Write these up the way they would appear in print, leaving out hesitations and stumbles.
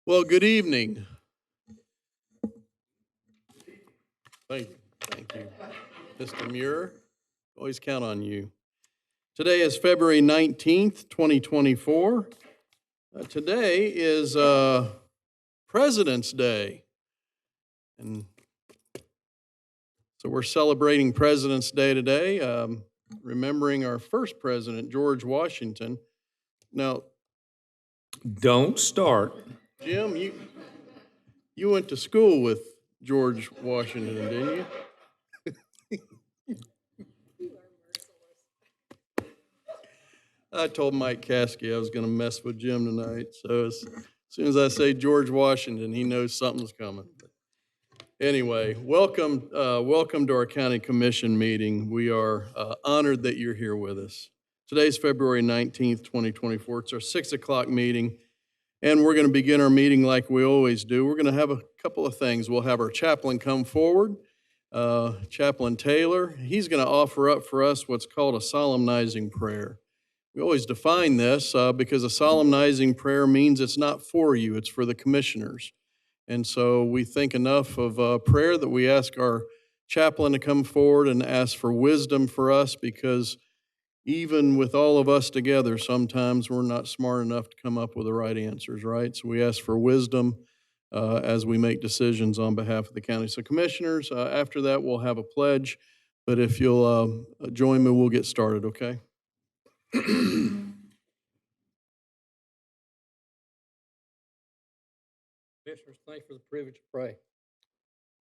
Well, good evening. Thank you. Mr. Muir, always count on you. Today is February 19th, 2024. Today is President's Day. And so we're celebrating President's Day today, remembering our first president, George Washington. Now, don't start. Jim, you went to school with George Washington, didn't you? I told Mike Caskey I was going to mess with Jim tonight, so as soon as I say George Washington, he knows something's coming. Anyway, welcome to our county commission meeting. We are honored that you're here with us. Today's February 19th, 2024. It's our 6 o'clock meeting, and we're going to begin our meeting like we always do. We're going to have a couple of things. We'll have our chaplain come forward, Chaplain Taylor. He's going to offer up for us what's called a solemnizing prayer. We always define this because a solemnizing prayer means it's not for you, it's for the commissioners. And so we think enough of prayer that we ask our chaplain to come forward and ask for wisdom for us, because even with all of us together, sometimes we're not smart enough to come up with the right answers, right? So we ask for wisdom as we make decisions on behalf of the county. So commissioners, after that, we'll have a pledge. But if you'll join me, we'll get started, okay? Commissioners, thank you for the privilege to pray.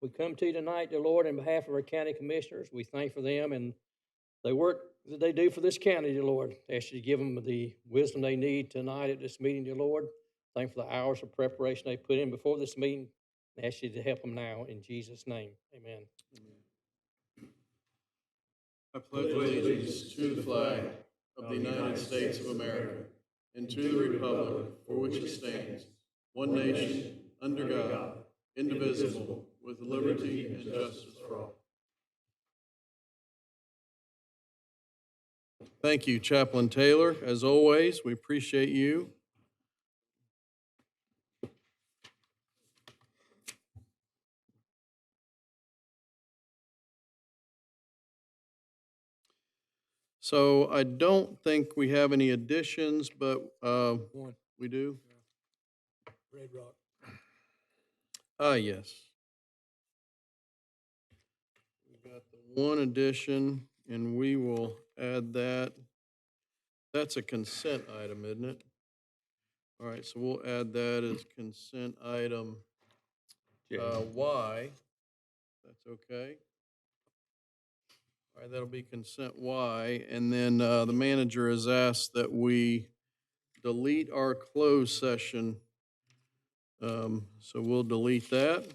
We come to you tonight, dear Lord, on behalf of our county commissioners. We thank for them and the work that they do for this county, dear Lord. I ask you to give them the wisdom they need tonight at this meeting, dear Lord. Thank you for the hours of preparation they put in before this meeting. I ask you to help them now in Jesus' name. Amen. I pledge allegiance to the flag of the United States of America and to the republic for which it stands, one nation, under God, indivisible, with liberty and justice for all. Thank you, Chaplain Taylor. As always, we appreciate you. So I don't think we have any additions, but we do? Red Rock. Yes. We've got the one addition, and we will add that. That's a consent item, isn't it? All right, so we'll add that as consent item Y. That's okay. All right, that'll be consent Y. And then the manager has asked that we delete our closed session. So we'll delete that.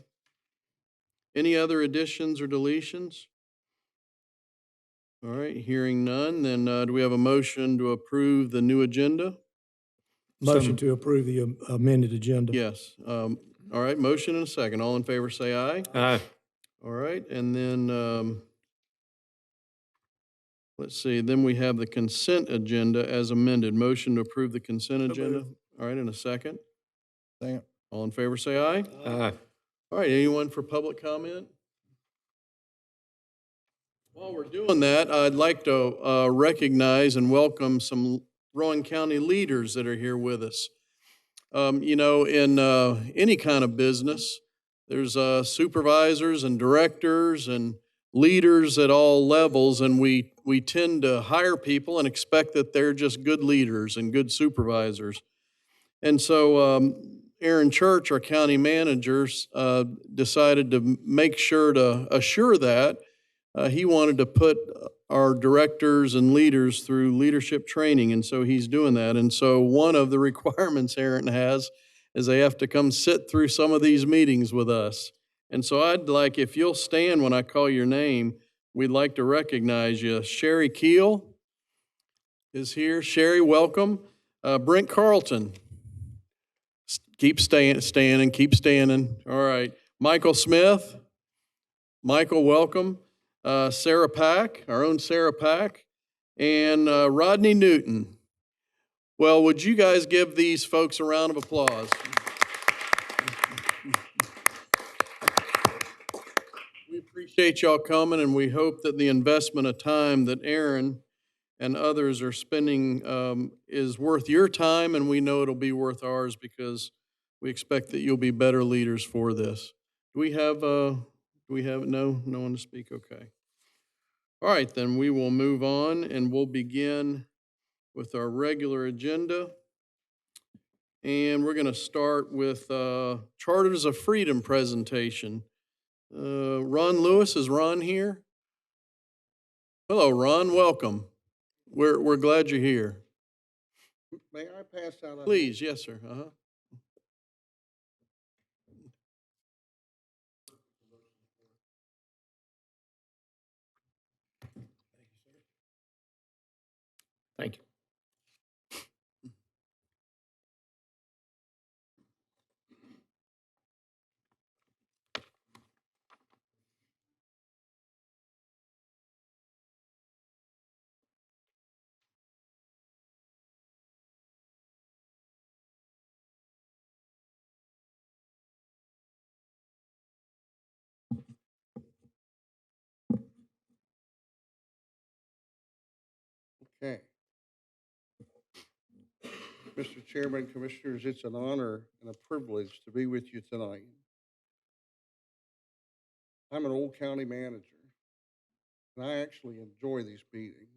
Any other additions or deletions? All right, hearing none, then do we have a motion to approve the new agenda? Motion to approve the amended agenda. Yes. All right, motion and a second. All in favor say aye. Aye. All right, and then let's see, then we have the consent agenda as amended. Motion to approve the consent agenda. All right, in a second. Second. All in favor say aye. Aye. All right, anyone for public comment? While we're doing that, I'd like to recognize and welcome some Rowan County leaders that are here with us. You know, in any kind of business, there's supervisors and directors and leaders at all levels, and we tend to hire people and expect that they're just good leaders and good supervisors. And so Aaron Church, our county managers, decided to make sure to assure that. He wanted to put our directors and leaders through leadership training, and so he's doing that. And so one of the requirements Aaron has is they have to come sit through some of these meetings with us. And so I'd like, if you'll stand when I call your name, we'd like to recognize you. Sherry Keel is here. Sherry, welcome. Brent Carlton. Keep standing, keep standing. All right. Michael Smith. Michael, welcome. Sarah Pack, our own Sarah Pack, and Rodney Newton. Well, would you guys give these folks a round of applause? We appreciate y'all coming, and we hope that the investment of time that Aaron and others are spending is worth your time, and we know it'll be worth ours because we expect that you'll be better leaders for this. Do we have no one to speak? Okay. All right, then we will move on, and we'll begin with our regular agenda. And we're going to start with Charters of Freedom presentation. Ron Lewis, is Ron here? Hello, Ron, welcome. We're glad you're here. May I pass out? Please, yes, sir. Uh-huh. Thank you. Okay. Mr. Chairman, Commissioners, it's an honor and a privilege to be with you tonight. I'm an old county manager, and I actually enjoy these meetings.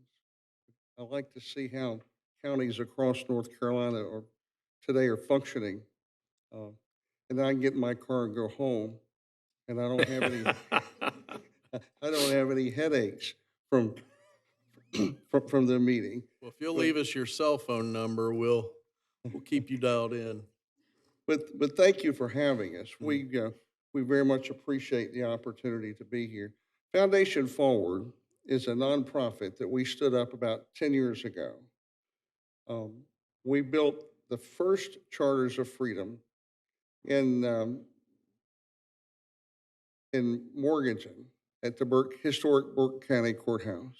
I like to see how counties across North Carolina today are functioning. And then I can get in my car and go home, and I don't have any I don't have any headaches from from the meeting. Well, if you'll leave us your cell phone number, we'll keep you dialed in. But thank you for having us. We very much appreciate the opportunity to be here. Foundation Forward is a nonprofit that we stood up about 10 years ago. We built the first Charters of Freedom in Morganton at the historic Burke County Courthouse.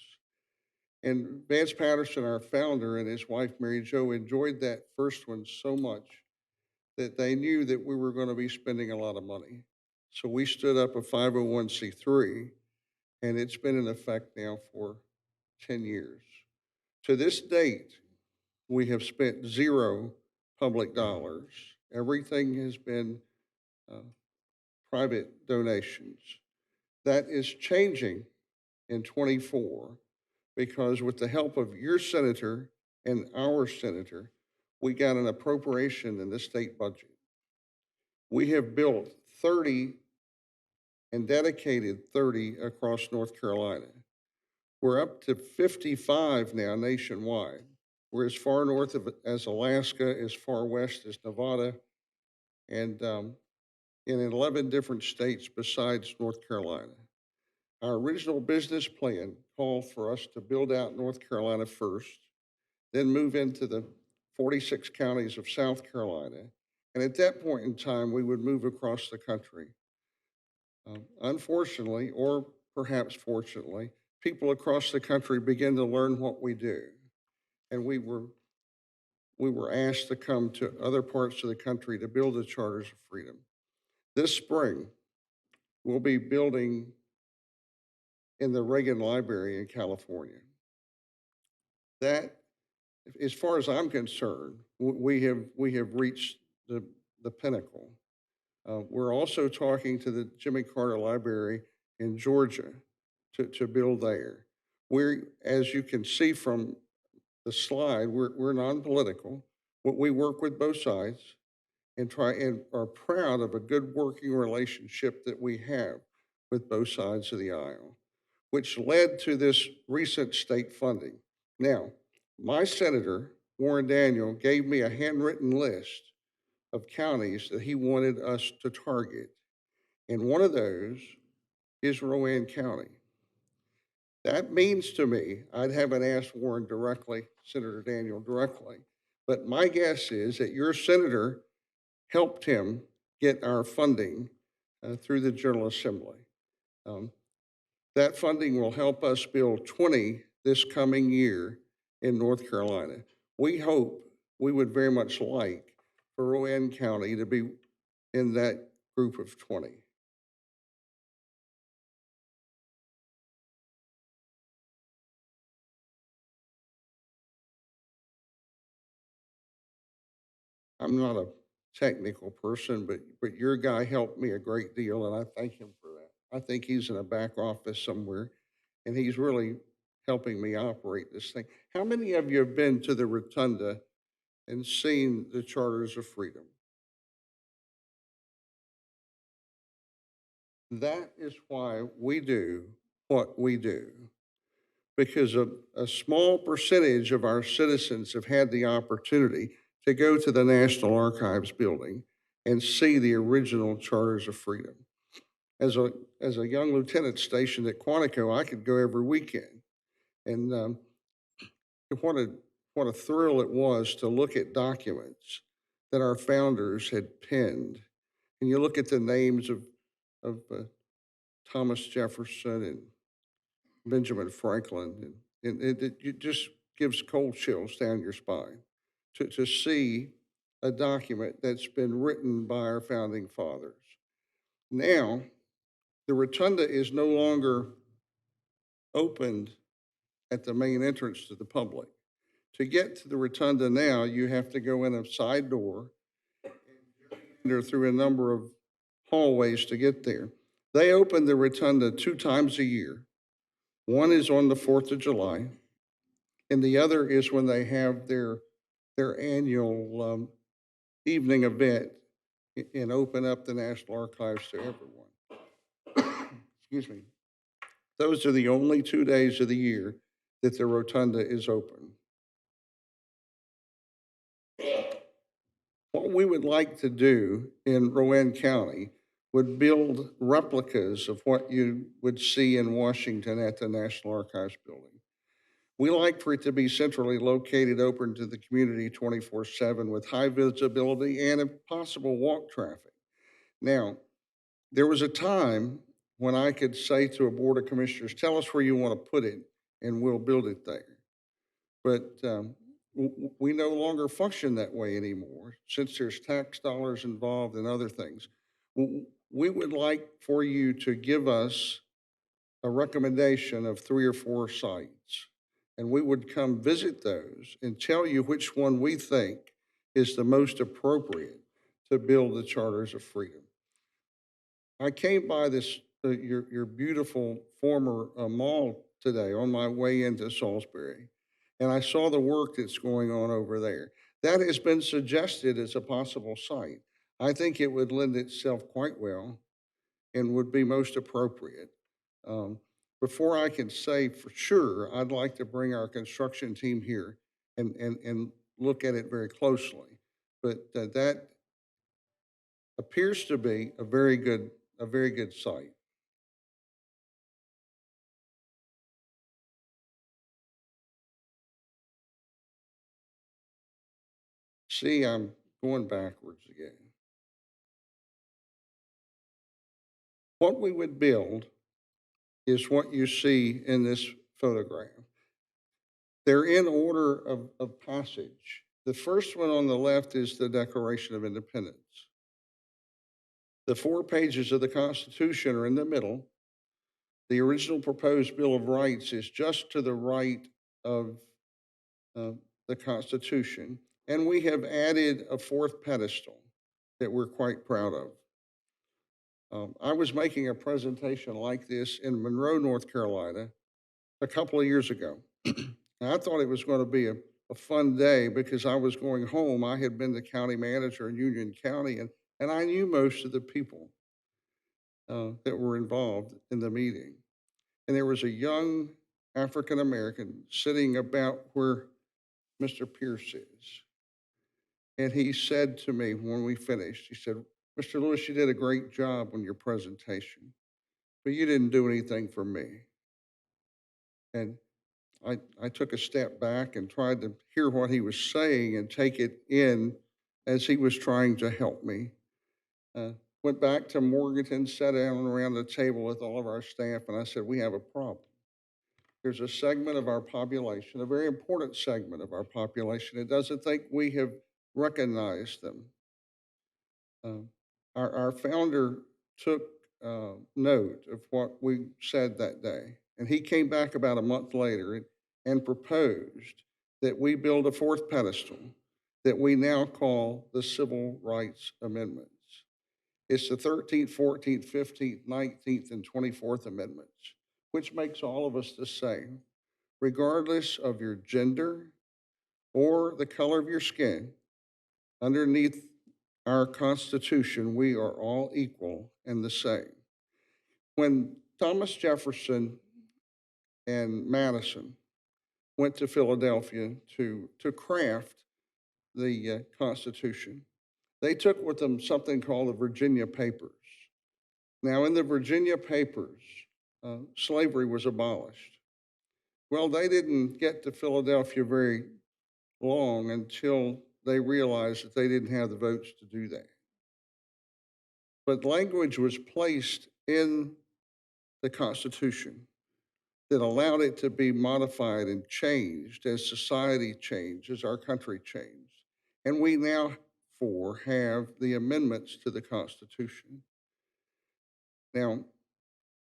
And Vance Patterson, our founder, and his wife, Mary Jo, enjoyed that first one so much that they knew that we were going to be spending a lot of money. So we stood up a 501c3, and it's been in effect now for 10 years. To this date, we have spent zero public dollars. Everything has been private donations. That is changing in 24 because with the help of your senator and our senator, we got an appropriation in the state budget. We have built 30 and dedicated 30 across North Carolina. We're up to 55 now nationwide. We're as far north as Alaska, as far west as Nevada, and in 11 different states besides North Carolina. Our original business plan called for us to build out North Carolina first, then move into the 46 counties of South Carolina. And at that point in time, we would move across the country. Unfortunately, or perhaps fortunately, people across the country begin to learn what we do. And we were asked to come to other parts of the country to build the Charters of Freedom. This spring, we'll be building in the Reagan Library in California. That, as far as I'm concerned, we have reached the pinnacle. We're also talking to the Jimmy Carter Library in Georgia to build there. As you can see from the slide, we're non-political. We work with both sides and are proud of a good working relationship that we have with both sides of the aisle, which led to this recent state funding. Now, my senator, Warren Daniel, gave me a handwritten list of counties that he wanted us to target. And one of those is Rowan County. That means to me, I haven't asked Warren directly, Senator Daniel directly, but my guess is that your senator helped him get our funding through the General Assembly. That funding will help us build 20 this coming year in North Carolina. We would very much like for Rowan County to be in that group of 20. I'm not a technical person, but your guy helped me a great deal, and I thank him for that. I think he's in a back office somewhere, and he's really helping me operate this thing. How many of you have been to the Rotunda and seen the Charters of Freedom? That is why we do what we do, because a small percentage of our citizens have had the opportunity to go to the National Archives building and see the original Charters of Freedom. As a young lieutenant stationed at Quantico, I could go every weekend, and what a what a thrill it was to look at documents that our founders had penned, and you look at the names of Thomas Jefferson and Benjamin Franklin, and it just gives cold chills down your spine to see a document that's been written by our founding fathers. Now, the rotunda is no longer opened at the main entrance to the public. To get to the rotunda now, you have to go in a side door and enter through a number of hallways to get there. They open the rotunda 2 times a year. One is on the 4th of July, and the other is when they have their annual evening event and open up the National Archives to everyone. Excuse me. Those are the only 2 days of the year that the rotunda is open. What we would like to do in Rowan County would build replicas of what you would see in Washington at the National Archives building. We like for it to be centrally located, open to the community 24/7 with high visibility and if possible walk traffic. Now, there was a time when I could say to a board of commissioners, tell us where you want to put it and we'll build it there. But we no longer function that way anymore since there's tax dollars involved and other things. We would like for you to give us a recommendation of 3 or 4 sites, and we would come visit those and tell you which one we think is the most appropriate to build the Charters of Freedom. I came by your beautiful former mall today on my way into Salisbury, and I saw the work that's going on over there. That has been suggested as a possible site. I think it would lend itself quite well and would be most appropriate. Um, Before I can say for sure, I'd like to bring our construction team here and look at it very closely. But that appears to be a very good site. See, I'm going backwards again. What we would build is what you see in this photograph. They're in order of passage. The first one on the left is the Declaration of Independence. The 4 pages of the Constitution are in the middle. The original proposed Bill of Rights is just to the right of the Constitution. And we have added a 4th pedestal that we're quite proud of. I was making a presentation like this in Monroe, North Carolina, a couple of years ago. And I thought it was going to be a fun day because I was going home. I had been the county manager in Union County, and I knew most of the people that were involved in the meeting. And there was a young African American sitting about where Mr. Pierce is. And he said to me when we finished, he said, Mr. Lewis, you did a great job on your presentation, but you didn't do anything for me. And I took a step back and tried to hear what he was saying and take it in as he was trying to help me. Went back to Morganton, sat down around the table with all of our staff, and I said, we have a problem. There's a segment of our population, a very important segment of our population, that doesn't think we have recognized them. our founder took note of what we said that day, and he came back about a month later and proposed that we build a fourth pedestal that we now call the Civil Rights Amendments. It's the 13th, 14th, 15th, 19th, and 24th Amendments, which makes all of us the same, regardless of your gender or the color of your skin. Underneath our Constitution, we are all equal and the same. When Thomas Jefferson and Madison went to Philadelphia to craft the Constitution, they took with them something called the Virginia Papers. Now, in the Virginia Papers, slavery was abolished. Well, they didn't get to Philadelphia very long until they realized that they didn't have the votes to do that. But language was placed in the Constitution that allowed it to be modified and changed as society changed, as our country changed. And we now have the amendments to the Constitution. Now,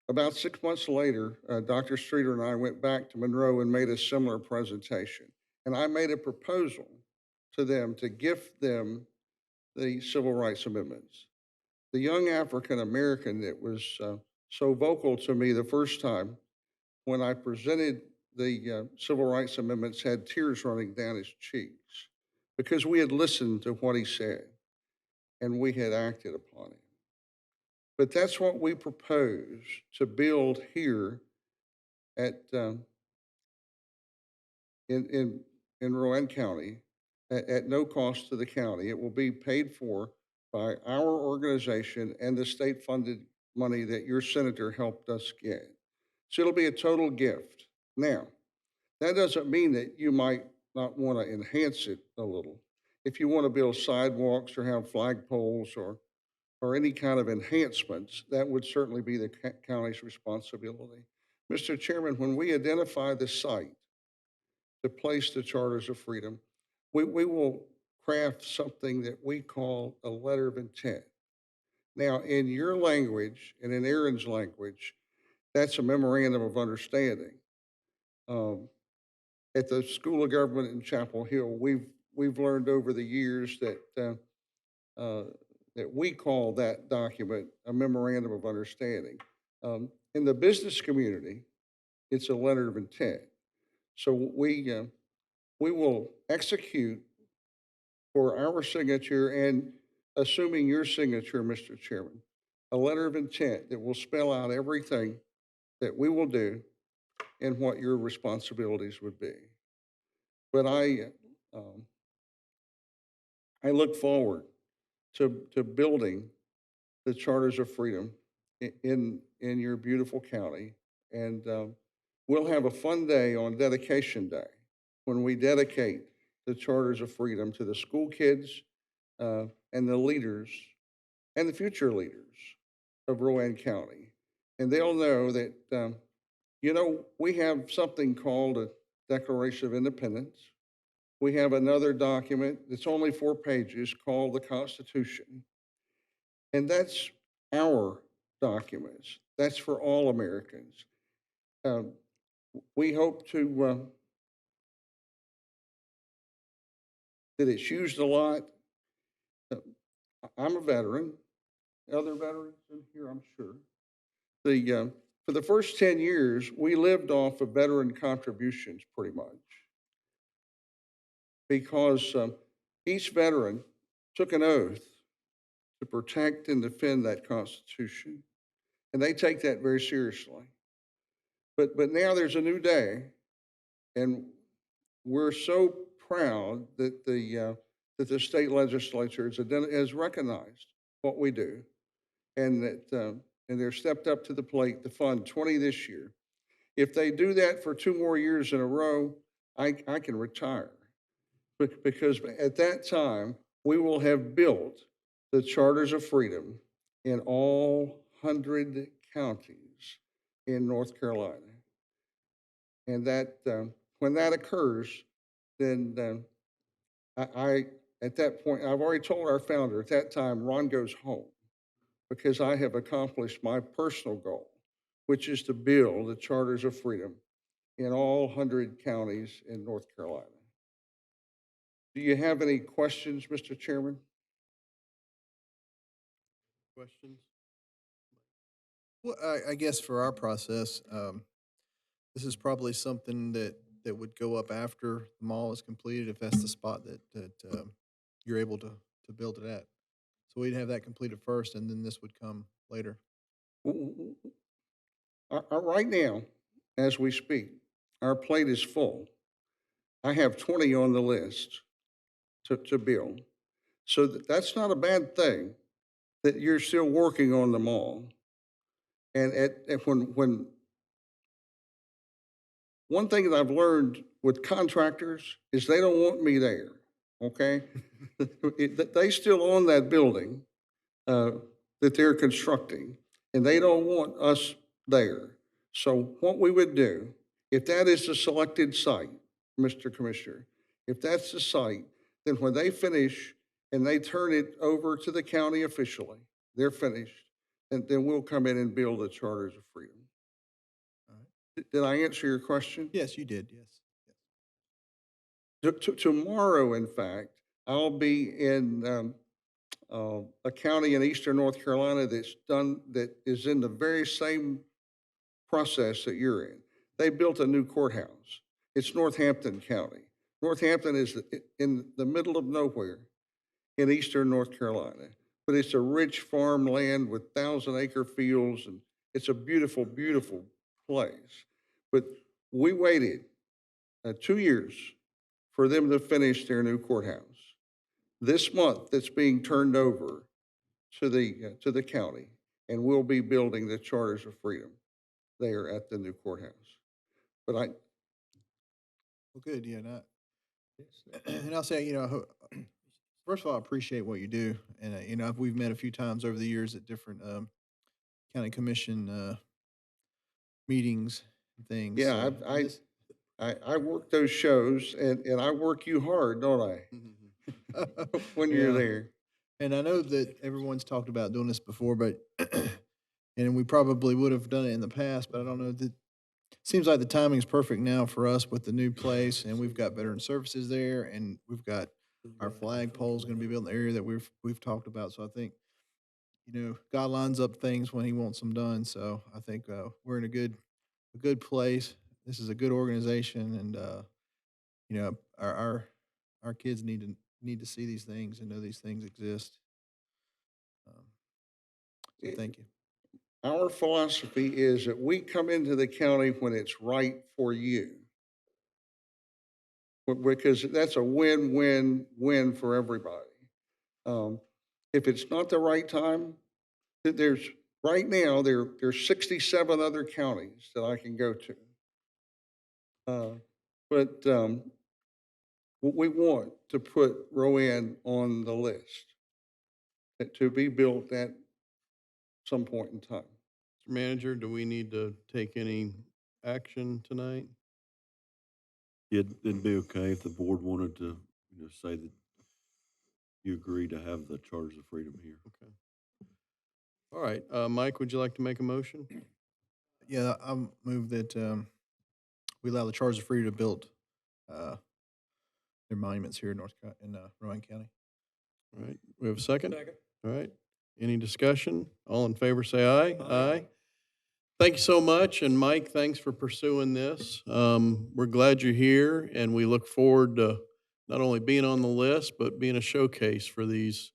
about 6 months later, Dr. Streeter and I went back to Monroe and made a similar presentation. And I made a proposal to them to gift them the Civil Rights Amendments. The young African American that was so vocal to me the first time when I presented the Civil Rights Amendments had tears running down his cheeks because we had listened to what he said and we had acted upon it. But that's what we propose to build here at in Rowan County at no cost to the county. It will be paid for by our organization and the state-funded money that your senator helped us get. So it'll be a total gift. Now, that doesn't mean that you might not want to enhance it a little. If you want to build sidewalks or have flagpoles or any kind of enhancements, that would certainly be the county's responsibility. Mr. Chairman, when we identify the site to place the Charters of Freedom, we will craft something that we call a letter of intent. Now, in your language and in Aaron's language, that's a memorandum of understanding. At the School of Government in Chapel Hill, we've learned over the years that that we call that document a memorandum of understanding. In the business community, it's a letter of intent. So we will execute for our signature and assuming your signature, Mr. Chairman, a letter of intent that will spell out everything that we will do and what your responsibilities would be. But I look forward to building the Charters of Freedom in your beautiful county. And we'll have a fun day on Dedication Day when we dedicate the Charters of Freedom to the school kids and the leaders and the future leaders of Rowan County. And they'll know that, we have something called a Declaration of Independence. We have another document that's only 4 pages called the Constitution. And that's our documents. That's for all Americans. We hope to, that it's used a lot. I'm a veteran. Other veterans in here, I'm sure. For the first 10 years, we lived off of veteran contributions pretty much because each veteran took an oath to protect and defend that Constitution. And they take that very seriously. But now there's a new day, and we're so proud that the state legislature has recognized what we do, and that and they're stepped up to the plate to fund 20 this year. If they do that for 2 more years in a row, I can retire, because at that time we will have built the Charters of Freedom in all 100 counties in North Carolina. And that when that occurs, then I at that point, I've already told our founder at that time, Ron goes home. because I have accomplished my personal goal, which is to build the charters of freedom in all 100 counties in North Carolina. Do you have any questions, Mr. Chairman? Questions? Well, I guess for our process, this is probably something that would go up after the mall is completed, if that's the spot that you're able to build it at. So we'd have that completed first, and then this would come later. Right now, as we speak, our plate is full. I have 20 on the list to build. So that's not a bad thing, that you're still working on them all. And when one thing that I've learned with contractors is they don't want me there, okay? They still own that building that they're constructing, and they don't want us there. So what we would do, if that is the selected site, Mr. Commissioner, if that's the site, then when they finish and they turn it over to the county officially, they're finished, and then we'll come in and build the charters of freedom. All right. Did I answer your question? Yes, you did, yes. Tomorrow, in fact, I'll be in a county in eastern North Carolina that is in the very same process that you're in. They built a new courthouse. It's Northampton County. Northampton is in the middle of nowhere in eastern North Carolina, but it's a rich farmland with 1,000-acre fields, and it's a beautiful, beautiful place. But we waited 2 years for them to finish their new courthouse. This month, it's being turned over to the county, and we'll be building the charters of freedom there at the new courthouse. But Well, good, yeah, not, and I'll say, first of all, I appreciate what you do, and, we've met a few times over the years at different, county commission, meetings and things. yeah, So I this- I work those shows, and I work you hard, don't I? When you're Yeah. there. And I know that everyone's talked about doing this before, but and we probably would have done it in the past, but I don't know that. Seems like the timing is perfect now for us with the new place, and we've got veteran services there, and we've got our flag pole's going to be built in the area that we've talked about. So I think, God lines up things when He wants them done. So I think we're in a good place. This is a good organization, and our kids need to see these things and know these things exist. So thank you. Our philosophy is that we come into the county when it's right for you. Because that's a win-win-win for everybody. If it's not the right time, right now, there's 67 other counties that I can go to. But we want to put Rowan on the list to be built at some point in time. Mr. Manager, do we need to take any action tonight? It'd be okay if the board wanted to, say that you agree to have the Charters of Freedom here. Okay. All right, Mike, would you like to make a motion? Yeah, I move that we allow the Charters of Freedom to build their monuments here in Rowan County. All right, we have a second? Second. All right, any discussion? All in favor, say aye. Aye. Thank you so much, and Mike, thanks for pursuing this. We're glad you're here, and we look forward to not only being on the list, but being a showcase for these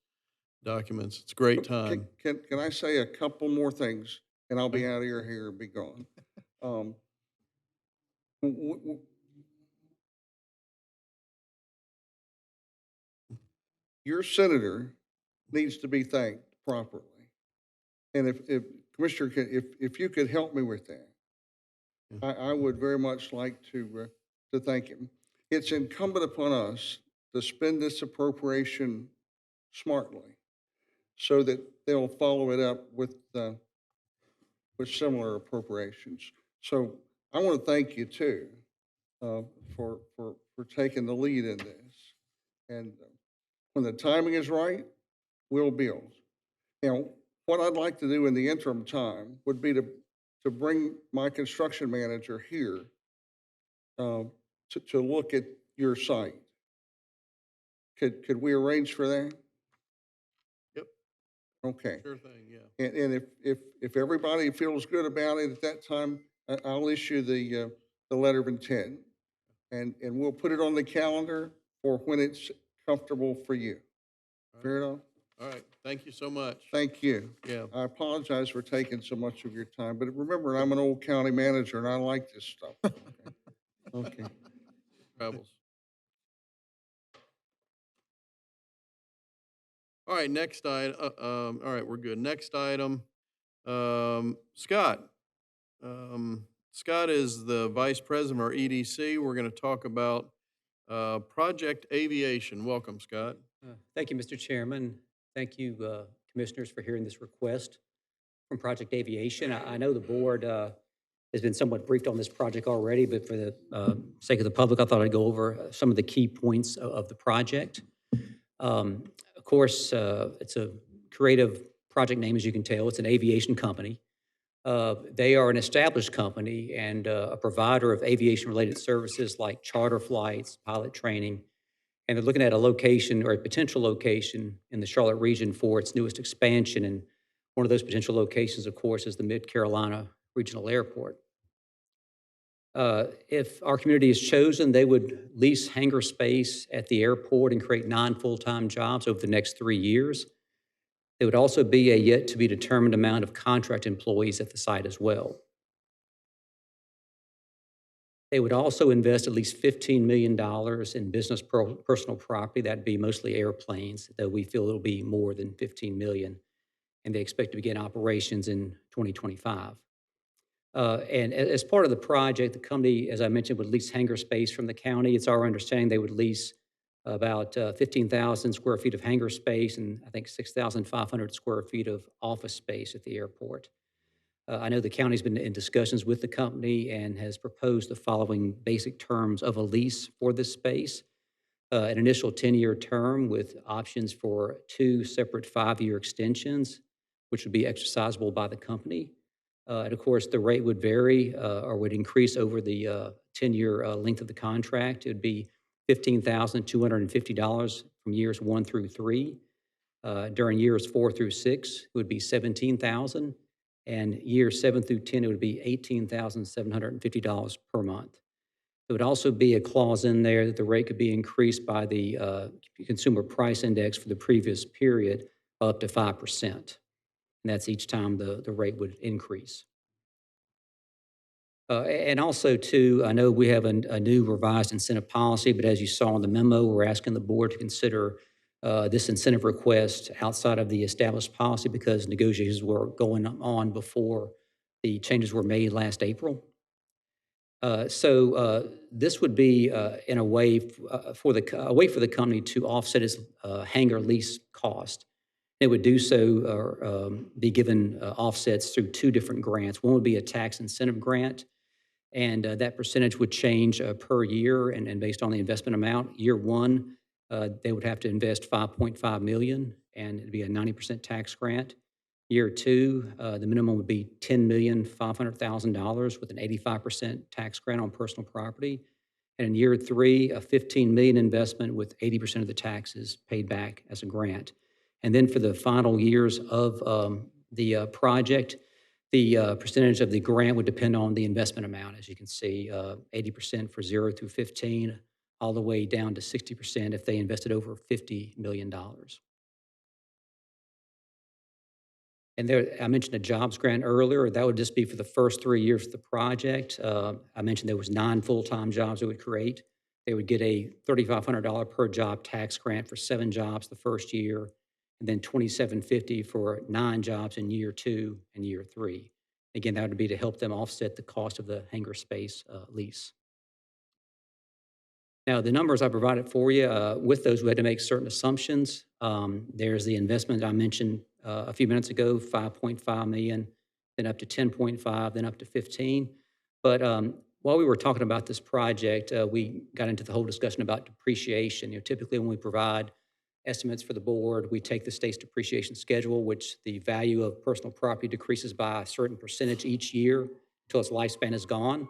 documents. It's a great time. Can I say a couple more things, and I'll be out of your hair and be gone? Your senator needs to be thanked properly. And if Commissioner, if you could help me with that, I would very much like to thank him. It's incumbent upon us to spend this appropriation smartly so that they'll follow it up with similar appropriations. So I want to thank you too for taking the lead in this. And when the timing is right, we'll build. Now, what I'd like to do in the interim time would be to bring my construction manager here to look at your site. Could we arrange for that? Yep, Okay. sure thing, yeah. And if everybody feels good about it at that time, I'll issue the letter of intent. And we'll put it on the calendar for when it's comfortable for you. Fair enough? All right, thank you so much. Thank you. Yeah. I apologize for taking so much of your time, but remember, I'm an old county manager and I like this stuff. Okay. Travels. All right, next item, all right, we're good. Next item, Scott. Scott is the Vice President of our EDC. We're gonna talk about, Project Aviation. Welcome, Scott. Thank you, Mr. Chairman. Thank you, Commissioners, for hearing this request from Project Aviation. I know the board has been somewhat briefed on this project already, but for the sake of the public, I thought I'd go over some of the key points of the project. Of course, it's a creative project name, as you can tell. It's an aviation company. They are an established company and a provider of aviation-related services like charter flights, pilot training, and they're looking at a location or a potential location in the Charlotte region for its newest expansion. And one of those potential locations, of course, is the Mid-Carolina Regional Airport. If our community is chosen, they would lease hangar space at the airport and create 9 full-time jobs over the next 3 years. There would also be a yet-to-be-determined amount of contract employees at the site as well. They would also invest at least $15 million in business personal property. That'd be mostly airplanes, though we feel it'll be more than $15 million, and they expect to begin operations in 2025. And as part of the project, the company, as I mentioned, would lease hangar space from the county. It's our understanding they would lease about 15,000 square feet of hangar space and I think 6,500 square feet of office space at the airport. I know the county's been in discussions with the company and has proposed the following basic terms of a lease for this space. An initial 10-year term with options for 2 separate 5-year extensions, which would be exercisable by the company. And of course, the rate would vary or would increase over the 10-year length of the contract. It would be $15,250 from years 1 through 3. During years 4 through 6, it would be $17,000, and years 7 through 10, it would be $18,750 per month. There would also be a clause in there that the rate could be increased by the Consumer Price Index for the previous period up to 5%. And that's each time the rate would increase. And also, too, I know we have a new revised incentive policy, but as you saw in the memo, we're asking the board to consider this incentive request outside of the established policy because negotiations were going on before the changes were made last April. So this would be in a way for the company to offset its hangar lease cost. It would do so or be given offsets through 2 different grants. One would be a tax incentive grant, and that percentage would change per year and based on the investment amount. Year 1, they would have to invest $5.5 million, and it'd be a 90% tax grant. Year 2, the minimum would be $10,500,000 with an 85% tax grant on personal property. And in year 3, a $15 million investment with 80% of the taxes paid back as a grant. And then for the final years of the project, the percentage of the grant would depend on the investment amount. As you can see, 80% for 0 through 15, all the way down to 60% if they invested over $50 million. And there, I mentioned a jobs grant earlier. That would just be for the first 3 years of the project. I mentioned there was 9 full-time jobs it would create. They would get a $3,500 per job tax grant for 7 jobs the first year, and then $2,750 for 9 jobs in year 2 and year 3. Again, that would be to help them offset the cost of the hangar space lease. Now, the numbers I provided for you, with those, we had to make certain assumptions. There's the investment I mentioned a few minutes ago, $5.5 million, then up to $10.5, then up to $15. But while we were talking about this project, we got into the whole discussion about depreciation. Typically when we provide estimates for the board. We take the state's depreciation schedule, which the value of personal property decreases by a certain percentage each year until its lifespan is gone.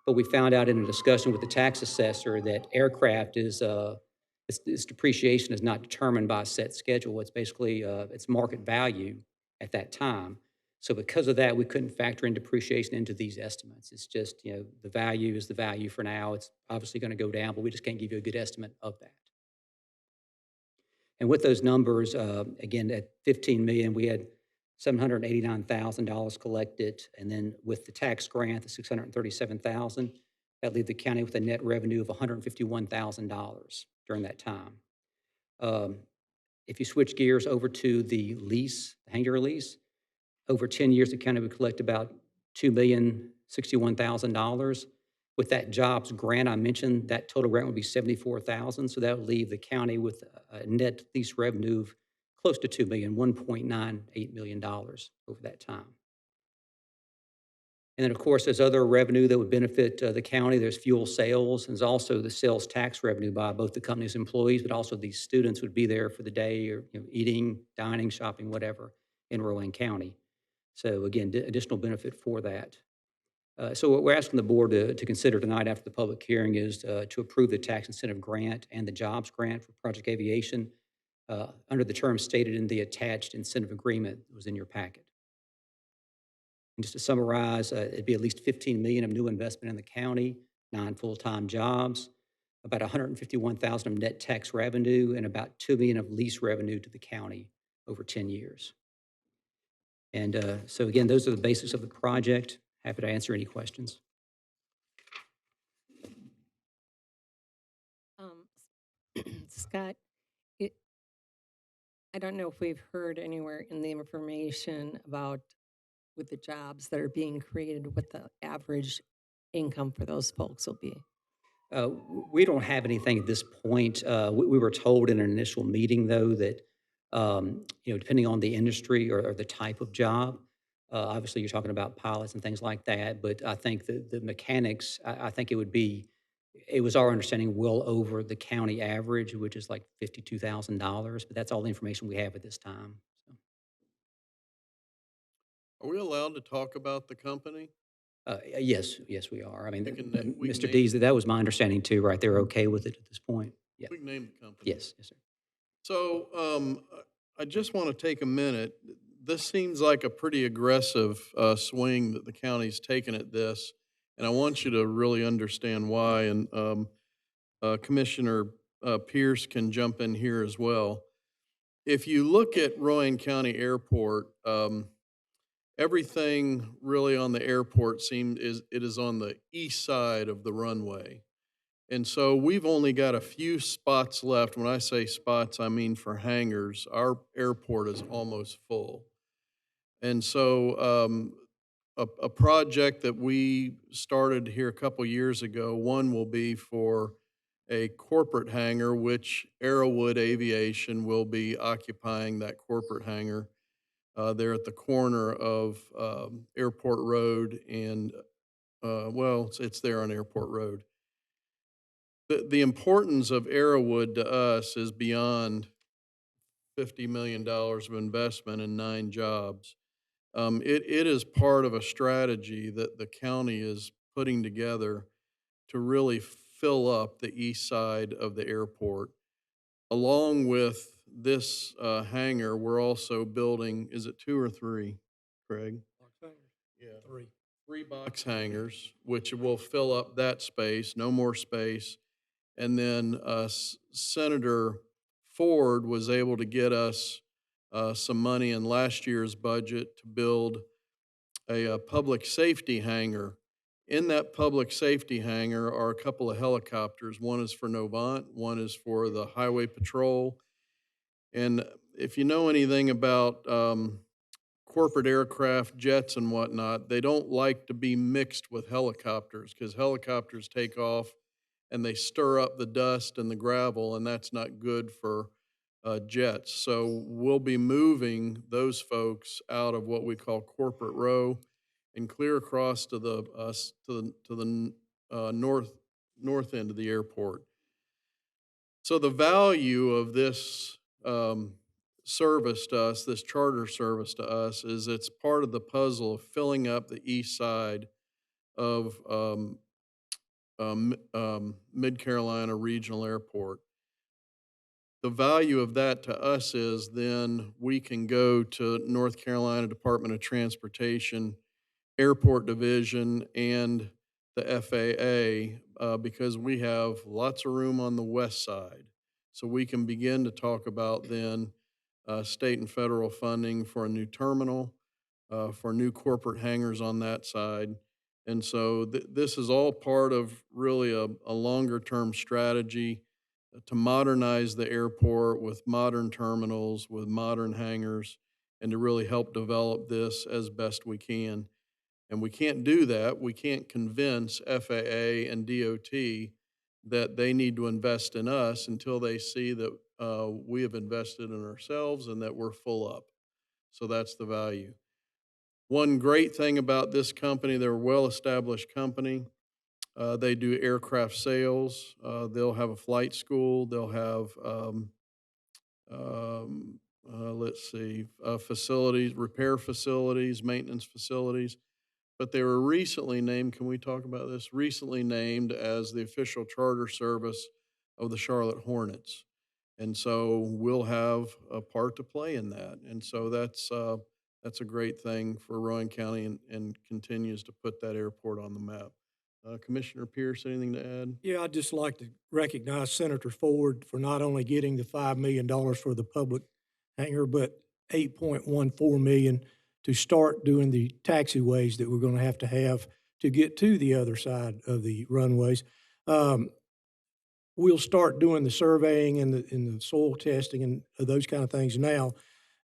But we found out in a discussion with the tax assessor that aircraft is, its depreciation is not determined by a set schedule. It's basically, its market value at that time. So because of that, we couldn't factor in depreciation into these estimates. It's just, the value is the value for now. It's obviously going to go down, but we just can't give you a good estimate of that. And with those numbers, again, at 15 million, we had $789,000 collected. And then with the tax grant, the 637,000, that leave the county with a net revenue of $151,000 during that time. If you switch gears over to the lease, the hangar lease, over 10 years, the county would collect about $2,061,000. With that jobs grant I mentioned, that total grant would be $74,000. So that would leave the county with a net lease revenue of close to $2 million, $1.98 million over that time. And then, of course, there's other revenue that would benefit the county. There's fuel sales. And there's also the sales tax revenue by both the company's employees, but also these students would be there for the day or eating, dining, shopping, whatever in Rowan County. So again, additional benefit for that. So what we're asking the board to consider tonight after the public hearing is to approve the tax incentive grant and the jobs grant for Project Aviation under the terms stated in the attached incentive agreement that was in your packet. And just to summarize, it'd be at least $15 million of new investment in the county, 9 full-time jobs, about $151,000 of net tax revenue, and about $2 million of lease revenue to the county over 10 years. And so again, those are the basics of the project. Happy to answer any questions. Scott, I don't know if we've heard anywhere in the information about with the jobs that are being created, what the average income for those folks will be. We don't have anything at this point. We were told in an initial meeting, though, that depending on the industry or the type of job, obviously you're talking about pilots and things like that. But I think the mechanics, I think it was our understanding well over the county average, which is like $52,000. But that's all the information we have at this time. So. Are we allowed to talk about the company? Yes, we are. I mean, We can Mr. name- Dees, that was my understanding too, right? They're okay with it at this point. Yeah. We can name the company. Yes, sir. So I just want to take a minute. This seems like a pretty aggressive swing that the county's taken at this, and I want you to really understand why. And Commissioner Pierce can jump in here as well. If you look at Rowan County Airport, everything really on the airport it is on the east side of the runway. And so we've only got a few spots left. When I say spots, I mean for hangars. Our airport is almost full. And so a project that we started here a couple years ago, one will be for a corporate hangar, which Arrowwood Aviation will be occupying that corporate hangar there at the corner of Airport Road and, it's there on Airport Road. The importance of Arrowwood to us is beyond $50 million of investment and 9 jobs. It is part of a strategy that the county is putting together to really fill up the east side of the airport. Along with this hangar, we're also building, is it 2 or 3, Craig? Yeah. 3 box hangars, which will fill up that space, no more space. And then Senator Ford was able to get us some money in last year's budget to build a public safety hangar. In that public safety hangar are a couple of helicopters. One is for Novant, one is for the Highway Patrol. And if you know anything about corporate aircraft, jets and whatnot, they don't like to be mixed with helicopters because helicopters take off and they stir up the dust and the gravel, and that's not good for jets. So we'll be moving those folks out of what we call corporate row and clear across to the north end of the airport. So the value of this service to us, this charter service to us, is it's part of the puzzle of filling up the east side of Mid-Carolina Regional Airport. The value of that to us is then we can go to North Carolina Department of Transportation, Airport Division, and the FAA, because we have lots of room on the west side. So we can begin to talk about then state and federal funding for a new terminal, for new corporate hangars on that side. And so this is all part of really a longer-term strategy to modernize the airport with modern terminals, with modern hangars, and to really help develop this as best we can. And we can't do that. We can't convince FAA and DOT that they need to invest in us until they see that we have invested in ourselves and that we're full up. So that's the value. One great thing about this company, they're a well-established company. They do aircraft sales. They'll have a flight school. They'll have, let's see, facilities, repair facilities, maintenance facilities. But they were recently named, can we talk about this? Recently named as the official charter service of the Charlotte Hornets. And so we'll have a part to play in that. And so that's a great thing for Rowan County and continues to put that airport on the map. Commissioner Pierce, anything to add? Yeah, I'd just like to recognize Senator Ford for not only getting the $5 million for the public hangar, but $8.14 million to start doing the taxiways that we're going to have to get to the other side of the runways. We'll start doing the surveying and the soil testing and those kind of things now.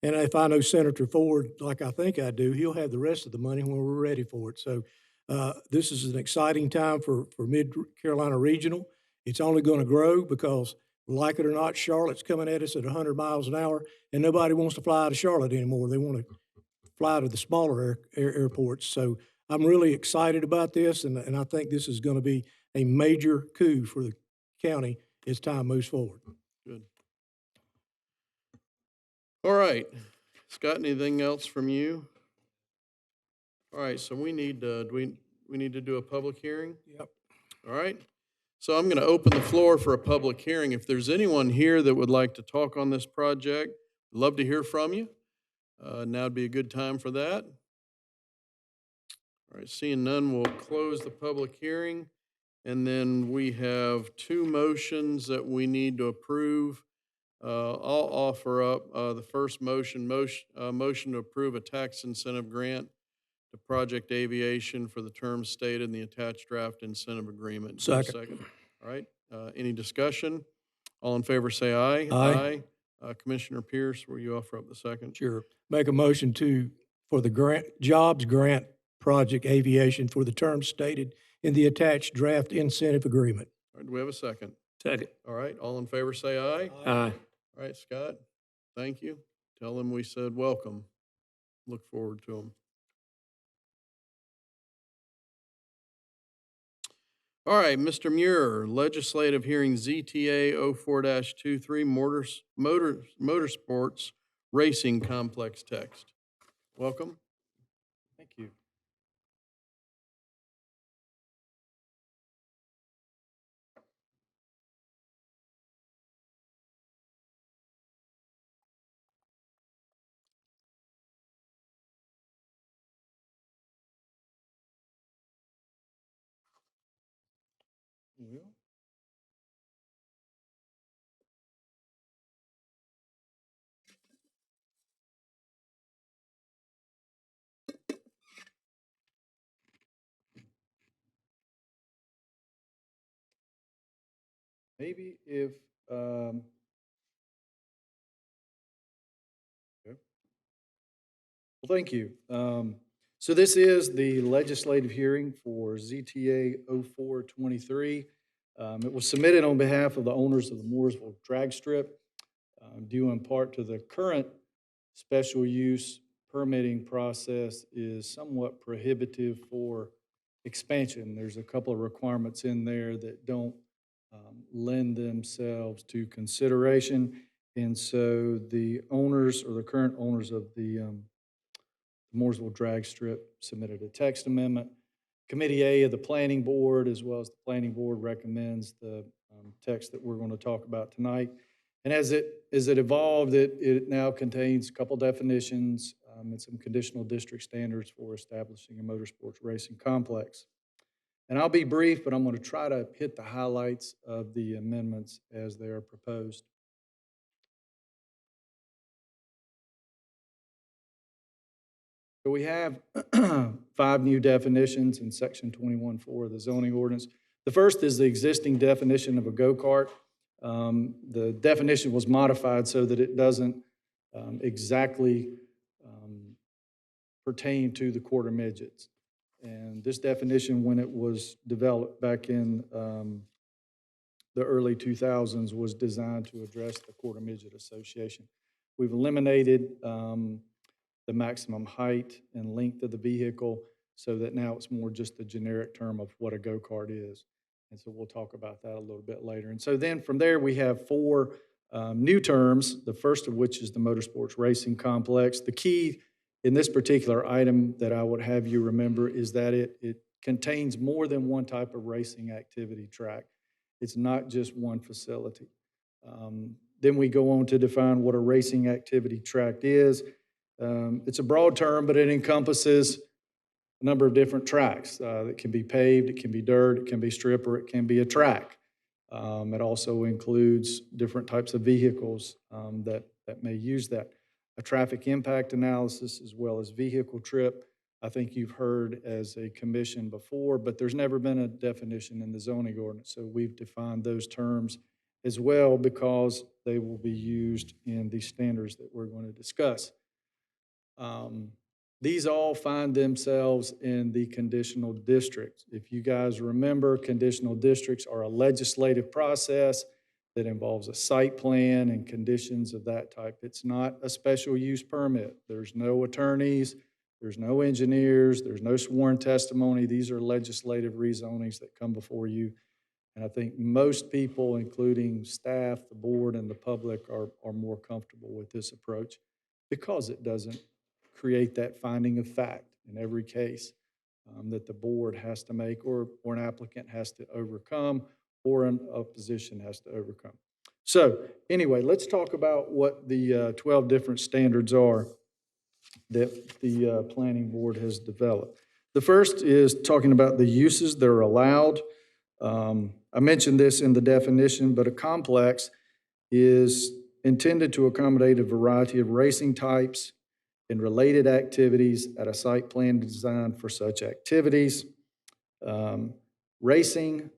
And if I know Senator Ford, like I think I do, he'll have the rest of the money when we're ready for it. So this is an exciting time for Mid-Carolina Regional. It's only going to grow because, like it or not, Charlotte's coming at us at 100 miles an hour, and nobody wants to fly to Charlotte anymore. They want to fly to the smaller airports. So I'm really excited about this, and I think this is going to be a major coup for the county as time moves forward. Good. All right. Scott, anything else from you? All right, so we need, we need to do a public hearing? Yep. All right. So I'm going to open the floor for a public hearing. If there's anyone here that would like to talk on this project, I'd love to hear from you. Now would be a good time for that. All right, seeing none, we'll close the public hearing. And then we have two motions that we need to approve. I'll offer up the first motion to approve a tax incentive grant to Project Aviation for the terms stated in the attached draft incentive agreement. Is there a Second. All right, any discussion? All in favor say aye. Aye. Commissioner Pierce, will you offer up the second? Sure. Make a motion for the jobs grant Project Aviation for the terms stated in the attached draft incentive agreement. All right, do we have a second? Second. All right, all in favor say aye. Aye. All right, Scott, thank you. Tell them we said welcome. Look forward to them. All right, Mr. Muir, legislative hearing ZTA 04-23 Motorsports Racing Complex Text. Welcome. Thank you. Maybe if, okay. Well, thank you. So this is the legislative hearing for ZTA 04-23. It was submitted on behalf of the owners of the Mooresville Drag Strip, due in part to the current special use permitting process is somewhat prohibitive for expansion. There's a couple of requirements in there that don't lend themselves to consideration. And so the owners or the current owners of the Mooresville drag strip submitted a text amendment. Committee A of the Planning Board, as well as the Planning Board, recommends the text that we're going to talk about tonight. And as it evolved, it now contains a couple definitions and some conditional district standards for establishing a motorsports racing complex. And I'll be brief, but I'm going to try to hit the highlights of the amendments as they are proposed. So we have 5 new definitions in section 21.4 of the zoning ordinance. The first is the existing definition of a go-kart. The definition was modified so that it doesn't exactly pertain to the quarter midgets. And this definition, when it was developed back in the early 2000s, was designed to address the Quarter Midget Association. We've eliminated the maximum height and length of the vehicle so that now it's more just the generic term of what a go-kart is. And so we'll talk about that a little bit later. And so then from there, we have 4 new terms, the first of which is the Motorsports Racing Complex. The key in this particular item that I would have you remember is that it contains more than one type of racing activity track. It's not just one facility. Then we go on to define what a racing activity track is. It's a broad term, but it encompasses a number of different tracks. It can be paved, it can be dirt, it can be strip, or it can be a track. It also includes different types of vehicles that may use that. A traffic impact analysis as well as vehicle trip. I think you've heard as a commission before, but there's never been a definition in the zoning ordinance. So we've defined those terms as well because they will be used in the standards that we're going to discuss. These all find themselves in the conditional districts. If you guys remember, conditional districts are a legislative process that involves a site plan and conditions of that type. It's not a special use permit. There's no attorneys, there's no engineers, there's no sworn testimony. These are legislative rezonings that come before you. And I think most people, including staff, the board, and the public, are more comfortable with this approach because it doesn't create that finding of fact in every case that the board has to make or an applicant has to overcome or an opposition has to overcome. So anyway, let's talk about what the 12 different standards are that the planning board has developed. The first is talking about the uses that are allowed. I mentioned this in the definition, but a complex is intended to accommodate a variety of racing types and related activities at a site plan designed for such activities. Racing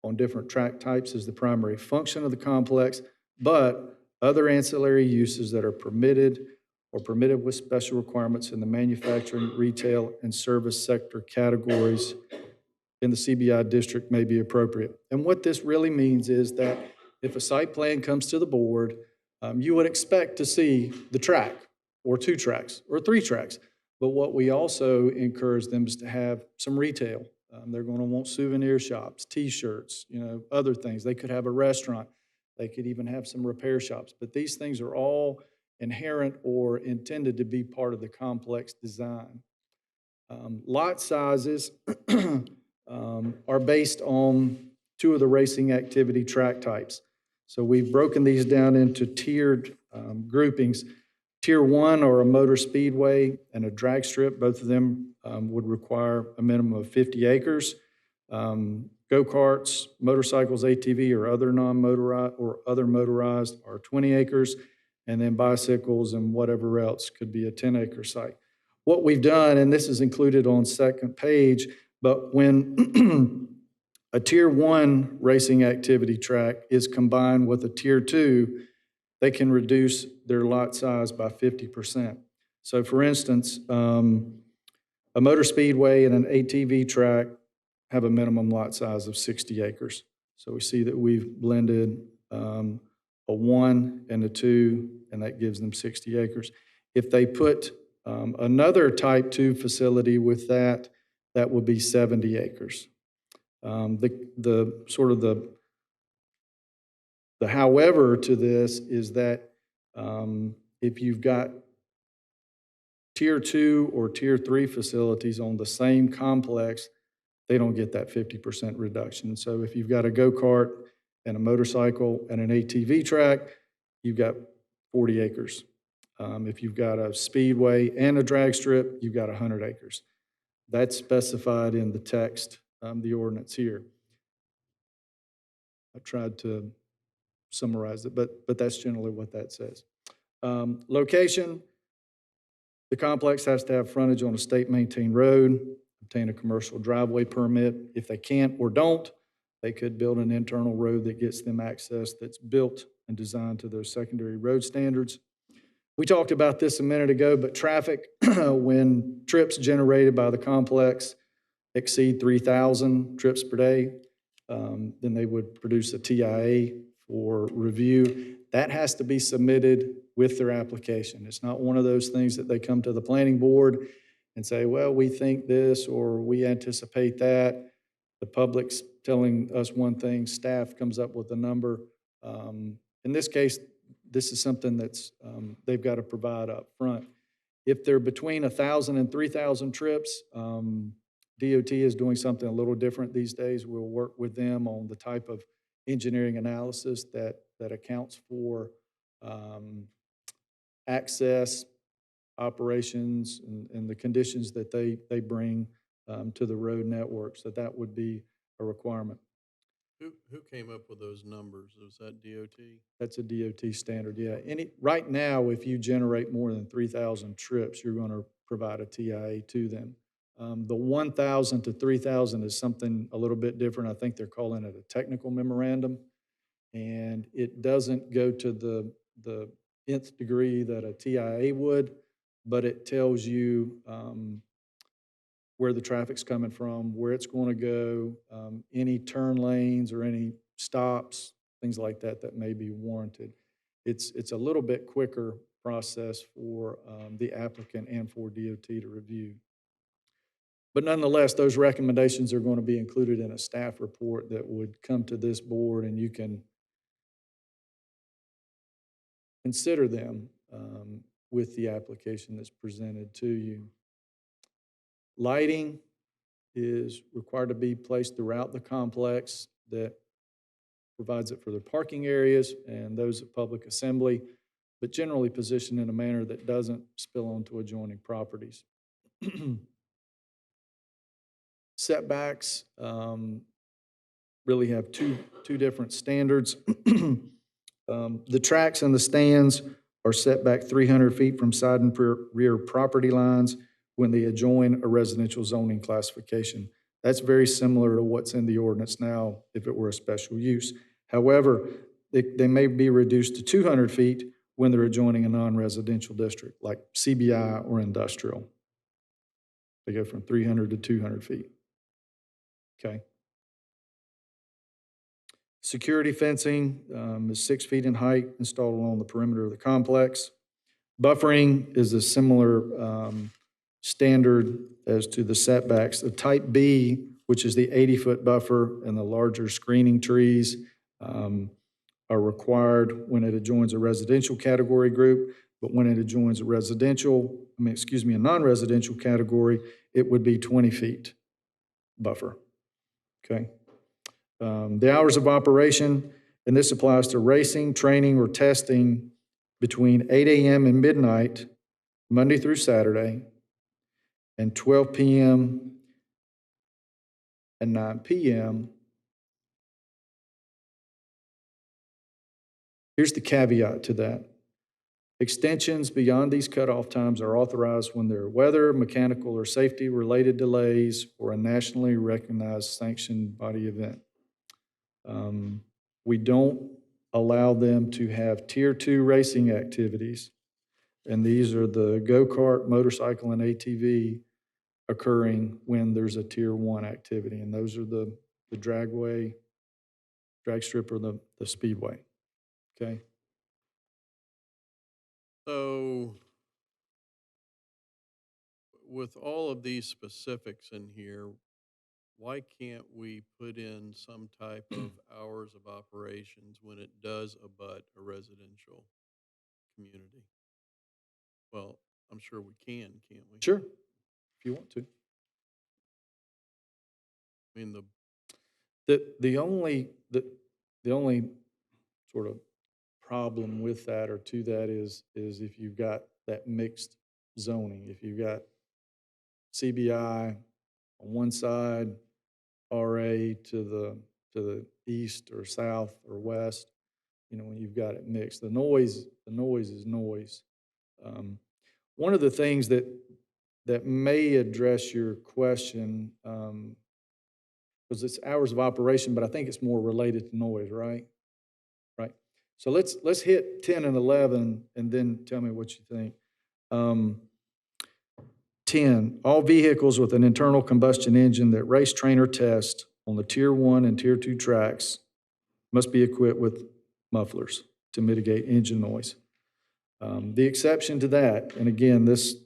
on different track types is the primary function of the complex, but other ancillary uses that are permitted or permitted with special requirements in the manufacturing, retail, and service sector categories in the CBI district may be appropriate. And what this really means is that if a site plan comes to the board, you would expect to see the track or 2 tracks or 3 tracks. But what we also encourage them is to have some retail. They're going to want souvenir shops, T-shirts, other things. They could have a restaurant. They could even have some repair shops. But these things are all inherent or intended to be part of the complex design. Lot sizes are based on 2 of the racing activity track types. So we've broken these down into tiered groupings. Tier 1 are a motor speedway and a drag strip. Both of them would require a minimum of 50 acres. Go-karts, motorcycles, ATV, or other non-motorized or other motorized are 20 acres. And then bicycles and whatever else could be a 10-acre site. What we've done, and this is included on second page, but when a Tier 1 racing activity track is combined with a Tier 2, they can reduce their lot size by 50%. So for instance, a motor speedway and an ATV track have a minimum lot size of 60 acres. So we see that we've blended a 1 and a 2, and that gives them 60 acres. If they put another type 2 facility with that, that would be 70 acres. The however to this is that If you've got tier 2 or tier 3 facilities on the same complex, they don't get that 50% reduction. So if you've got a go-kart and a motorcycle and an ATV track, you've got 40 acres. If you've got a speedway and a drag strip, you've got 100 acres. That's specified in the text, the ordinance here. I tried to summarize it, but that's generally what that says. Location, the complex has to have frontage on a state-maintained road, obtain a commercial driveway permit. If they can't or don't, they could build an internal road that gets them access that's built and designed to those secondary road standards. We talked about this a minute ago, but traffic, when trips generated by the complex exceed 3,000 trips per day, then they would produce a TIA for review. That has to be submitted with their application. It's not one of those things that they come to the planning board and say, well, we think this, or we anticipate that. The public's telling us one thing, staff comes up with a number. In this case, this is something that's, they've got to provide up front. If they're between 1,000 and 3,000 trips, DOT is doing something a little different these days. We'll work with them on the type of engineering analysis that accounts for access, operations, and the conditions that they bring to the road network. So that would be a requirement. Who came up with those numbers? Was that DOT? That's a DOT standard, yeah. Right now, if you generate more than 3,000 trips, you're going to provide a TIA to them. The 1,000 to 3,000 is something a little bit different. I think they're calling it a technical memorandum. And it doesn't go to the nth degree that a TIA would, but it tells you where the traffic's coming from, where it's going to go, any turn lanes or any stops, things like that that may be warranted. It's a little bit quicker process for the applicant and for DOT to review. But nonetheless, those recommendations are going to be included in a staff report that would come to this board, and you can consider them with the application that's presented to you. Lighting is required to be placed throughout the complex that provides it for the parking areas and those at public assembly, but generally positioned in a manner that doesn't spill onto adjoining properties. Setbacks really have two different standards. The tracks and the stands are set back 300 feet from side and rear property lines when they adjoin a residential zoning classification. That's very similar to what's in the ordinance now if it were a special use. However, they may be reduced to 200 feet when they're adjoining a non-residential district like CBI or industrial. They go from 300 to 200 feet. Okay. Security fencing is 6 feet in height, installed along the perimeter of the complex. Buffering is a similar standard as to the setbacks. The type B, which is the 80-foot buffer, and the larger screening trees are required when it adjoins a residential category group, but when it adjoins a a non-residential category, it would be 20 feet buffer, okay? The hours of operation, and this applies to racing, training, or testing between 8 a.m. and midnight, Monday through Saturday, and 12 p.m. and 9 p.m. Here's the caveat to that. Extensions beyond these cutoff times are authorized when there are weather, mechanical, or safety-related delays or a nationally recognized sanctioned body event. We don't allow them to have Tier 2 racing activities, and these are the go-kart, motorcycle, and ATV occurring when there's a Tier 1 activity, and those are the dragway, drag strip, or the speedway, okay? So with all of these specifics in here, why can't we put in some type of hours of operations when it does abut a residential community? Well, I'm sure we can, can't we? Sure, if you want to. I mean, The only sort of problem with that or to that is if you've got that mixed zoning, if you've got CBI on one side, RA to the east or south or west, you know, when you've got it mixed, the noise is noise. One of the things that may address your question, because it's hours of operation, but I think it's more related to noise, right? Right. So let's hit 10 and 11 and then tell me what you think. 10, all vehicles with an internal combustion engine that race, train, or test on the Tier 1 and Tier 2 tracks must be equipped with mufflers to mitigate engine noise. The exception to that, and again, this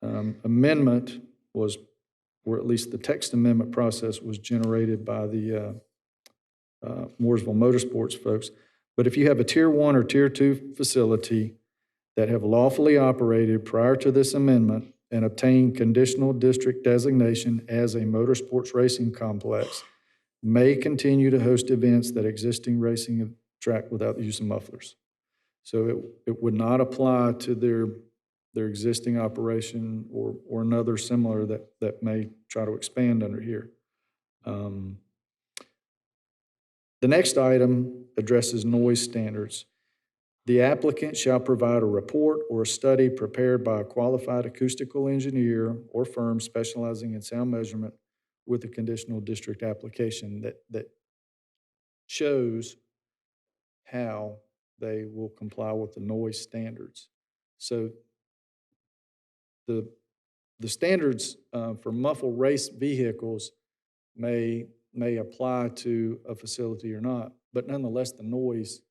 amendment was, or at least the text amendment process was generated by the Mooresville Motorsports folks. But if you have a Tier 1 or Tier 2 facility that have lawfully operated prior to this amendment and obtained conditional district designation as a motorsports racing complex, may continue to host events that existing racing track without the use of mufflers. So it would not apply to their existing operation or another similar that may try to expand under here. The next item addresses noise standards. The applicant shall provide a report or a study prepared by a qualified acoustical engineer or firm specializing in sound measurement with a conditional district application that shows how they will comply with the noise standards. So the standards for muffled race vehicles may apply to a facility or not, but nonetheless, the noise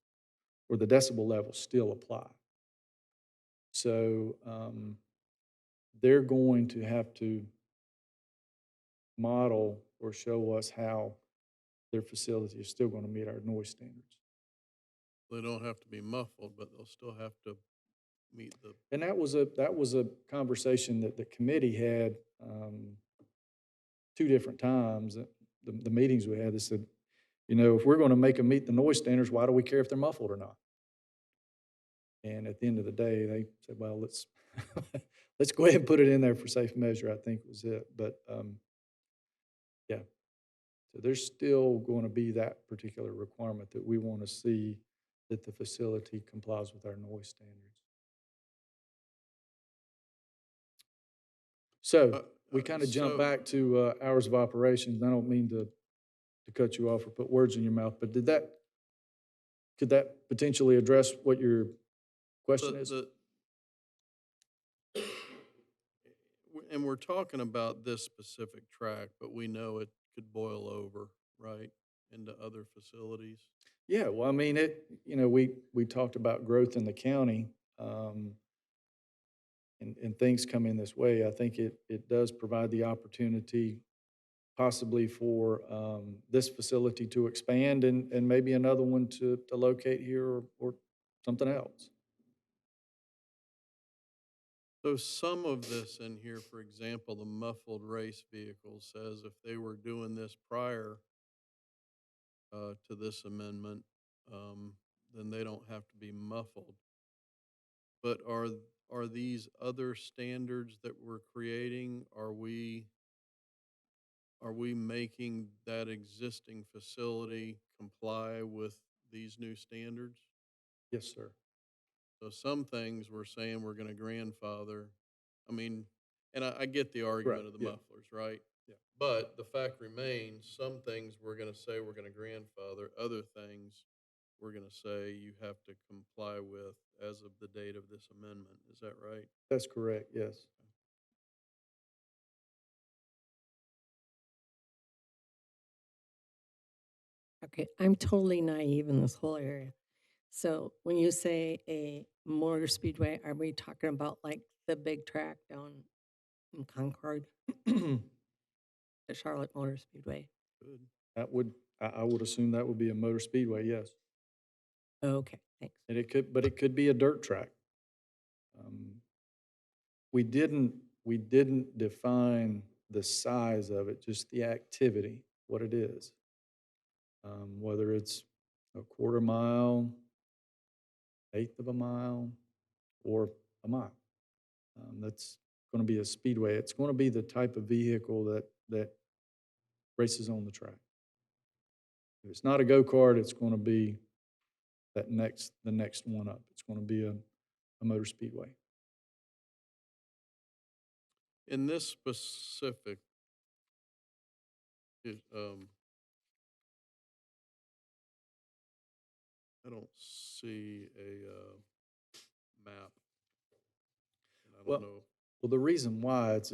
or the decibel levels still apply. So they're going to have to model or show us how their facility is still going to meet our noise standards. they don't have to be muffled, but they'll still have to meet the, And that was a conversation that the committee had two different times. The meetings we had, they said, you know, if we're going to make them meet the noise standards, why do we care if they're muffled or not? And at the end of the day, they said, well, let's let's go ahead and put it in there for safe measure, I think was it. But yeah, so there's still going to be that particular requirement that we want to see that the facility complies with our noise standards. So we kind of jump back to hours of operations. I don't mean to cut you off or put words in your mouth, but could that potentially address what your question is? and we're talking about this specific track, but we know it could boil over, right, into other facilities. Yeah, well, I mean, we talked about growth in the county, and things come in this way. I think it does provide the opportunity possibly for this facility to expand and maybe another one to locate here or something else. So some of this in here, for example, the muffled race vehicle says if they were doing this prior to this amendment, then they don't have to be muffled. But are these other standards that we're creating, are we making that existing facility comply with these new standards? Yes, sir. So some things we're saying we're gonna grandfather. I mean, and I get the argument of the yeah. mufflers, right? Yeah. But the fact remains, some things we're gonna say we're gonna grandfather, other things we're gonna say you have to comply with as of the date of this amendment. Is that right? That's correct, yes. Okay, I'm totally naive in this whole area. So when you say a motor speedway, are we talking about like the big track down in Concord, the Charlotte Motor Speedway? Good. I would assume that would be a motor speedway, yes. Okay, thanks. And but it could be a dirt track. Um, we didn't define the size of it, just the activity, what it is. Whether it's a quarter mile, eighth of a mile, or a mile. That's going to be a speedway. It's going to be the type of vehicle that races on the track. If it's not a go-kart, it's going to be the next one up. It's going to be a motor speedway. In this specific, is, I don't see a, map. And I Well, don't know. Well, the reason why it's,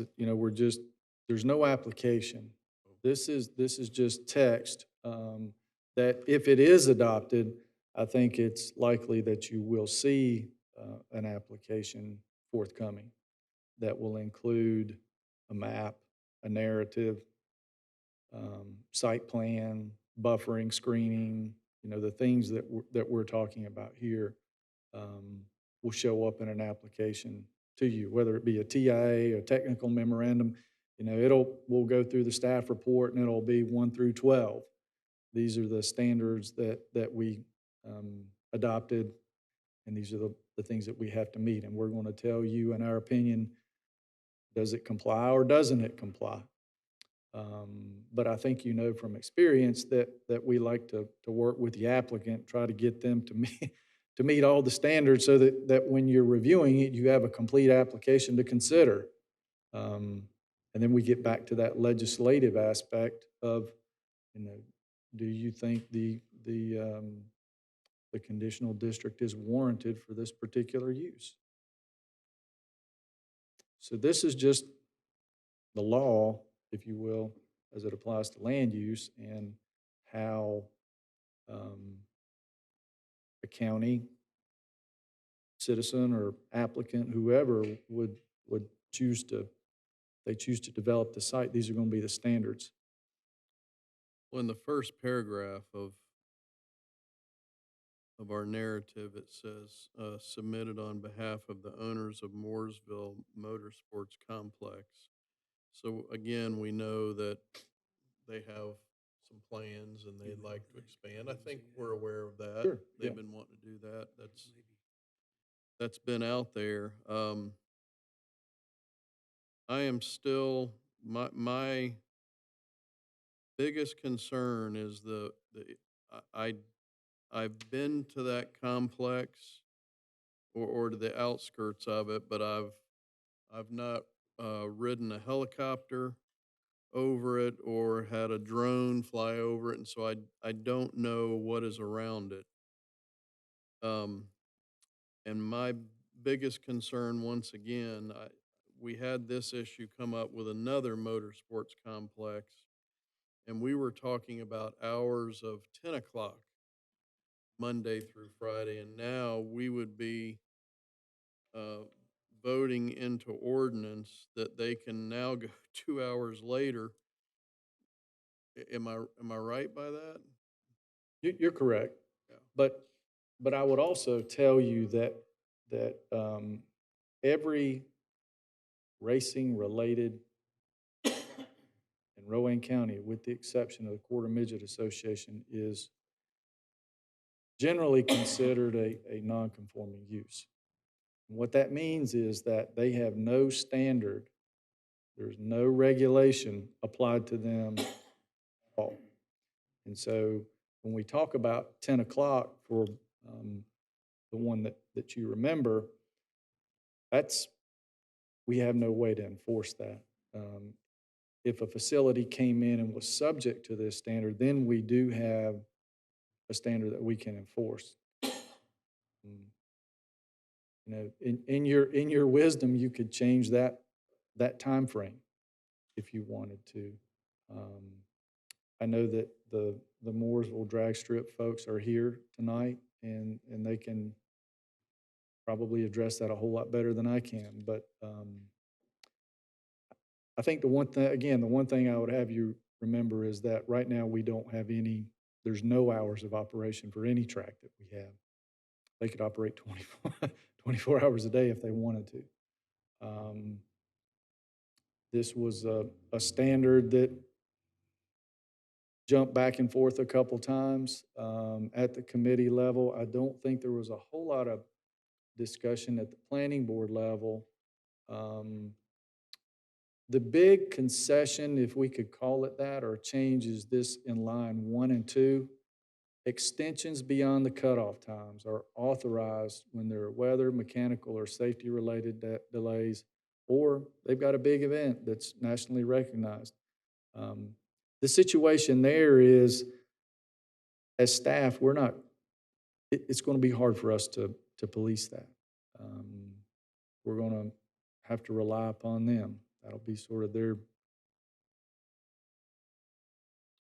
there's no application. This is just text, that if it is adopted, I think it's likely that you will see, an application forthcoming that will include a map, a narrative, site plan, buffering, screening, the things that we're talking about here, will show up in an application to you, whether it be a TIA, a technical memorandum. We'll go through the staff report and it'll be 1 through 12. These are the standards that we adopted, and these are the things that we have to meet. And we're going to tell you, in our opinion, does it comply or doesn't it comply? But I think from experience that we like to work with the applicant, try to get them to meet all the standards so that when you're reviewing it, you have a complete application to consider. And then we get back to that legislative aspect of, do you think the conditional district is warranted for this particular use? So this is just the law, if you will, as it applies to land use and how a county citizen or applicant, whoever would choose to, they choose to develop the site, these are going to be the standards. Well, in the first paragraph of our narrative, it says, submitted on behalf of the owners of Mooresville Motorsports Complex. So again, we know that they have some plans and they'd like to expand. I think we're aware of that. Sure, They've yeah. been wanting to do that. That's been out there. I am still, my biggest concern is I've been to that complex or to the outskirts of it, but I've not ridden a helicopter over it or had a drone fly over it, and so I don't know what is around it. And my biggest concern, once again, we had this issue come up with another motorsports complex, and we were talking about hours of 10 o'clock Monday through Friday, and now we would be voting into ordinance that they can now go 2 hours later. Am I right by that? You're correct. Yeah. But I would also tell you that every racing related in Rowan County, with the exception of the Quarter Midget Association, is generally considered a non-conforming use. And what that means is that they have no standard, there's no regulation applied to them at all. And so when we talk about 10 o'clock for the one that you remember, we have no way to enforce that. If a facility came in and was subject to this standard, then we do have a standard that we can enforce. In your wisdom, you could change that time frame if you wanted to. I know that the Mooresville drag strip folks are here tonight, and they can probably address that a whole lot better than I can. But I think the one thing I would have you remember is that right now we don't have there's no hours of operation for any track that we have. they could operate 24 hours a day if they wanted to. This was a standard that jumped back and forth a couple times at the committee level. I don't think there was a whole lot of discussion at the planning board level. The big concession, if we could call it that, or change is this in line 1 and 2. Extensions beyond the cutoff times are authorized when there are weather, mechanical, or safety-related delays, or they've got a big event that's nationally recognized. The situation there is, as staff, we're not, it's going to be hard for us to police that. We're going to have to rely upon them. That'll be sort of their.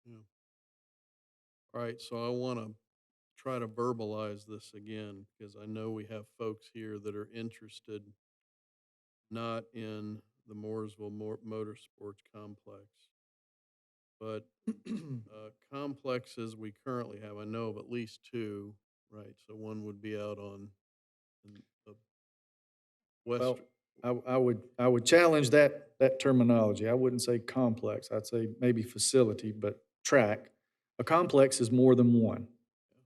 Yeah. All right, so I want to try to verbalize this again, because I know we have folks here that are interested not in the Mooresville Motorsports Complex, but complexes we currently have. I know of at least 2, right? So one would be out on the west. Well, I would challenge that terminology. I wouldn't say complex. I'd say maybe facility, but track. A complex is more than one.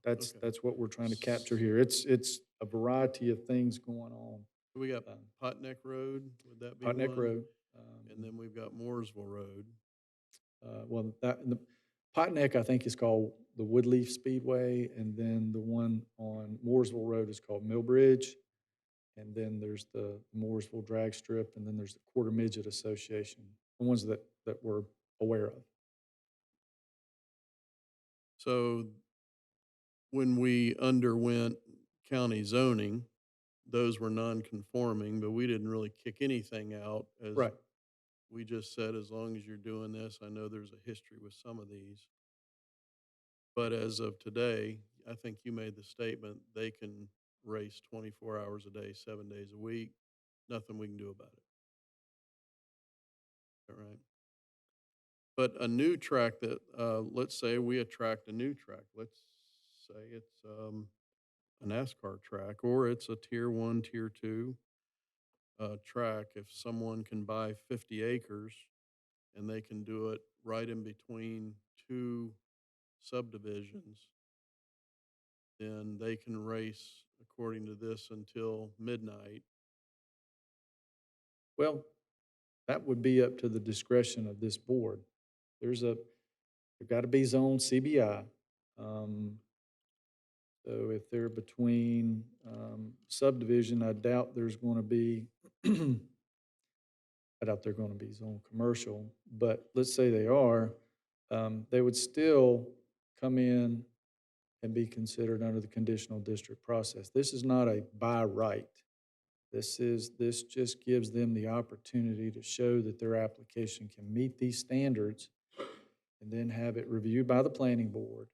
Okay. That's what we're trying to capture here. It's a variety of things going on. We got Potneck Road, would that be Hotneck one? Road. And then we've got Mooresville Road. Well, the Potneck, I think, is called the Woodleaf Speedway, and then the one on Mooresville Road is called Millbridge. And then there's the Mooresville Drag Strip, and then there's the Quarter Midget Association, the ones that we're aware of. So when we underwent county zoning, those were non-conforming, but we didn't really kick anything out. As Right. we just said, as long as you're doing this, I know there's a history with some of these. But as of today, I think you made the statement, they can race 24 hours a day, 7 days a week. Nothing we can do about it. All right. But a new track that, let's say we attract a new track. Let's say it's a NASCAR track, or it's a tier 1, tier 2 track. If someone can buy 50 acres and they can do it right in between 2 subdivisions, then they can race, according to this, until midnight. Well, that would be up to the discretion of this board. They've got to be zone CBI. So if they're between subdivision, I doubt there's going to be, I doubt they're going to be zone commercial, but let's say they are, they would still come in and be considered under the conditional district process. This is not a by right. This just gives them the opportunity to show that their application can meet these standards, and then have it reviewed by the planning board,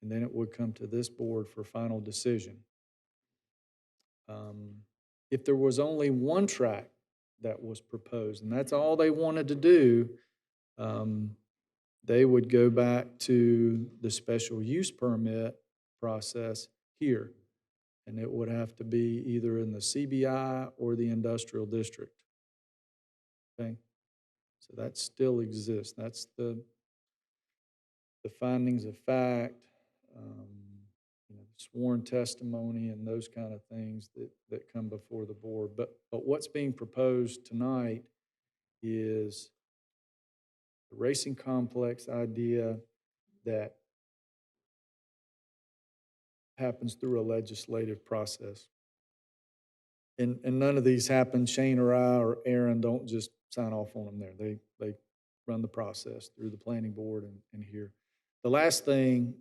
and then it would come to this board for final decision. If there was only one track that was proposed, and that's all they wanted to do, they would go back to the special use permit process here. And it would have to be either in the CBI or the industrial district. Okay? So that still exists. That's the findings of fact, sworn testimony, and those kind of things that come before the board. But what's being proposed tonight is the racing complex idea that happens through a legislative process. And none of these happen. Shane or I or Aaron don't just sign off on them there. They run the process through the planning board and here. The last thing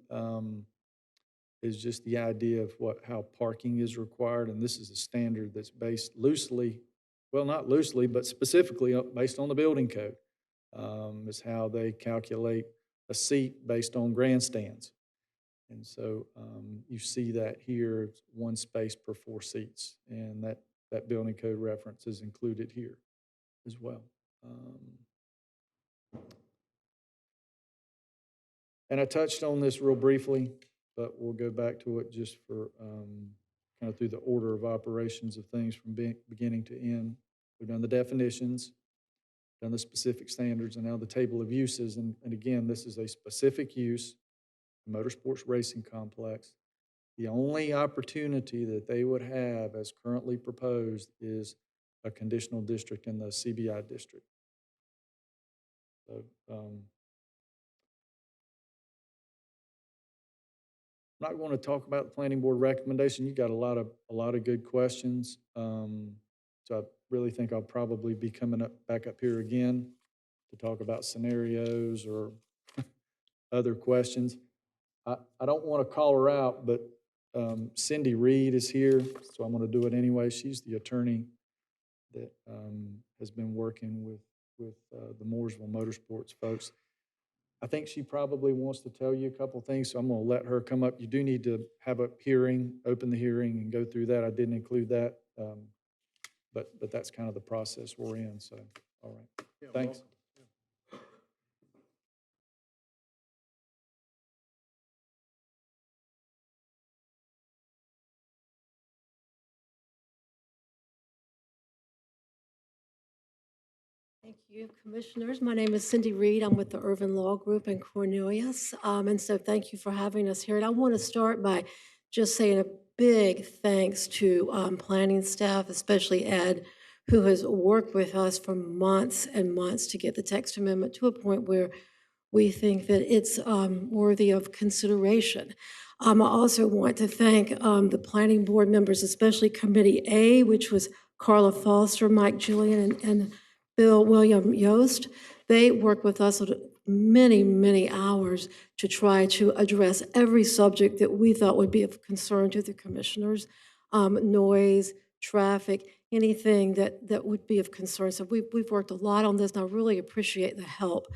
is just the idea of how parking is required, and this is a standard that's based loosely, well, not loosely, but specifically based on the building code. Is how they calculate a seat based on grandstands. And so you see that here, it's 1 space per 4 seats, and that building code reference is included here as well. And I touched on this real briefly, but we'll go back to it just for kind of through the order of operations of things from beginning to end. We've done the definitions, done the specific standards, and now the table of uses. And again, this is a specific use, motorsports racing complex. The only opportunity that they would have as currently proposed is a conditional district in the CBI district. So, I'm not going to talk about the planning board recommendation. You got a lot of good questions. So I really think I'll probably be coming back up here again to talk about scenarios or other questions. I don't want to call her out, but Cindy Reed is here, so I'm going to do it anyway. She's the attorney that has been working with the Mooresville Motorsports folks. I think she probably wants to tell you a couple of things, so I'm going to let her come up. You do need to have a hearing, open the hearing, and go through that. I didn't include that, but that's kind of the process we're in. So, all right, Yeah, thanks. welcome. Thank you, Commissioners. My name is Cindy Reed. I'm with the Irvin Law Group in Cornelius. And so thank you for having us here. And I want to start by just saying a big thanks to planning staff, especially Ed, who has worked with us for months and months to get the text amendment to a point where we think that it's worthy of consideration. I also want to thank the planning board members, especially Committee A, which was Carla Foster, Mike Julian, and Bill William Yost. They worked with us many, many hours to try to address every subject that we thought would be of concern to the commissioners, noise, traffic, anything that would be of concern. So we've worked a lot on this, and I really appreciate the help.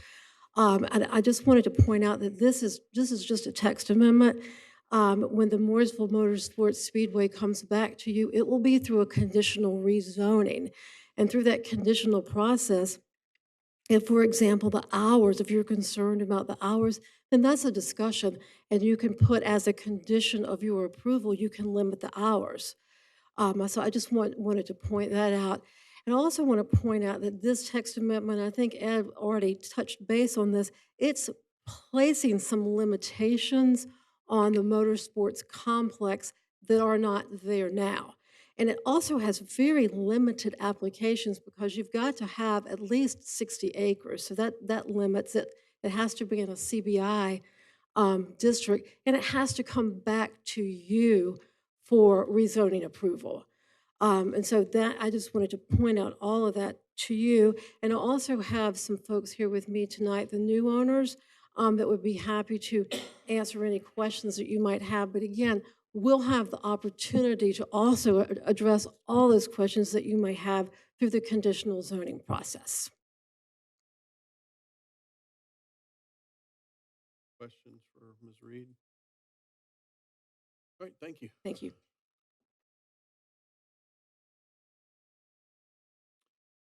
And I just wanted to point out that this is just a text amendment. When the Mooresville Motorsports Speedway comes back to you, it will be through a conditional rezoning. And through that conditional process, if, for example, the hours, if you're concerned about the hours, then that's a discussion. And you can put as a condition of your approval, you can limit the hours. So I just wanted to point that out. And I also want to point out that this text amendment, I think Ed already touched base on this, it's placing some limitations on the motorsports complex that are not there now. And it also has very limited applications because you've got to have at least 60 acres. So that limits it. It has to be in a CBI district, and it has to come back to you for rezoning approval. And so that I just wanted to point out all of that to you. And I also have some folks here with me tonight, the new owners, that would be happy to answer any questions that you might have. But again, we'll have the opportunity to also address all those questions that you may have through the conditional zoning process. Questions for Ms. Reed? All right, thank you. Thank you.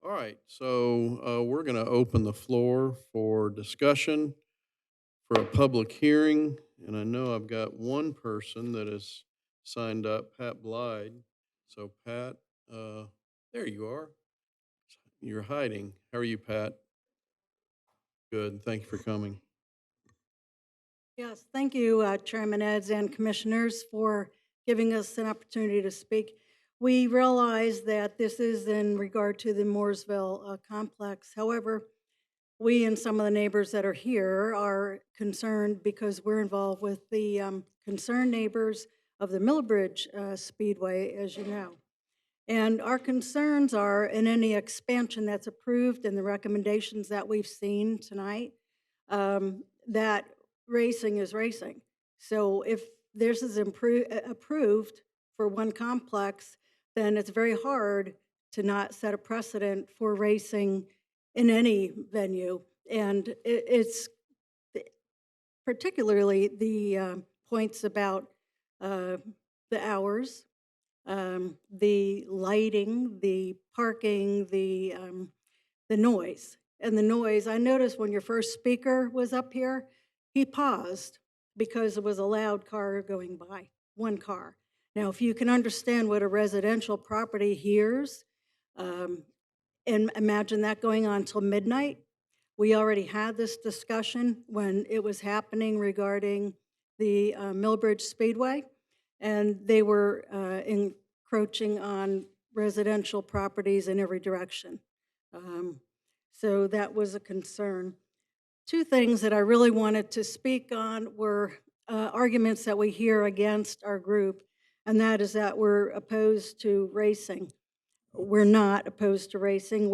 All right, so we're going to open the floor for discussion for a public hearing. And I know I've got one person that has signed up, Pat Blyde. So Pat, there you are. You're hiding. How are you, Pat? Good, thank you for coming. Yes, thank you, Chairman Eds and Commissioners, for giving us an opportunity to speak. We realize that this is in regard to the Mooresville complex. However, we and some of the neighbors that are here are concerned because we're involved with the concerned neighbors of the Millbridge Speedway, as you know. And our concerns are in any expansion that's approved and the recommendations that we've seen tonight, that racing is racing. So if this is approved for one complex, then it's very hard to not set a precedent for racing in any venue. And it's particularly the points about the hours, the lighting, the parking, the noise. And the noise, I noticed when your first speaker was up here, he paused because it was a loud car going by, one car. Now, if you can understand what a residential property hears, um, and imagine that going on till midnight. We already had this discussion when it was happening regarding the Millbridge Speedway, and they were encroaching on residential properties in every direction. So that was a concern. Two things that I really wanted to speak on were arguments that we hear against our group, and that is that we're opposed to racing. We're not opposed to racing.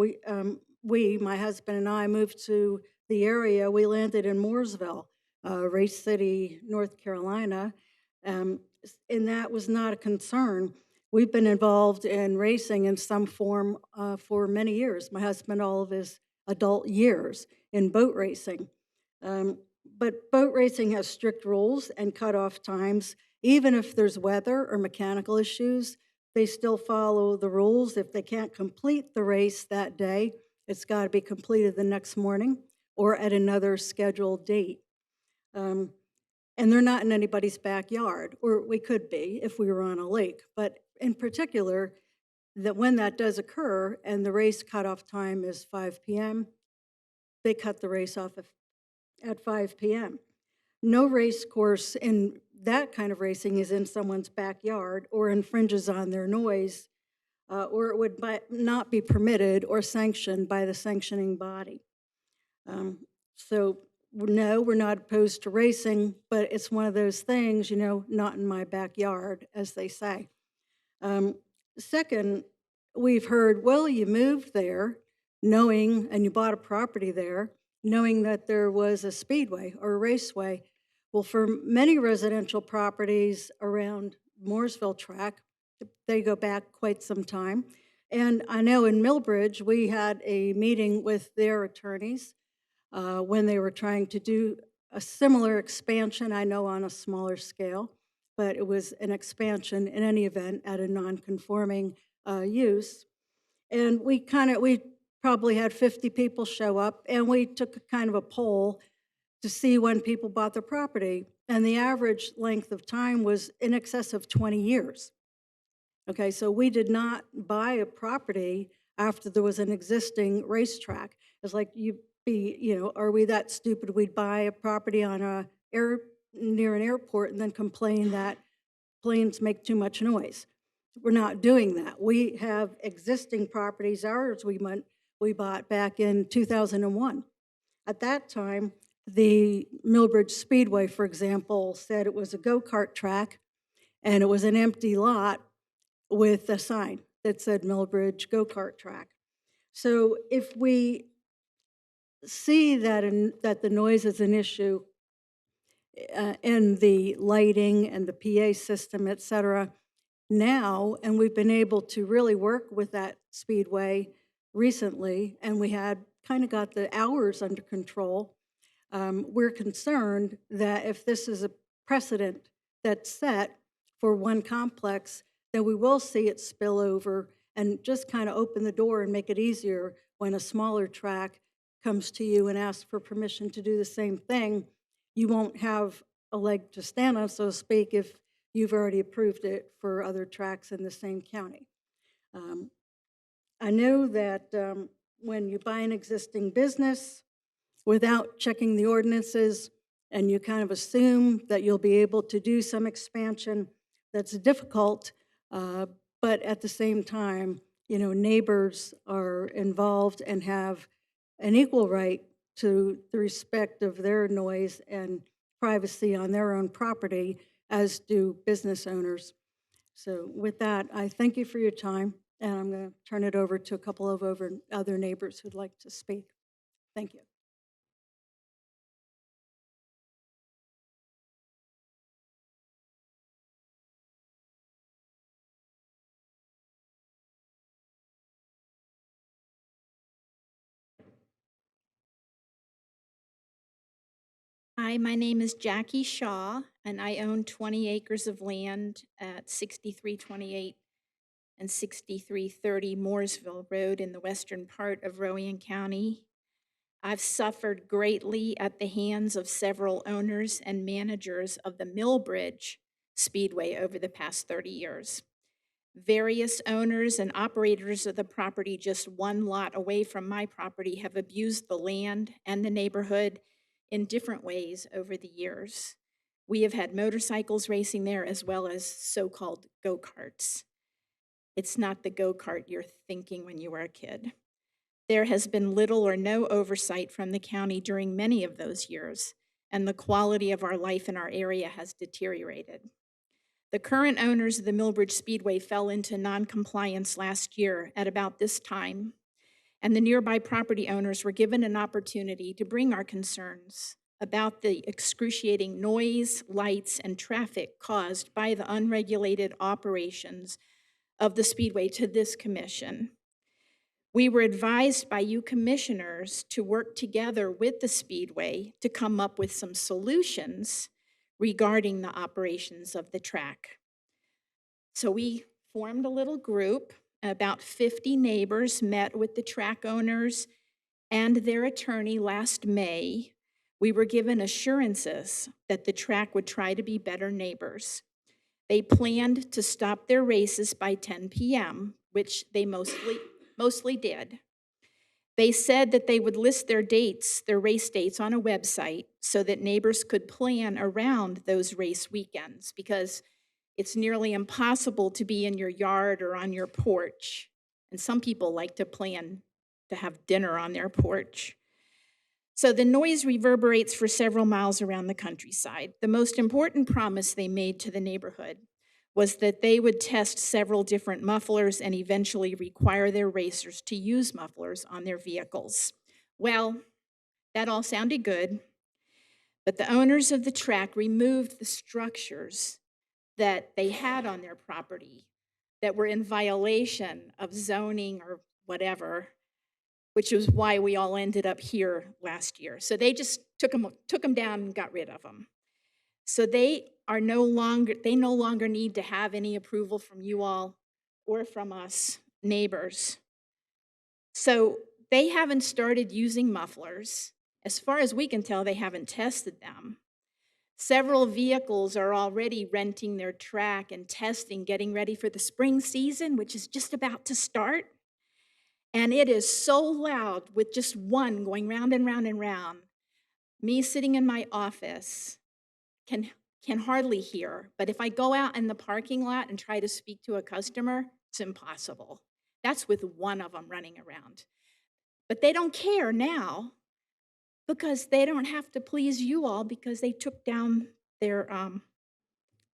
My husband and I, moved to the area. We landed in Mooresville, Race City, North Carolina, and that was not a concern. We've been involved in racing in some form for many years. My husband, all of his adult years in boat racing. Um, but boat racing has strict rules and cutoff times. Even if there's weather or mechanical issues, they still follow the rules. If they can't complete the race that day, it's got to be completed the next morning or at another scheduled date. Um, and they're not in anybody's backyard, or we could be if we were on a lake. But in particular, that when that does occur and the race cutoff time is 5 p.m., they cut the race off at 5 p.m. No race course in that kind of racing is in someone's backyard or infringes on their noise, or it would not be permitted or sanctioned by the sanctioning body. So no, we're not opposed to racing, but it's one of those things, not in my backyard, as they say. Second, we've heard, well, you moved there knowing, and you bought a property there, knowing that there was a speedway or a raceway. Well, for many residential properties around Mooresville track, they go back quite some time. And I know in Millbridge, we had a meeting with their attorneys when they were trying to do a similar expansion, I know on a smaller scale, but it was an expansion in any event at a non-conforming use. And we probably had 50 people show up, and we took a kind of a poll to see when people bought their property. And the average length of time was in excess of 20 years. Okay, so we did not buy a property after there was an existing racetrack. It's like are we that stupid? We'd buy a property on near an airport and then complain that planes make too much noise. We're not doing that. We have existing properties. Ours we bought back in 2001. At that time, the Millbridge Speedway, for example, said it was a go-kart track, and it was an empty lot with a sign that said Millbridge Go-Kart Track. So if we see that the noise is an issue and the lighting and the PA system, et cetera, now, and we've been able to really work with that speedway recently, and we had kind of got the hours under control, we're concerned that if this is a precedent that's set for one complex, then we will see it spill over and just kind of open the door and make it easier when a smaller track comes to you and asks for permission to do the same thing. You won't have a leg to stand on, so to speak, if you've already approved it for other tracks in the same county. I know that when you buy an existing business without checking the ordinances and you kind of assume that you'll be able to do some expansion, that's difficult, but at the same time, neighbors are involved and have an equal right to the respect of their noise and privacy on their own property, as do business owners. So with that, I thank you for your time, and I'm going to turn it over to a couple of other neighbors who'd like to speak. Thank you. Hi, my name is Jackie Shaw, and I own 20 acres of land at 6328 and 6330 Mooresville Road in the western part of Rowan County. I've suffered greatly at the hands of several owners and managers of the Millbridge speedway over the past 30 years. Various owners and operators of the property just one lot away from my property have abused the land and the neighborhood in different ways over the years. We have had motorcycles racing there as well as so-called go-karts. It's not the go-kart you're thinking when you were a kid. There has been little or no oversight from the county during many of those years, and the quality of our life in our area has deteriorated. The current owners of the Millbridge Speedway fell into noncompliance last year at about this time, and the nearby property owners were given an opportunity to bring our concerns about the excruciating noise, lights, and traffic caused by the unregulated operations of the Speedway to this commission. We were advised by you commissioners to work together with the Speedway to come up with some solutions regarding the operations of the track. So we formed a little group. About 50 neighbors met with the track owners and their attorney last May. We were given assurances that the track would try to be better neighbors. They planned to stop their races by 10 p.m., which they mostly did. They said that they would list their race dates on a website so that neighbors could plan around those race weekends, because it's nearly impossible to be in your yard or on your porch. And some people like to plan to have dinner on their porch. So the noise reverberates for several miles around the countryside. The most important promise they made to the neighborhood was that they would test several different mufflers and eventually require their racers to use mufflers on their vehicles. Well, that all sounded good, but the owners of the track removed the structures that they had on their property that were in violation of zoning or whatever, which is why we all ended up here last year. So they just took them down and got rid of them. So they no longer need to have any approval from you all or from us neighbors. So they haven't started using mufflers. As far as we can tell, they haven't tested them. Several vehicles are already renting their track and testing, getting ready for the spring season, which is just about to start. And it is so loud with just one going round and round and round. Me sitting in my office can hardly hear, but if I go out in the parking lot and try to speak to a customer, it's impossible. That's with one of them running around. But they don't care now because they don't have to please you all because they took down their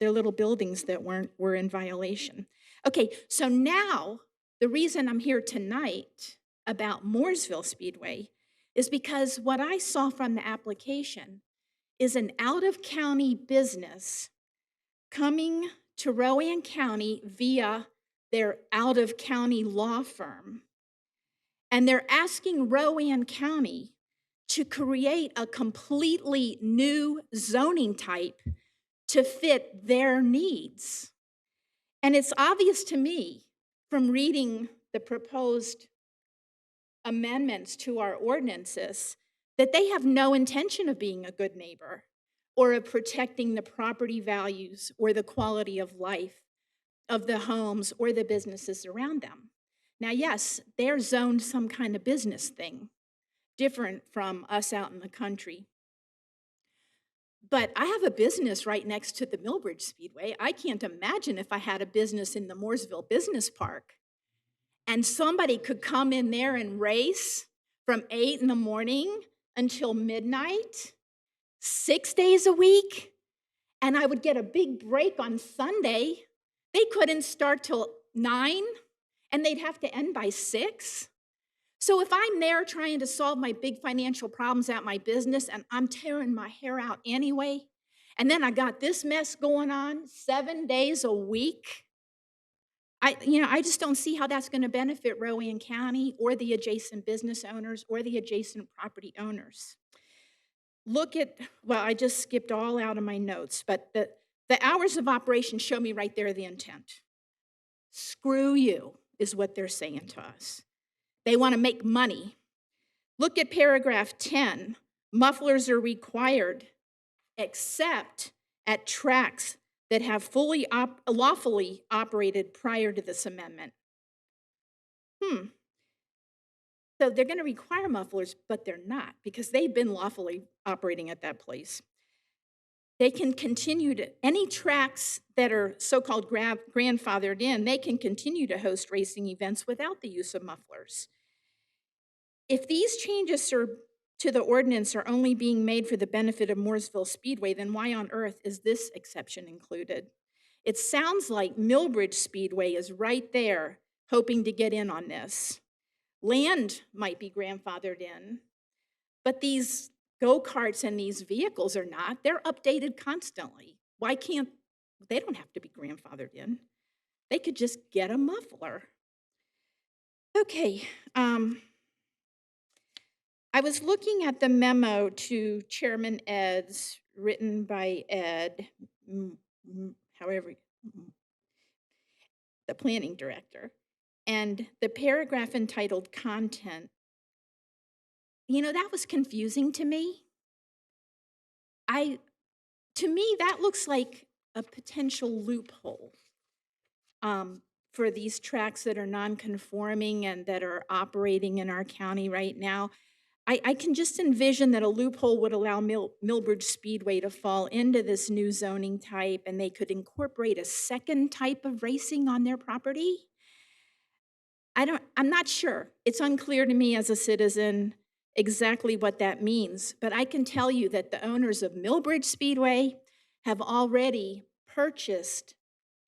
little buildings that were in violation. Okay, so now the reason I'm here tonight about Mooresville Speedway is because what I saw from the application is an out-of-county business coming to Rowan County via their out-of-county law firm. And they're asking Rowan County to create a completely new zoning type to fit their needs. And it's obvious to me from reading the proposed amendments to our ordinances that they have no intention of being a good neighbor or of protecting the property values or the quality of life of the homes or the businesses around them. Now, yes, they're zoned some kind of business thing, different from us out in the country. But I have a business right next to the Millbridge Speedway. I can't imagine if I had a business in the Mooresville Business Park and somebody could come in there and race from 8 in the morning until midnight, 6 days a week, and I would get a big break on Sunday. They couldn't start till 9, and they'd have to end by 6. So if I'm there trying to solve my big financial problems at my business and I'm tearing my hair out anyway, and then I got this mess going on 7 days a week, I just don't see how that's going to benefit Rowan County or the adjacent business owners or the adjacent property owners. I just skipped all out of my notes, but the hours of operation show me right there the intent. Screw you is what they're saying to us. They want to make money. Look at paragraph 10. Mufflers are required except at tracks that have lawfully operated prior to this amendment. So they're going to require mufflers, but they're not because they've been lawfully operating at that place. They can continue to, any tracks that are so-called grandfathered in, they can continue to host racing events without the use of mufflers. If these changes to the ordinance are only being made for the benefit of Mooresville Speedway, then why on earth is this exception included? It sounds like Millbridge Speedway is right there hoping to get in on this. Land might be grandfathered in, but these go-karts and these vehicles are not. They're updated constantly. Why can't, they don't have to be grandfathered in. They could just get a muffler. Okay, I was looking at the memo to Chairman Ed's, written by Ed, the planning director, and the paragraph entitled Content. You know, that was confusing to me. To me, that looks like a potential loophole for these tracks that are non-conforming and that are operating in our county right now. I can just envision that a loophole would allow Millbridge Speedway to fall into this new zoning type, and they could incorporate a second type of racing on their property. I'm not sure. It's unclear to me as a citizen exactly what that means, but I can tell you that the owners of Millbridge Speedway have already purchased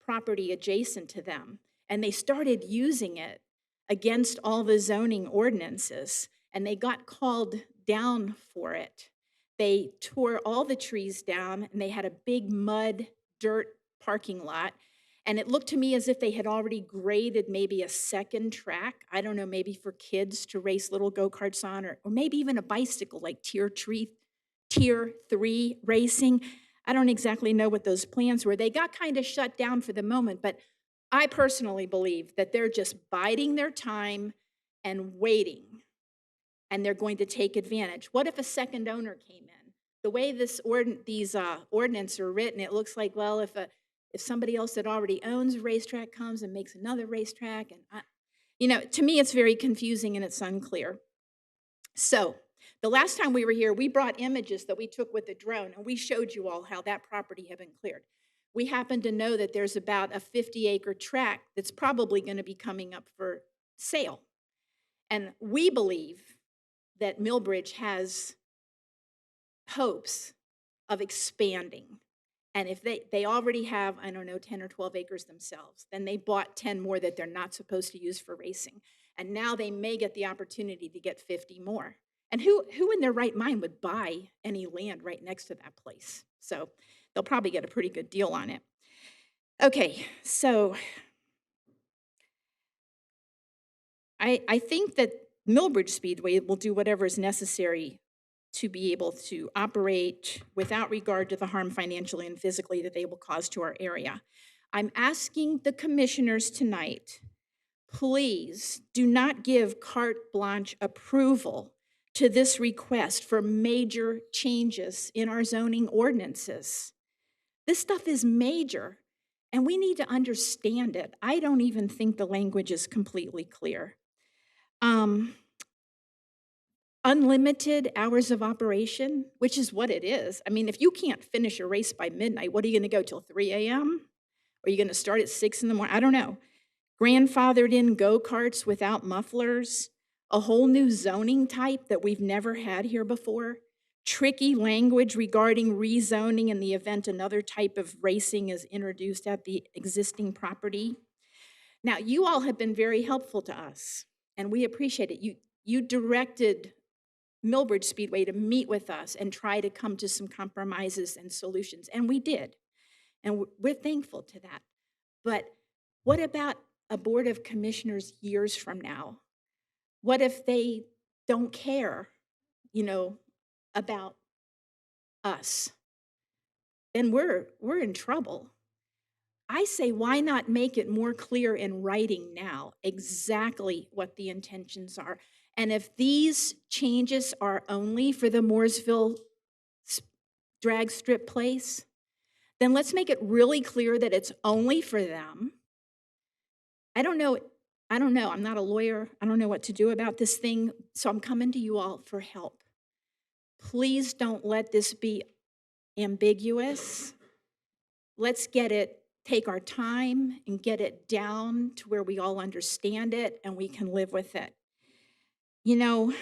property adjacent to them, and they started using it against all the zoning ordinances, and they got called down for it. They tore all the trees down, and they had a big mud, dirt parking lot, and it looked to me as if they had already graded maybe a second track. I don't know, maybe for kids to race little go-karts on, or maybe even a bicycle, like tier 3 racing. I don't exactly know what those plans were. They got kind of shut down for the moment, but I personally believe that they're just biding their time and waiting, and they're going to take advantage. What if a second owner came in? The way these ordinances are written, it looks like, well, if somebody else that already owns a racetrack comes and makes another racetrack, and to me, it's very confusing and it's unclear. So the last time we were here, we brought images that we took with the drone, and we showed you all how that property had been cleared. We happen to know that there's about a 50-acre tract that's probably going to be coming up for sale. And we believe that Millbridge has hopes of expanding. And if they already have, 10 or 12 acres themselves, then they bought 10 more that they're not supposed to use for racing. And now they may get the opportunity to get 50 more. And who in their right mind would buy any land right next to that place? So they'll probably get a pretty good deal on it. Okay, so I think that Millbridge Speedway will do whatever is necessary to be able to operate without regard to the harm financially and physically that they will cause to our area. I'm asking the commissioners tonight, please do not give carte blanche approval to this request for major changes in our zoning ordinances. This stuff is major, and we need to understand it. I don't even think the language is completely clear. Unlimited hours of operation, which is what it is. I mean, if you can't finish a race by midnight, what are you going to go till 3 a.m.? Are you going to start at 6 in the morning? I don't know. Grandfathered in go-karts without mufflers, a whole new zoning type that we've never had here before, tricky language regarding rezoning in the event another type of racing is introduced at the existing property. Now, you all have been very helpful to us, and we appreciate it. You directed Millbridge Speedway to meet with us and try to come to some compromises and solutions, and we did. And we're thankful to that. But what about a board of commissioners years from now? What if they don't care, about us? Then we're in trouble. I say, why not make it more clear in writing now exactly what the intentions are? And if these changes are only for the Mooresville drag strip place, then let's make it really clear that it's only for them. I don't know. I'm not a lawyer. I don't know what to do about this thing. So I'm coming to you all for help. Please don't let this be ambiguous. Let's take our time and get it down to where we all understand it and we can live with it. You know,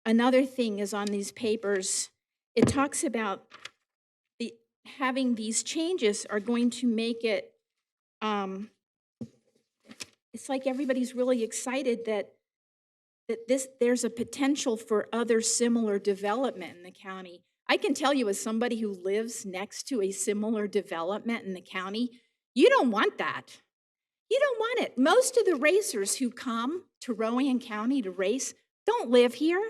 another thing is on these papers, it talks about having these changes are going to make it, it's like everybody's really excited that there's a potential for other similar development in the county. I can tell you as somebody who lives next to a similar development in the county, you don't want that. You don't want it. Most of the racers who come to Rowan County to race don't live here.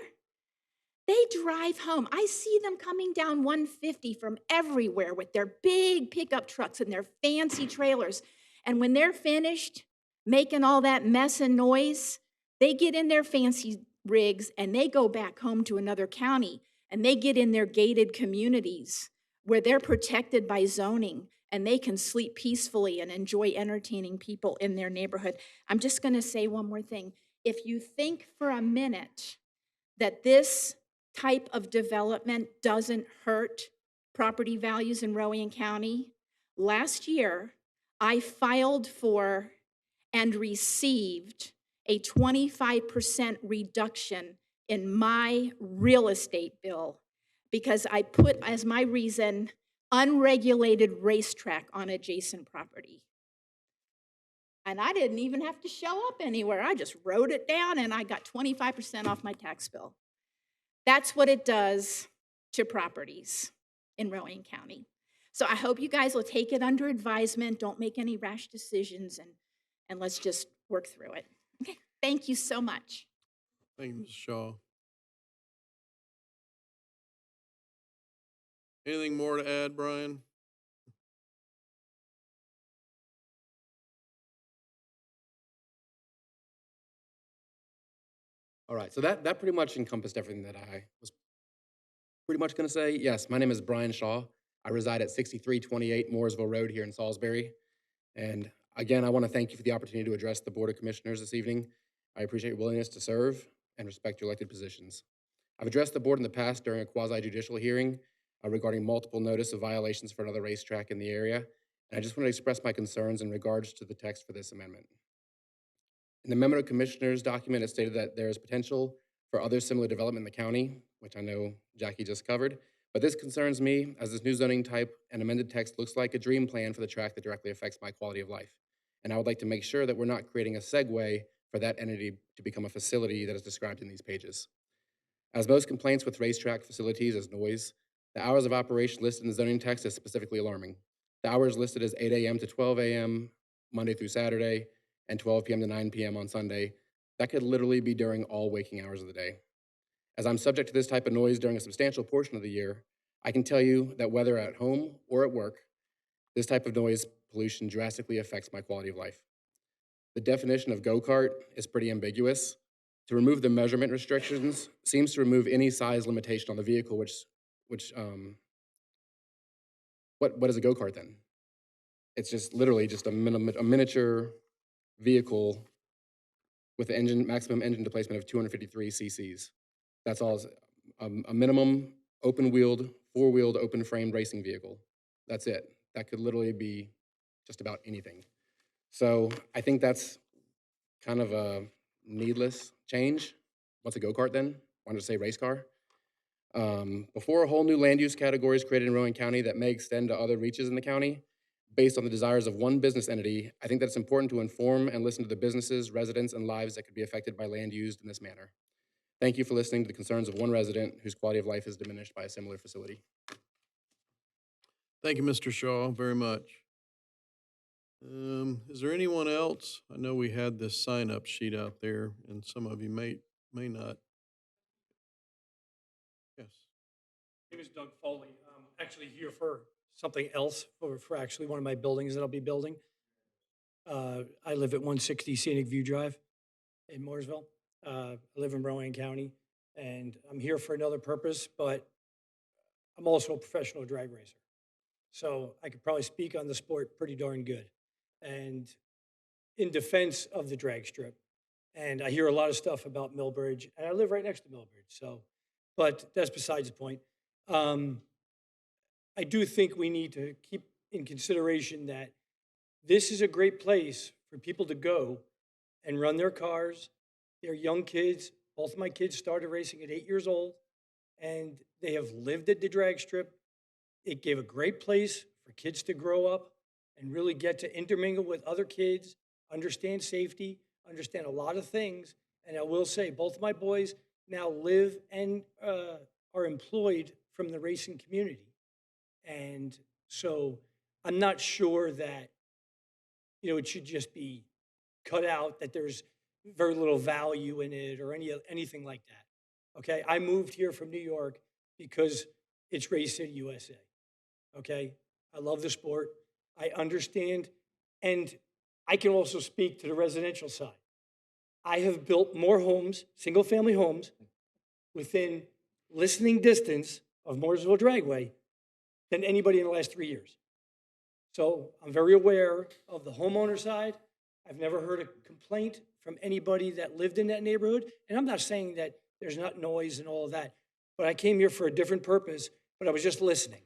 They drive home. I see them coming down 150 from everywhere with their big pickup trucks and their fancy trailers. And when they're finished making all that mess and noise, they get in their fancy rigs and they go back home to another county and they get in their gated communities where they're protected by zoning and they can sleep peacefully and enjoy entertaining people in their neighborhood. I'm just going to say one more thing. If you think for a minute that this type of development doesn't hurt property values in Rowan County, last year I filed for and received a 25% reduction in my real estate bill because I put as my reason unregulated racetrack on adjacent property. And I didn't even have to show up anywhere. I just wrote it down and I got 25% off my tax bill. That's what it does to properties in Rowan County. So I hope you guys will take it under advisement. Don't make any rash decisions and let's just work through it. Okay, thank you so much. Thank you, Ms. Shaw. Anything more to add, Brian? All right, so that pretty much encompassed everything that I was pretty much going to say. Yes, my name is Brian Shaw. I reside at 6328 Mooresville Road here in Salisbury. And again, I want to thank you for the opportunity to address the Board of Commissioners this evening. I appreciate your willingness to serve and respect your elected positions. I've addressed the board in the past during a quasi-judicial hearing regarding multiple notice of violations for another racetrack in the area. And I just want to express my concerns in regards to the text for this amendment. In the Memo of Commissioners document, it stated that there is potential for other similar development in the county, which I know Jackie just covered, but this concerns me as this new zoning type and amended text looks like a dream plan for the track that directly affects my quality of life. And I would like to make sure that we're not creating a segue for that entity to become a facility that is described in these pages. As most complaints with racetrack facilities is noise, the hours of operation listed in the zoning text is specifically alarming. The hours listed as 8 a.m. to 12 a.m. Monday through Saturday, and 12 p.m. to 9 p.m. on Sunday. That could literally be during all waking hours of the day. As I'm subject to this type of noise during a substantial portion of the year, I can tell you that whether at home or at work, this type of noise pollution drastically affects my quality of life. The definition of go-kart is pretty ambiguous. To remove the measurement restrictions seems to remove any size limitation on the vehicle, what is a go-kart then? It's just literally just a miniature vehicle with an maximum engine displacement of 253 cc's. That's all, a minimum open-wheeled, four-wheeled, open-framed racing vehicle. That's it. That could literally be just about anything. So I think that's kind of a needless change. What's a go-kart then? Why not say race car? Before a whole new land use category is created in Rowan County that may extend to other reaches in the county, based on the desires of one business entity, I think that it's important to inform and listen to the businesses, residents, and lives that could be affected by land used in this manner. Thank you for listening to the concerns of one resident whose quality of life is diminished by a similar facility. Thank you, Mr. Shaw, very much. Is there anyone else? I know we had this sign-up sheet out there, and some of you may not. Yes. My name is Doug Foley. I'm actually here for something else, for actually one of my buildings that I'll be building. I live at 160 Scenic View Drive in Mooresville. I live in Rowan County, and I'm here for another purpose, but I'm also a professional drag racer. So I could probably speak on the sport pretty darn good. And in defense of the drag strip, and I hear a lot of stuff about Millbridge, and I live right next to Millbridge, so, but that's besides the point. Um, I do think we need to keep in consideration that this is a great place for people to go and run their cars. They're young kids. Both of my kids started racing at 8 years old, and they have lived at the drag strip. It gave a great place for kids to grow up and really get to intermingle with other kids, understand safety, understand a lot of things. And I will say, both of my boys now live and are employed from the racing community. And so I'm not sure that, it should just be cut out, that there's very little value in it or anything like that. Okay, I moved here from New York because it's Race City, USA. Okay, I love the sport. I understand, and I can also speak to the residential side. I have built more homes, single-family homes, within listening distance of Mooresville Dragway than anybody in the last 3 years. So I'm very aware of the homeowner side. I've never heard a complaint from anybody that lived in that neighborhood. And I'm not saying that there's not noise and all of that, but I came here for a different purpose, but I was just listening.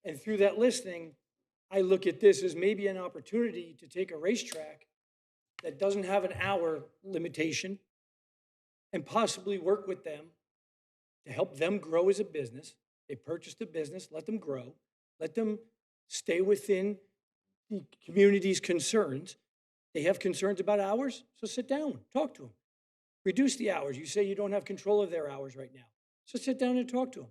And through that listening, I look at this as maybe an opportunity to take a racetrack that doesn't have an hour limitation and possibly work with them to help them grow as a business. They purchased a business, let them grow, let them stay within the community's concerns. They have concerns about hours, so sit down, talk to them. Reduce the hours. You say you don't have control of their hours right now. So sit down and talk to them.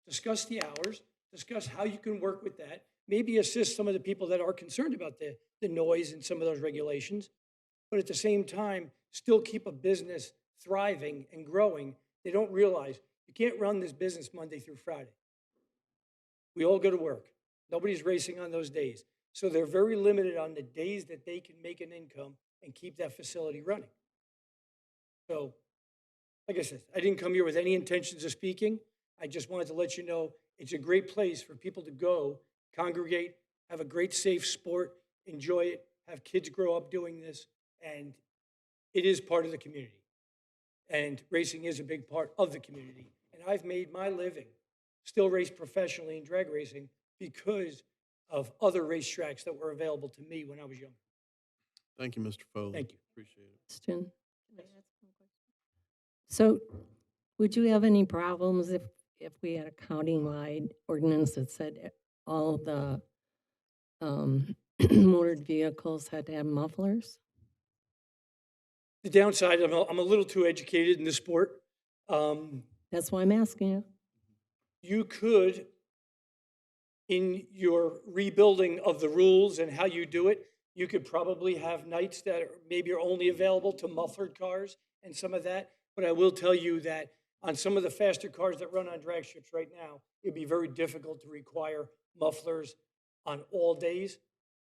Discuss the hours, discuss how you can work with that, maybe assist some of the people that are concerned about the noise and some of those regulations, but at the same time, still keep a business thriving and growing. They don't realize you can't run this business Monday through Friday. We all go to work. Nobody's racing on those days. So they're very limited on the days that they can make an income and keep that facility running. So, like I said, I didn't come here with any intentions of speaking. I just wanted to let you know it's a great place for people to go, congregate, have a great safe sport, enjoy it, have kids grow up doing this, and it is part of the community. And racing is a big part of the community. And I've made my living, still race professionally in drag racing, because of other racetracks that were available to me when I was young. Thank you, Mr. Foley. Thank you. Appreciate it. Question. So would you have any problems if we had a county-wide ordinance that said all the motored vehicles had to have mufflers? The downside, I'm a little too educated in this sport. That's why I'm asking you. You could, in your rebuilding of the rules and how you do it, you could probably have nights that maybe are only available to mufflered cars and some of that. But I will tell you that on some of the faster cars that run on drag strips right now, it'd be very difficult to require mufflers on all days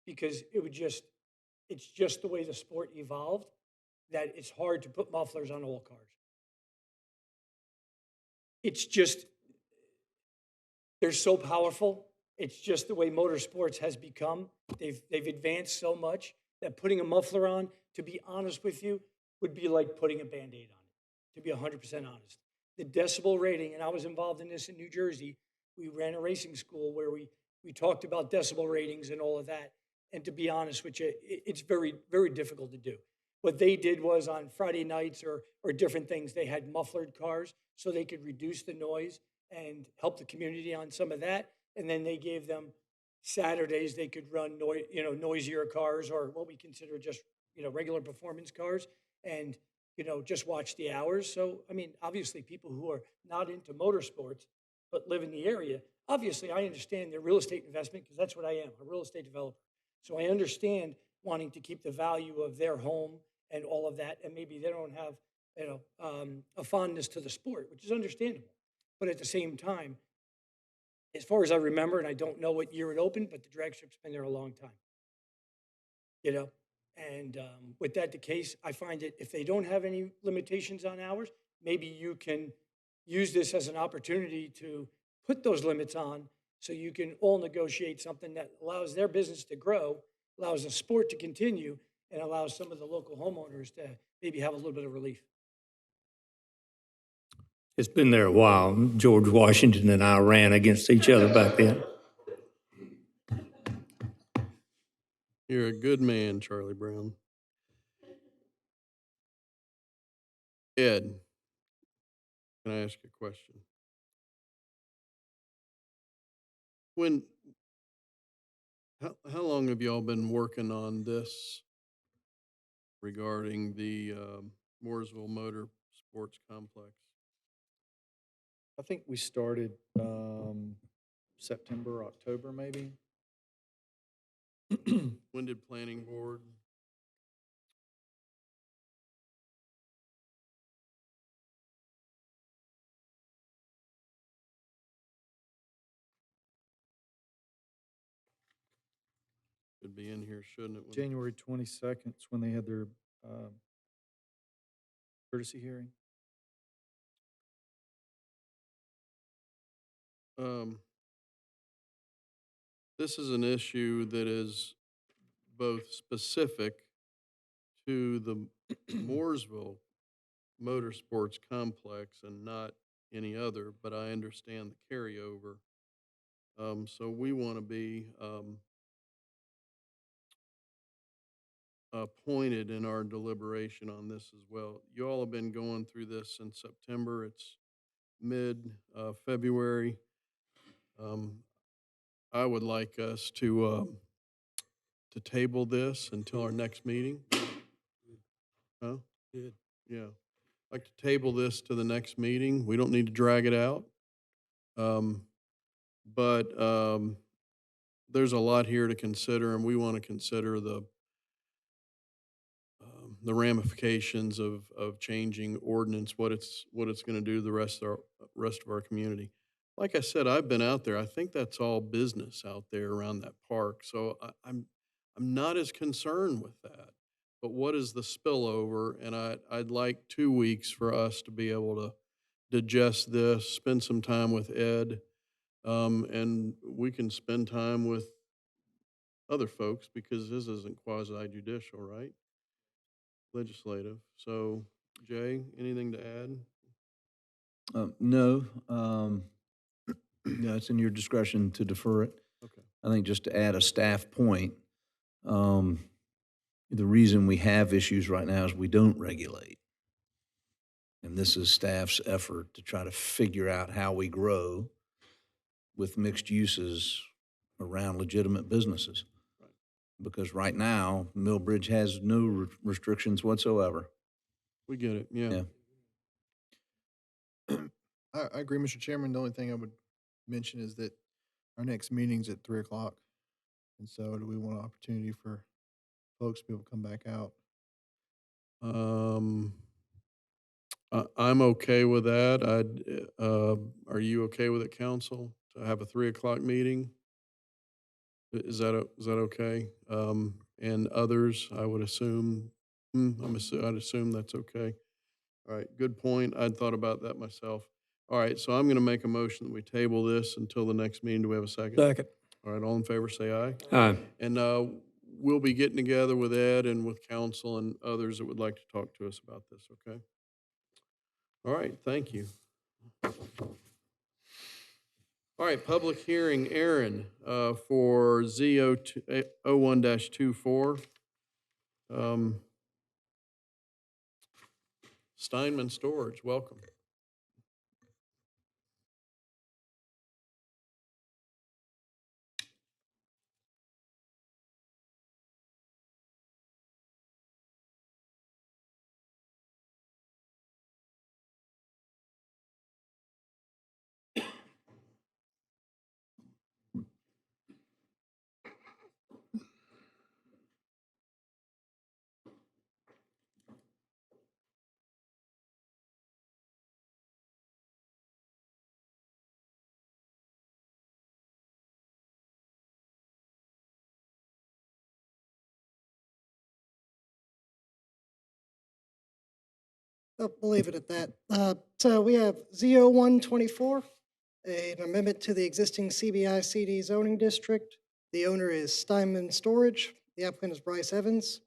because it's just the way the sport evolved that it's hard to put mufflers on all cars. It's just, they're so powerful. It's just the way motorsports has become. They've advanced so much that putting a muffler on, to be honest with you, would be like putting a Band-Aid on it, to be 100% honest. The decibel rating, and I was involved in this in New Jersey. We ran a racing school where we talked about decibel ratings and all of that. And to be honest with you, it's very, very difficult to do. What they did was on Friday nights or different things, they had mufflered cars so they could reduce the noise and help the community on some of that. And then they gave them Saturdays, they could run noisier cars or what we consider just, regular performance cars and, just watch the hours. So, I mean, obviously people who are not into motorsports but live in the area, obviously I understand their real estate investment because that's what I am, a real estate developer. So I understand wanting to keep the value of their home and all of that, and maybe they don't have, a fondness to the sport, which is understandable. But at the same time, as far as I remember, and I don't know what year it opened, but the drag strip's been there a long time. And with that the case, I find that if they don't have any limitations on hours, maybe you can use this as an opportunity to put those limits on So you can all negotiate something that allows their business to grow, allows the sport to continue, and allows some of the local homeowners to maybe have a little bit of relief. It's been there a while. George Washington and I ran against each other back then. You're a good man, Charlie Brown. Ed, can I ask you a question? How long have y'all been working on this regarding the Mooresville Motor Sports Complex? I think we started September, October, maybe. When did planning board? Should be in here, shouldn't it? January 22nd is when they had their courtesy hearing. This is an issue that is both specific to the Mooresville Motorsports Complex and not any other, but I understand the carryover. So we want to be pointed in our deliberation on this as well. You all have been going through this since September. It's mid February. I would like us to table this until our next meeting. Huh? Good. Yeah. I'd like to table this to the next meeting. We don't need to drag it out. But there's a lot here to consider, and we want to consider the ramifications of changing ordinance, what it's going to do to the rest of our community. Like I said, I've been out there. I think that's all business out there around that park. So I'm not as concerned with that. But what is the spillover? And I'd like 2 weeks for us to be able to digest this, spend some time with Ed, and we can spend time with other folks because this isn't quasi judicial, right? Legislative. So, Jay, anything to add? No, no, it's in your discretion to defer it. Okay. I think just to add a staff point, the reason we have issues right now is we don't regulate. And this is staff's effort to try to figure out how we grow with mixed uses around legitimate businesses. Right. Because right now, Millbridge has no restrictions whatsoever. We get it. Yeah. I agree, Mr. Chairman. The only thing I would mention is that our next meeting's at 3:00. And so do we want an opportunity for folks to be able to come back out? I'm okay with that. Are you okay with it, council, to have a 3:00 meeting? Is that okay? And others, I would assume, I'd assume that's okay. All right, good point. I'd thought about that myself. All right, so I'm going to make a motion that we table this until the next meeting. Do we have a second? Second. All right, all in favor, say aye. Aye. And we'll be getting together with Ed and with council and others that would like to talk to us about this, okay? All right, thank you. All right, public hearing, Aaron, for Z01-24. Steinman Storage, welcome. I'll leave it at that. So we have Z01-24. an amendment to the existing CBI CD zoning district. The owner is Steinman Storage. The applicant is Bryce Evans.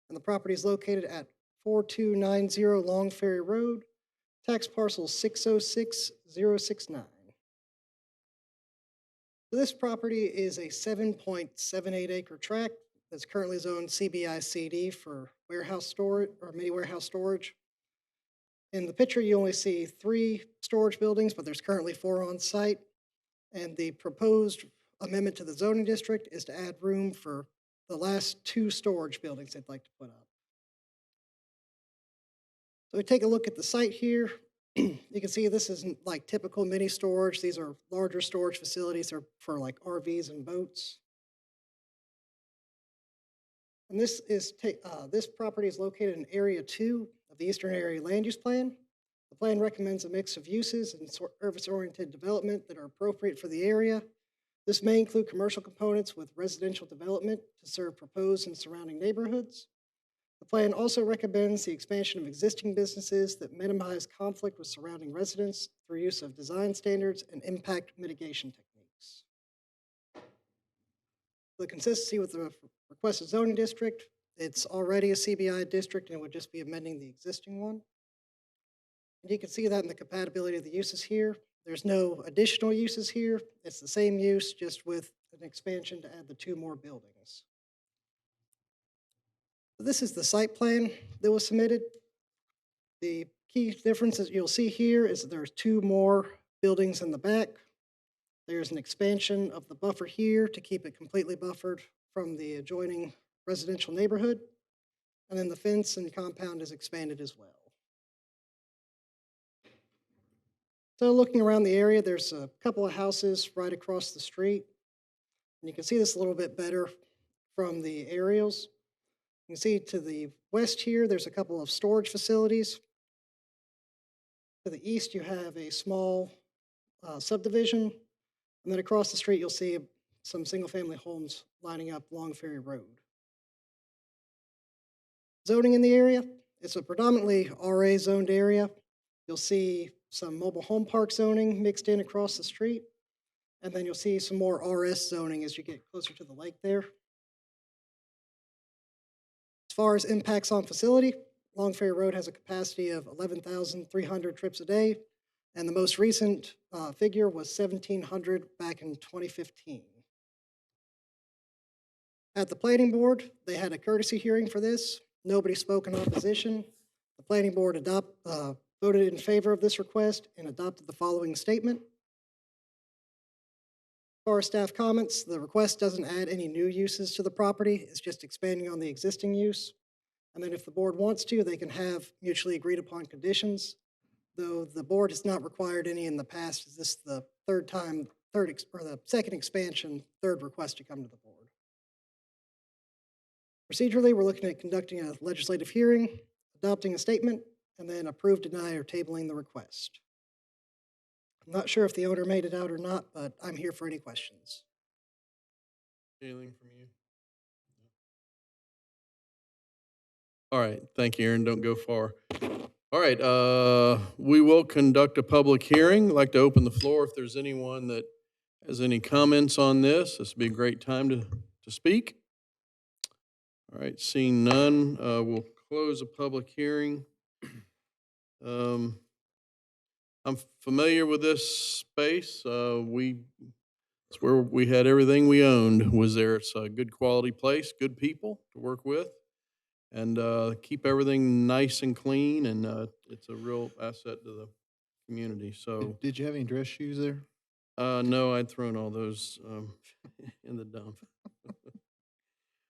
And the property is located at 4290 Long Ferry Road, tax parcel 606069. So this property is a 7.78 acre tract that's currently zoned CBI CD for warehouse storage or mini warehouse storage. In the picture, you only see 3 storage buildings, but there's currently 4 on site. And the proposed amendment to the zoning district is to add room for the last 2 storage buildings they'd like to put up. So we take a look at the site here. You can see this isn't like typical mini storage. These are larger storage facilities. They're for like RVs and boats. And this property is located in Area 2 of the Eastern Area Land Use Plan. The plan recommends a mix of uses and service-oriented development that are appropriate for the area. This may include commercial components with residential development to serve proposed and surrounding neighborhoods. The plan also recommends the expansion of existing businesses that minimize conflict with surrounding residents through use of design standards and impact mitigation techniques. The consistency with the requested zoning district, it's already a CBI district and it would just be amending the existing one. And you can see that in the compatibility of the uses here. There's no additional uses here. It's the same use, just with an expansion to add the 2 more buildings. This is the site plan that was submitted. The key differences you'll see here is that there's 2 more buildings in the back. There's an expansion of the buffer here to keep it completely buffered from the adjoining residential neighborhood. And then the fence and compound is expanded as well. So looking around the area, there's a couple of houses right across the street. And you can see this a little bit better from the aerials. You can see to the west here, there's a couple of storage facilities. To the east, you have a small subdivision. And then across the street, you'll see some single-family homes lining up Long Ferry Road. Zoning in the area, it's a predominantly RA zoned area. You'll see some mobile home park zoning mixed in across the street. And then you'll see some more RS zoning as you get closer to the lake there. As far as impacts on facility, Long Ferry Road has a capacity of 11,300 trips a day. And the most recent figure was 1,700 back in 2015. At the planning board, they had a courtesy hearing for this. Nobody spoke in opposition. The planning board voted in favor of this request and adopted the following statement. As far as staff comments, the request doesn't add any new uses to the property. It's just expanding on the existing use. And then if the board wants to, they can have mutually agreed upon conditions. Though the board has not required any in the past, is this the the second expansion, third request to come to the board. Procedurally, we're looking at conducting a legislative hearing, adopting a statement, and then approve, deny, or tabling the request. I'm not sure if the owner made it out or not, but I'm here for any questions. Anything from you? All right, thank you, Aaron. Don't go far. All right, we will conduct a public hearing. I'd like to open the floor if there's anyone that has any comments on this. This would be a great time to speak. All right, seeing none, we'll close a public hearing. I'm familiar with this space. It's where we had everything we owned was there. It's a good quality place, good people to work with, and keep everything nice and clean, and it's a real asset to the community. So, Did you have any dress shoes there? no, I'd thrown all those in the dump.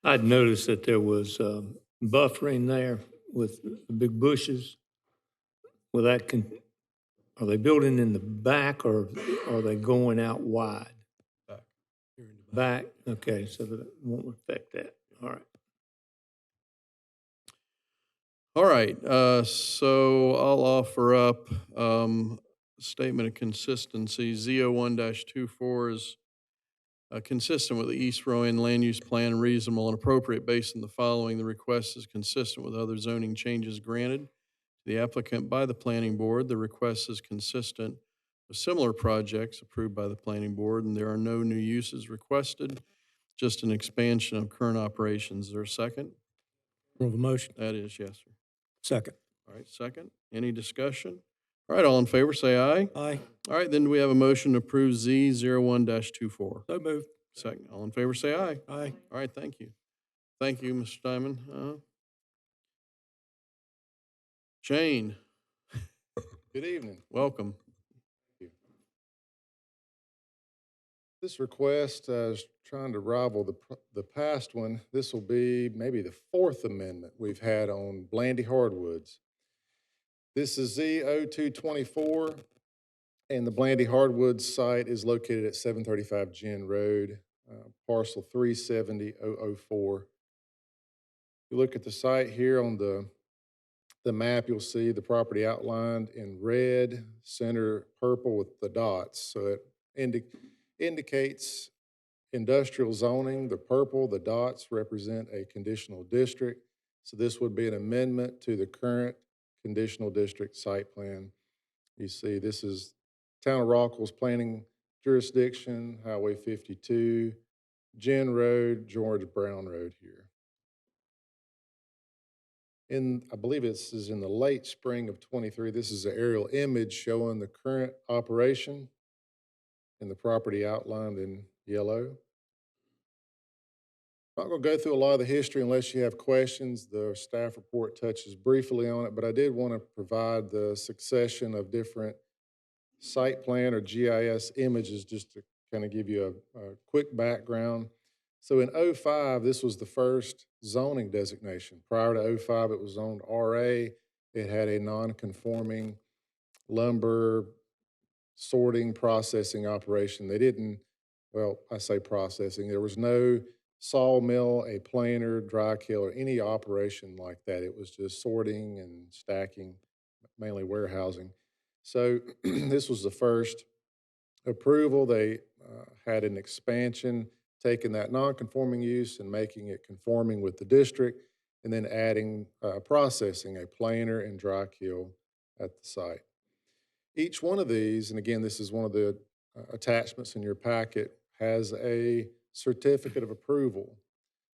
I'd noticed that there was buffering there with the big bushes. Will that are they building in the back or are they going out wide? Back. Here in the Back, okay, so that won't affect that. All right. All right, so I'll offer up a statement of consistency. Z01-24 is consistent with the East Rowan Land Use Plan, reasonable and appropriate based on the following. The request is consistent with other zoning changes granted to the applicant by the planning board. The request is consistent similar projects approved by the planning board, and there are no new uses requested, just an expansion of current operations. Is there a second? Approve the motion. That is, yes, sir. Second. All right, second. Any discussion? All right, all in favor, say aye. Aye. All right, then we have a motion to approve Z01-24. So moved. Second. All in favor, say aye. Aye. All right, thank you. Thank you, Mr. Diamond. Shane, Good evening. welcome. This request is trying to rival the past one. This will be maybe the fourth amendment we've had on Blandy Hardwoods. This is Z0224, and the Blandy Hardwoods site is located at 735 Gin Road, parcel 370004. You look at the site here on the map, you'll see the property outlined in red, center purple with the dots. So it indicates industrial zoning. The purple, the dots represent a conditional district. So this would be an amendment to the current conditional district site plan. You see, this is Town of Rockwell's planning jurisdiction, Highway 52, Gin Road, George Brown Road here. I believe this is in the late spring of 23. This is an aerial image showing the current operation and the property outlined in yellow. I'm not going to go through a lot of the history unless you have questions. The staff report touches briefly on it, but I did want to provide the succession of different site plan or GIS images just to kind of give you a quick background. So in '05, this was the first zoning designation. Prior to '05, it was zoned RA. It had a non-conforming lumber sorting, processing operation. They didn't, well, I say processing. There was no sawmill, a planer, dry kiln, or any operation like that. It was just sorting and stacking, mainly warehousing. So this was the first approval. They had an expansion, taking that non-conforming use and making it conforming with the district, and then adding processing, a planer and dry kiln at the site. Each one of these, and again, this is one of the attachments in your packet, has a certificate of approval.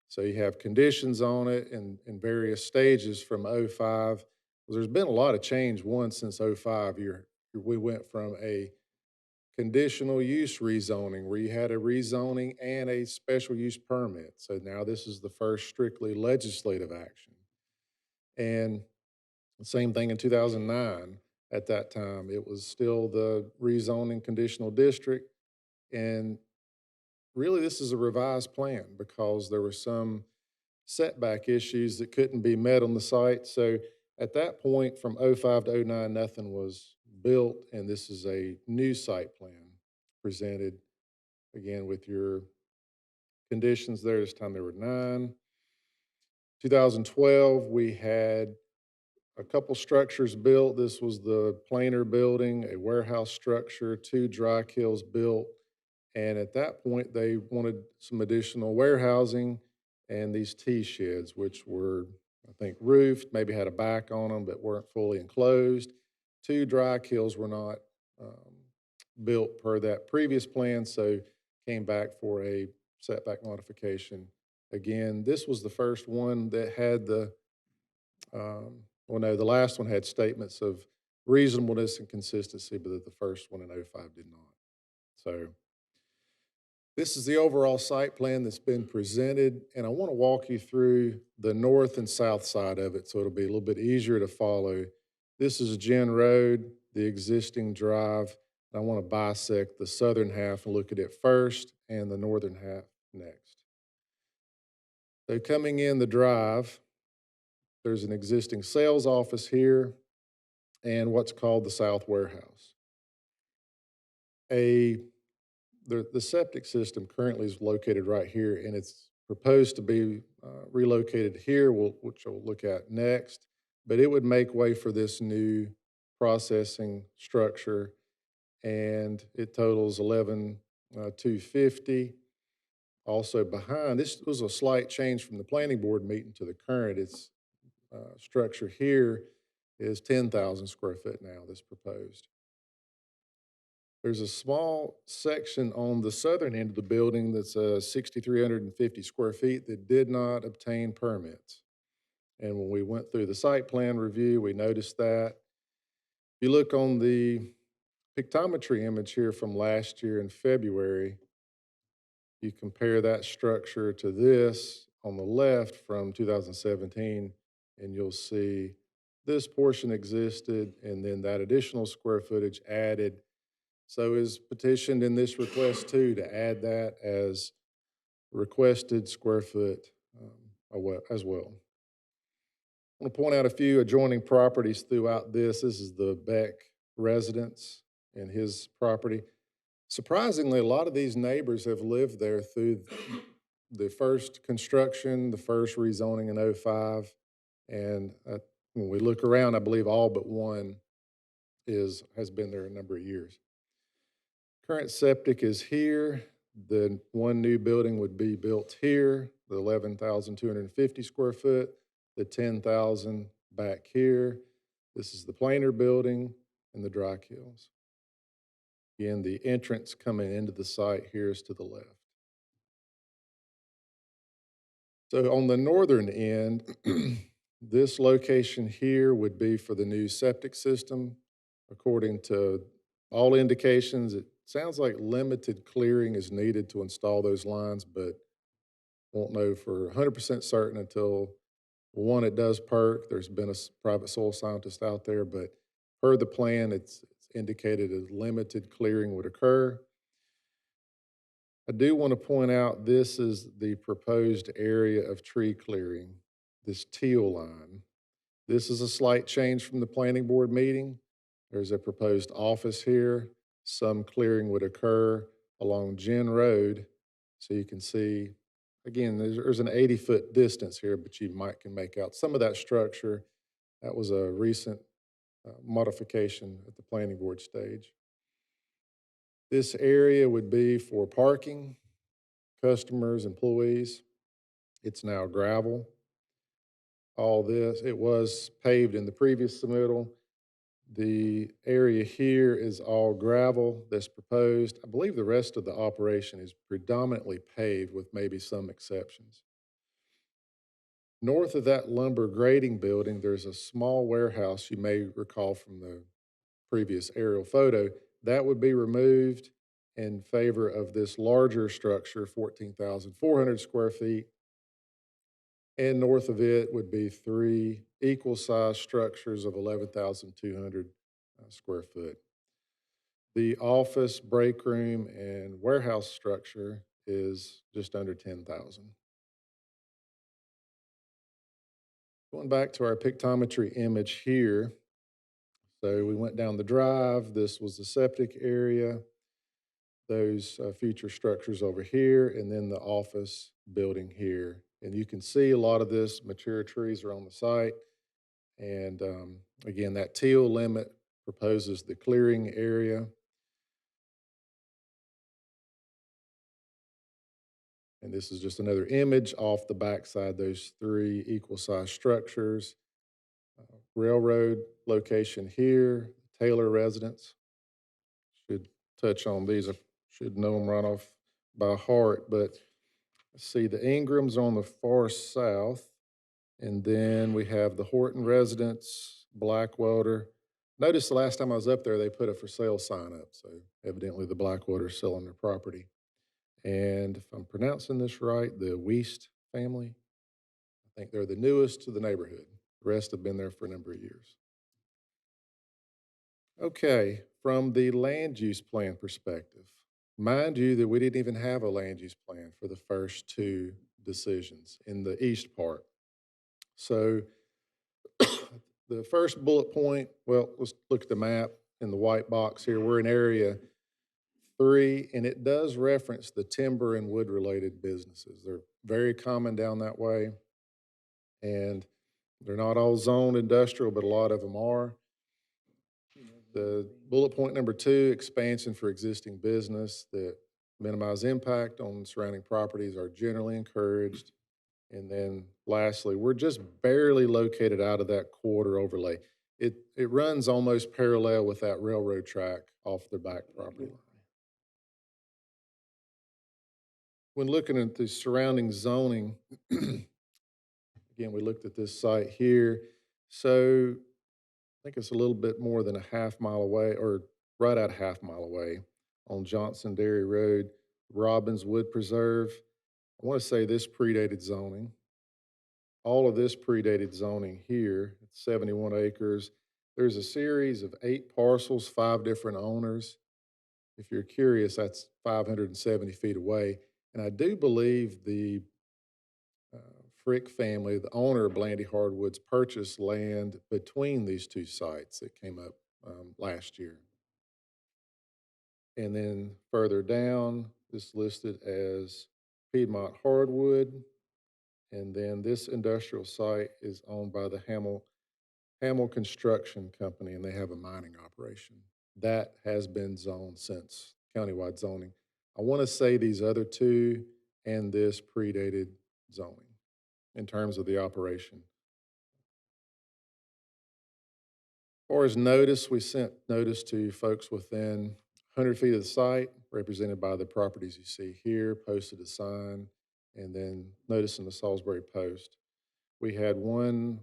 So you have conditions on it in various stages from '05. There's been a lot of change, since '05. We went from a conditional use rezoning where you had a rezoning and a special use permit. So now this is the first strictly legislative action. And the same thing in 2009. At that time, it was still the rezoning conditional district. And really, this is a revised plan because there were some setback issues that couldn't be met on the site. So at that point, from '05 to '09, nothing was built, and this is a new site plan presented, again, with your conditions there. This time there were 9. 2012, we had a couple structures built. This was the planer building, a warehouse structure, 2 dry kilns built. And at that point, they wanted some additional warehousing and these T sheds, which were, I think, roofed, maybe had a back on them, but weren't fully enclosed. 2 dry kilns were not built per that previous plan, so came back for a setback modification. Again, this was the first one that had the, the last one had statements of reasonableness and consistency, but the first one in '05 did not. So this is the overall site plan that's been presented, and I want to walk you through the north and south side of it so it'll be a little bit easier to follow. This is Gin Road, the existing drive. I want to bisect the southern half and look at it first and the northern half next. So coming in the drive, there's an existing sales office here and what's called the South Warehouse. The septic system currently is located right here, and it's proposed to be relocated here, which we'll look at next, but it would make way for this new processing structure, and it totals 11,250. Also behind, this was a slight change from the planning board meeting to the current. Its structure here is 10,000 square foot now that's proposed. There's a small section on the southern end of the building that's 6,350 square feet that did not obtain permits. And when we went through the site plan review, we noticed that. If you look on the pictometry image here from last year in February, you compare that structure to this on the left from 2017, and you'll see this portion existed, and then that additional square footage added. So is petitioned in this request too, to add that as requested square foot as well. I want to point out a few adjoining properties throughout this. This is the Beck residence and his property. Surprisingly, a lot of these neighbors have lived there through the first construction, the first rezoning in '05. And when we look around, I believe all but one has been there a number of years. Current septic is here. The one new building would be built here, the 11,250 square foot, the 10,000 back here. This is the planer building and the dry kilns. Again, the entrance coming into the site here is to the left. So on the northern end, this location here would be for the new septic system. According to all indications, it sounds like limited clearing is needed to install those lines, but won't know for 100% certain until, one, it does perk. There's been a private soil scientist out there, but per the plan, it's indicated a limited clearing would occur. I do want to point out this is the proposed area of tree clearing, this teal line. This is a slight change from the planning board meeting. There's a proposed office here. Some clearing would occur along Gin Road. So you can see, again, there's an 80-foot distance here, but you can make out some of that structure. That was a recent modification at the planning board stage. This area would be for parking, customers, employees. It's now gravel. All this, it was paved in the previous submittal. The area here is all gravel that's proposed. I believe the rest of the operation is predominantly paved with maybe some exceptions. North of that lumber grading building, there's a small warehouse you may recall from the previous aerial photo. That would be removed in favor of this larger structure, 14,400 square feet. And north of it would be 3 equal-sized structures of 11,200 square foot. The office, break room, and warehouse structure is just under 10,000. Going back to our pictometry image here, so we went down the drive. This was the septic area, those future structures over here, and then the office building here. And you can see a lot of this mature trees are on the site. And again, that teal limit proposes the clearing area. And this is just another image off the backside, those 3 equal-sized structures. Railroad location here, Taylor residence. Should touch on these. I should know them right off by heart, but see the Ingrams on the far south, and then we have the Horton residence, Blackwelder. Notice the last time I was up there, they put a for sale sign up, so evidently the Blackwelder's selling their property. And if I'm pronouncing this right, the Weist family, I think they're the newest to the neighborhood. The rest have been there for a number of years. Okay, from the land use plan perspective, mind you that we didn't even have a land use plan for the first 2 decisions in the east part. So the first bullet point, well, let's look at the map in the white box here. We're in area 3, and it does reference the timber and wood-related businesses. They're very common down that way, and they're not all zoned industrial, but a lot of them are. The bullet point number 2, expansion for existing business that minimize impact on surrounding properties are generally encouraged. And then lastly, we're just barely located out of that quarter overlay. It runs almost parallel with that railroad track off their back property line. When looking at the surrounding zoning, again, we looked at this site here. So I think it's a little bit more than a half mile away, or right at a half mile away on Johnson Dairy Road, Robbins Wood Preserve. I want to say this predated zoning. All of this predated zoning here, it's 71 acres. There's a series of 8 parcels, 5 different owners. If you're curious, that's 570 feet away. And I do believe the Frick family, the owner of Blandy Hardwoods, purchased land between these two sites that came up last year. And then further down, this listed as Piedmont Hardwood. And then this industrial site is owned by the Hamel Construction Company, and they have a mining operation. That has been zoned since countywide zoning. I want to say these other two and this predated zoning in terms of the operation. As far as notice, we sent notice to folks within 100 feet of the site, represented by the properties you see here, posted a sign, and then notice in the Salisbury Post. We had one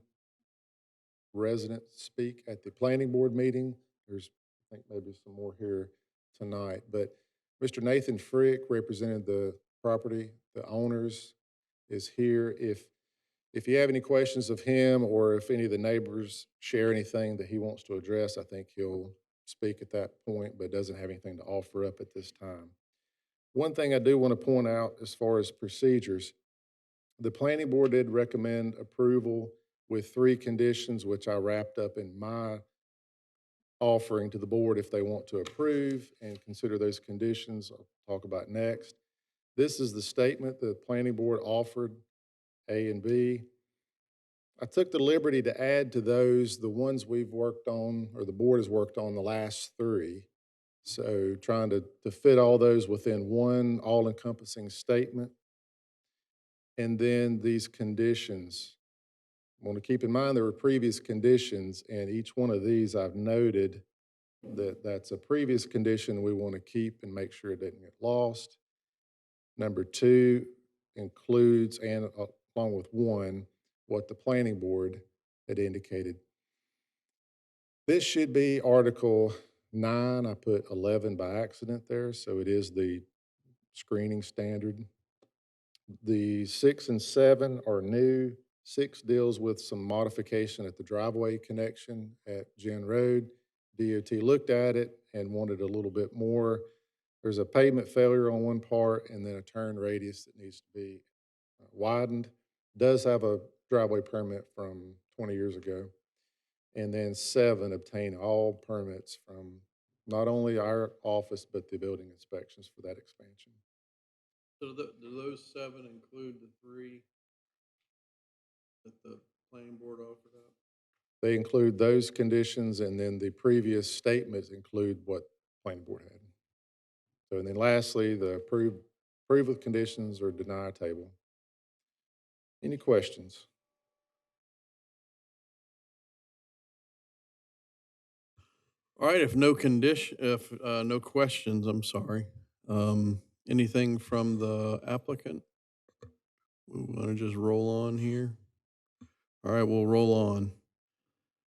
resident speak at the planning board meeting. There's, I think, maybe some more here tonight, but Mr. Nathan Frick represented the property. The owners is here. If you have any questions of him, or if any of the neighbors share anything that he wants to address, I think he'll speak at that point, but doesn't have anything to offer up at this time. One thing I do want to point out as far as procedures, the planning board did recommend approval with 3 conditions, which I wrapped up in my offering to the board if they want to approve and consider those conditions I'll talk about next. This is the statement the planning board offered, A and B. I took the liberty to add to those the ones we've worked on, or the board has worked on the last 3. So trying to fit all those within one all-encompassing statement. And then these conditions. I want to keep in mind there were previous conditions, and each one of these I've noted that that's a previous condition we want to keep and make sure it doesn't get lost. Number 2 includes, and along with 1, what the planning board had indicated. This should be Article 9. I put 11 by accident there, so it is the screening standard. The 6 and 7 are new. 6 deals with some modification at the driveway connection at Gin Road. DOT looked at it and wanted a little bit more. There's a pavement failure on one part and then a turn radius that needs to be widened. Does have a driveway permit from 20 years ago. And then 7, obtain all permits from not only our office, but the building inspections for that expansion. So do those 7 include the 3 that the planning board offered up? They include those conditions, and then the previous statements include what the planning board had. So, and then lastly, the approve with conditions or deny table. Any questions? All right, if no questions, I'm sorry. Anything from the applicant? We want to just roll on here. All right, we'll roll on.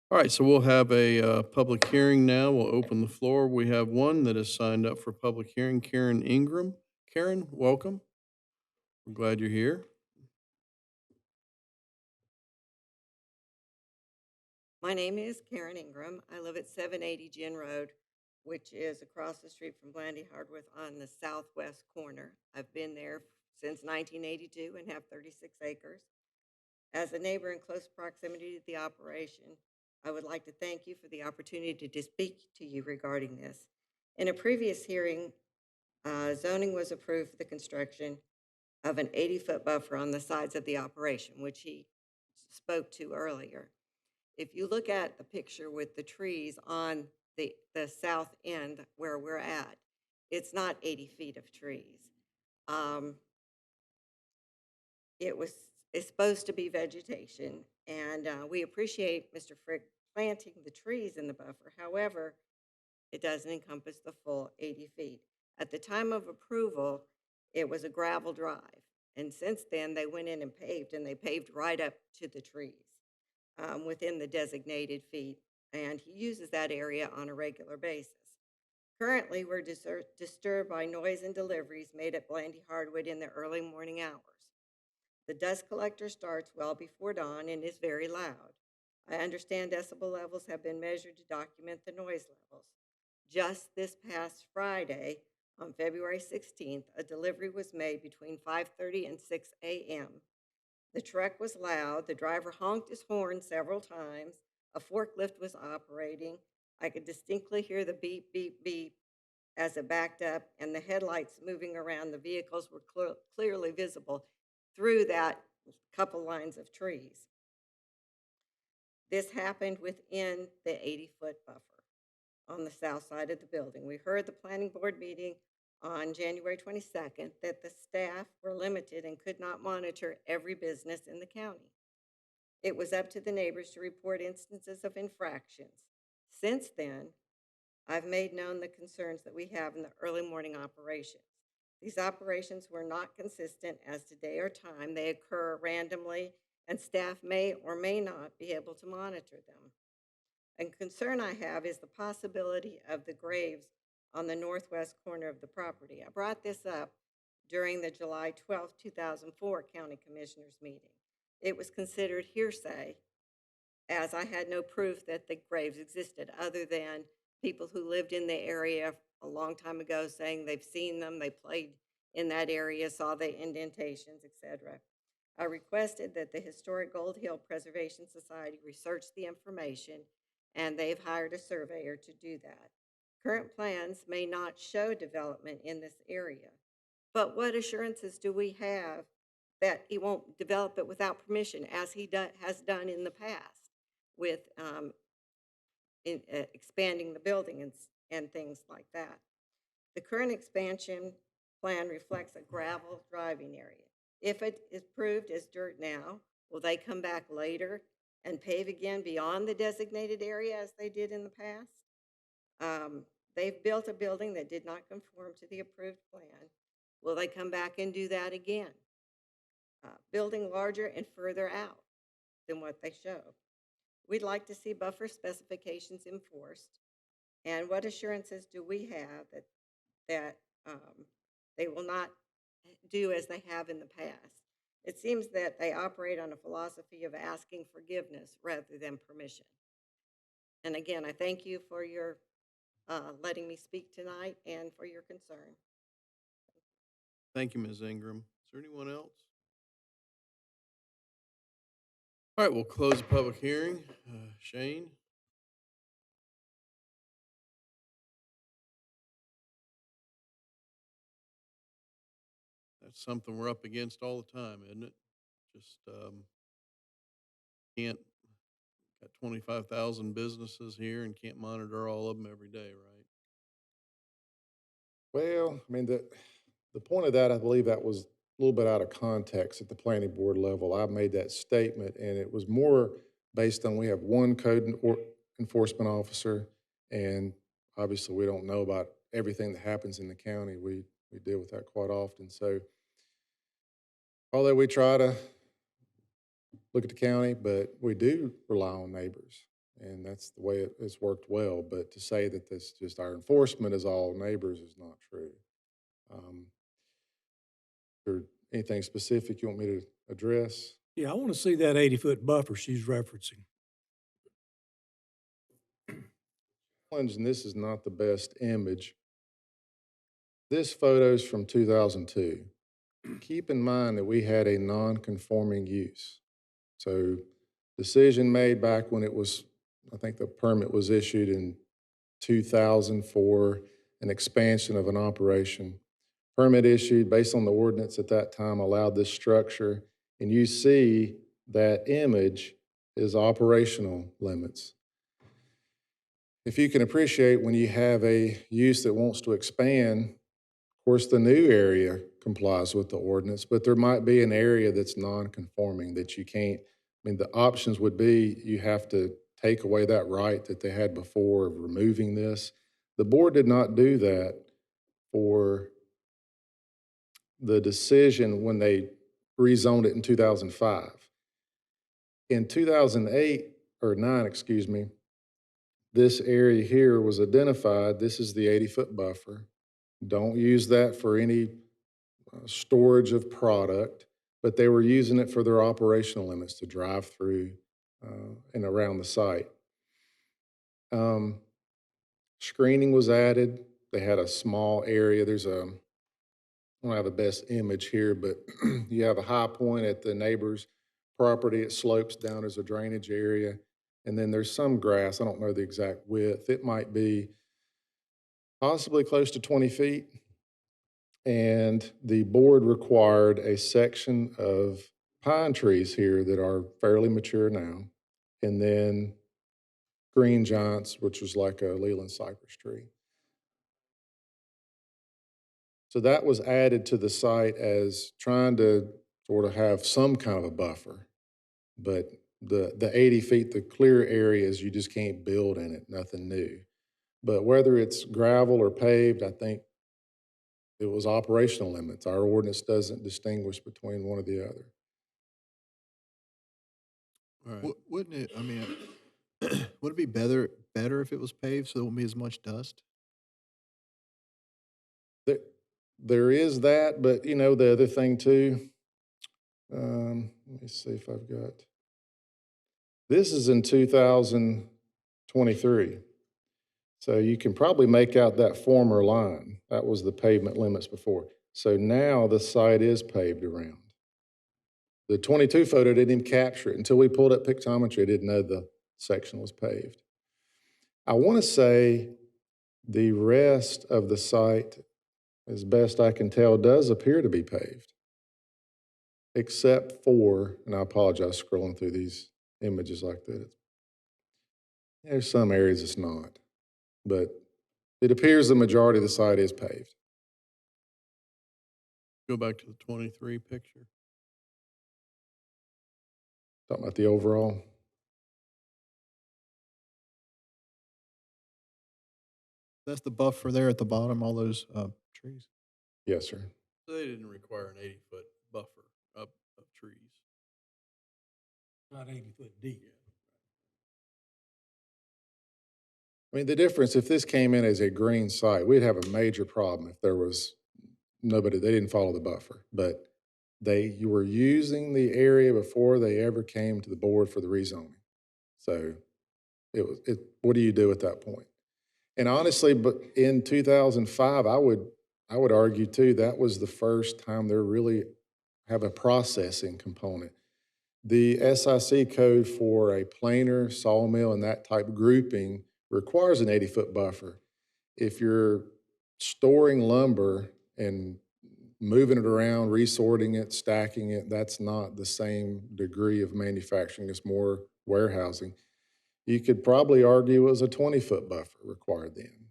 All right, so we'll have a public hearing now. We'll open the floor. We have one that is signed up for public hearing, Karen Ingram. Karen, welcome. We're glad you're here. My name is Karen Ingram. I live at 780 Gin Road, which is across the street from Blandy Hardwoods on the southwest corner. I've been there since 1982 and have 36 acres. As a neighbor in close proximity to the operation, I would like to thank you for the opportunity to speak to you regarding this. In a previous hearing, zoning was approved for the construction of an 80-foot buffer on the sides of the operation, which he spoke to earlier. If you look at the picture with the trees on the south end where we're at, it's not 80 feet of trees. It's supposed to be vegetation, and we appreciate Mr. Frick planting the trees in the buffer. However, it doesn't encompass the full 80 feet. At the time of approval, it was a gravel drive. And since then, they went in and they paved right up to the trees within the designated feet. And he uses that area on a regular basis. Currently, we're disturbed by noise and deliveries made at Blandy Hardwood in the early morning hours. The dust collector starts well before dawn and is very loud. I understand decibel levels have been measured to document the noise levels. Just this past Friday, on February 16th, a delivery was made between 5:30 and 6 a.m. The truck was loud. The driver honked his horn several times. A forklift was operating. I could distinctly hear the beep, beep, beep as it backed up, and the headlights moving around the vehicles were clearly visible through that couple lines of trees. This happened within the 80-foot buffer on the south side of the building. We heard the planning board meeting on January 22nd that the staff were limited and could not monitor every business in the county. It was up to the neighbors to report instances of infractions. Since then, I've made known the concerns that we have in the early morning operations. These operations were not consistent as to day or time. They occur randomly, and staff may or may not be able to monitor them. A concern I have is the possibility of the graves on the northwest corner of the property. I brought this up during the July 12, 2004 County Commissioners meeting. It was considered hearsay, as I had no proof that the graves existed other than people who lived in the area a long time ago saying they've seen them, they played in that area, saw the indentations, etc. I requested that the Historic Gold Hill Preservation Society research the information, and they've hired a surveyor to do that. Current plans may not show development in this area, but what assurances do we have that he won't develop it without permission, as he has done in the past with expanding the building and things like that? The current expansion plan reflects a gravel driving area. If it is proved as dirt now, will they come back later and pave again beyond the designated area as they did in the past? They've built a building that did not conform to the approved plan. Will they come back and do that again? Building larger and further out than what they show. We'd like to see buffer specifications enforced. And what assurances do we have that they will not do as they have in the past? It seems that they operate on a philosophy of asking forgiveness rather than permission. And again, I thank you for your letting me speak tonight and for your concern. Thank you, Ms. Ingram. Is there anyone else? All right, we'll close the public hearing. Shane? That's something we're up against all the time, isn't it? Just can't, got 25,000 businesses here and can't monitor all of them every day, right? Well, I mean, the point of that, I believe that was a little bit out of context at the planning board level. I made that statement, and it was more based on we have one enforcement officer, and obviously we don't know about everything that happens in the county. We deal with that quite often. So although we try to look at the county, but we do rely on neighbors, and that's the way it's worked well. But to say that this just our enforcement is all neighbors is not true. Or anything specific you want me to address? Yeah, I want to see that 80-foot buffer she's referencing. And this is not the best image. This photo's from 2002. Keep in mind that we had a non-conforming use. So decision made back when it was, I think the permit was issued in 2000 for an expansion of an operation. Permit issued based on the ordinance at that time allowed this structure, and you see that image is operational limits. If you can appreciate when you have a use that wants to expand, of course the new area complies with the ordinance, but there might be an area that's non-conforming that you can't, I mean, the options would be you have to take away that right that they had before of removing this. The board did not do that for the decision when they rezoned it in 2005. In 2008, or 9, excuse me, this area here was identified, this is the 80-foot buffer. Don't use that for any storage of product, but they were using it for their operational limits to drive through and around the site. Screening was added. They had a small area. There's a, I don't have the best image here, but you have a high point at the neighbor's property. It slopes down as a drainage area. And then there's some grass. I don't know the exact width. It might be possibly close to 20 feet. And the board required a section of pine trees here that are fairly mature now. And then green giants, which was like a Leland cypress tree. So that was added to the site as trying to sort of have some kind of a buffer. But the 80 feet, the clear areas, you just can't build in it, nothing new. But whether it's gravel or paved, I think it was operational limits. Our ordinance doesn't distinguish between one or the other. All right. Wouldn't it, I mean, would it be better if it was paved so there wouldn't be as much dust? There is that, but you know, the other thing too, let me see if I've got, this is in 2023. So you can probably make out that former line. That was the pavement limits before. So now the site is paved around. The 22 photo didn't even capture it. Until we pulled up pictometry, I didn't know the section was paved. I want to say the rest of the site, as best I can tell, does appear to be paved. Except for, and I apologize scrolling through these images like that. There's some areas it's not, but it appears the majority of the site is paved. Go back to the 23 picture. Talking about the overall. That's the buffer there at the bottom, all those trees. Yes, sir. So they didn't require an 80-foot buffer of trees. Not 80 foot deep. I mean, the difference, if this came in as a green site, we'd have a major problem if there was nobody, they didn't follow the buffer. But you were using the area before they ever came to the board for the rezoning. So what do you do at that point? And honestly, but in 2005, I would argue too, that was the first time they really have a processing component. The SIC code for a planer, sawmill, and that type of grouping requires an 80-foot buffer. If you're storing lumber and moving it around, resorting it, stacking it, that's not the same degree of manufacturing. It's more warehousing. You could probably argue it was a 20-foot buffer required then.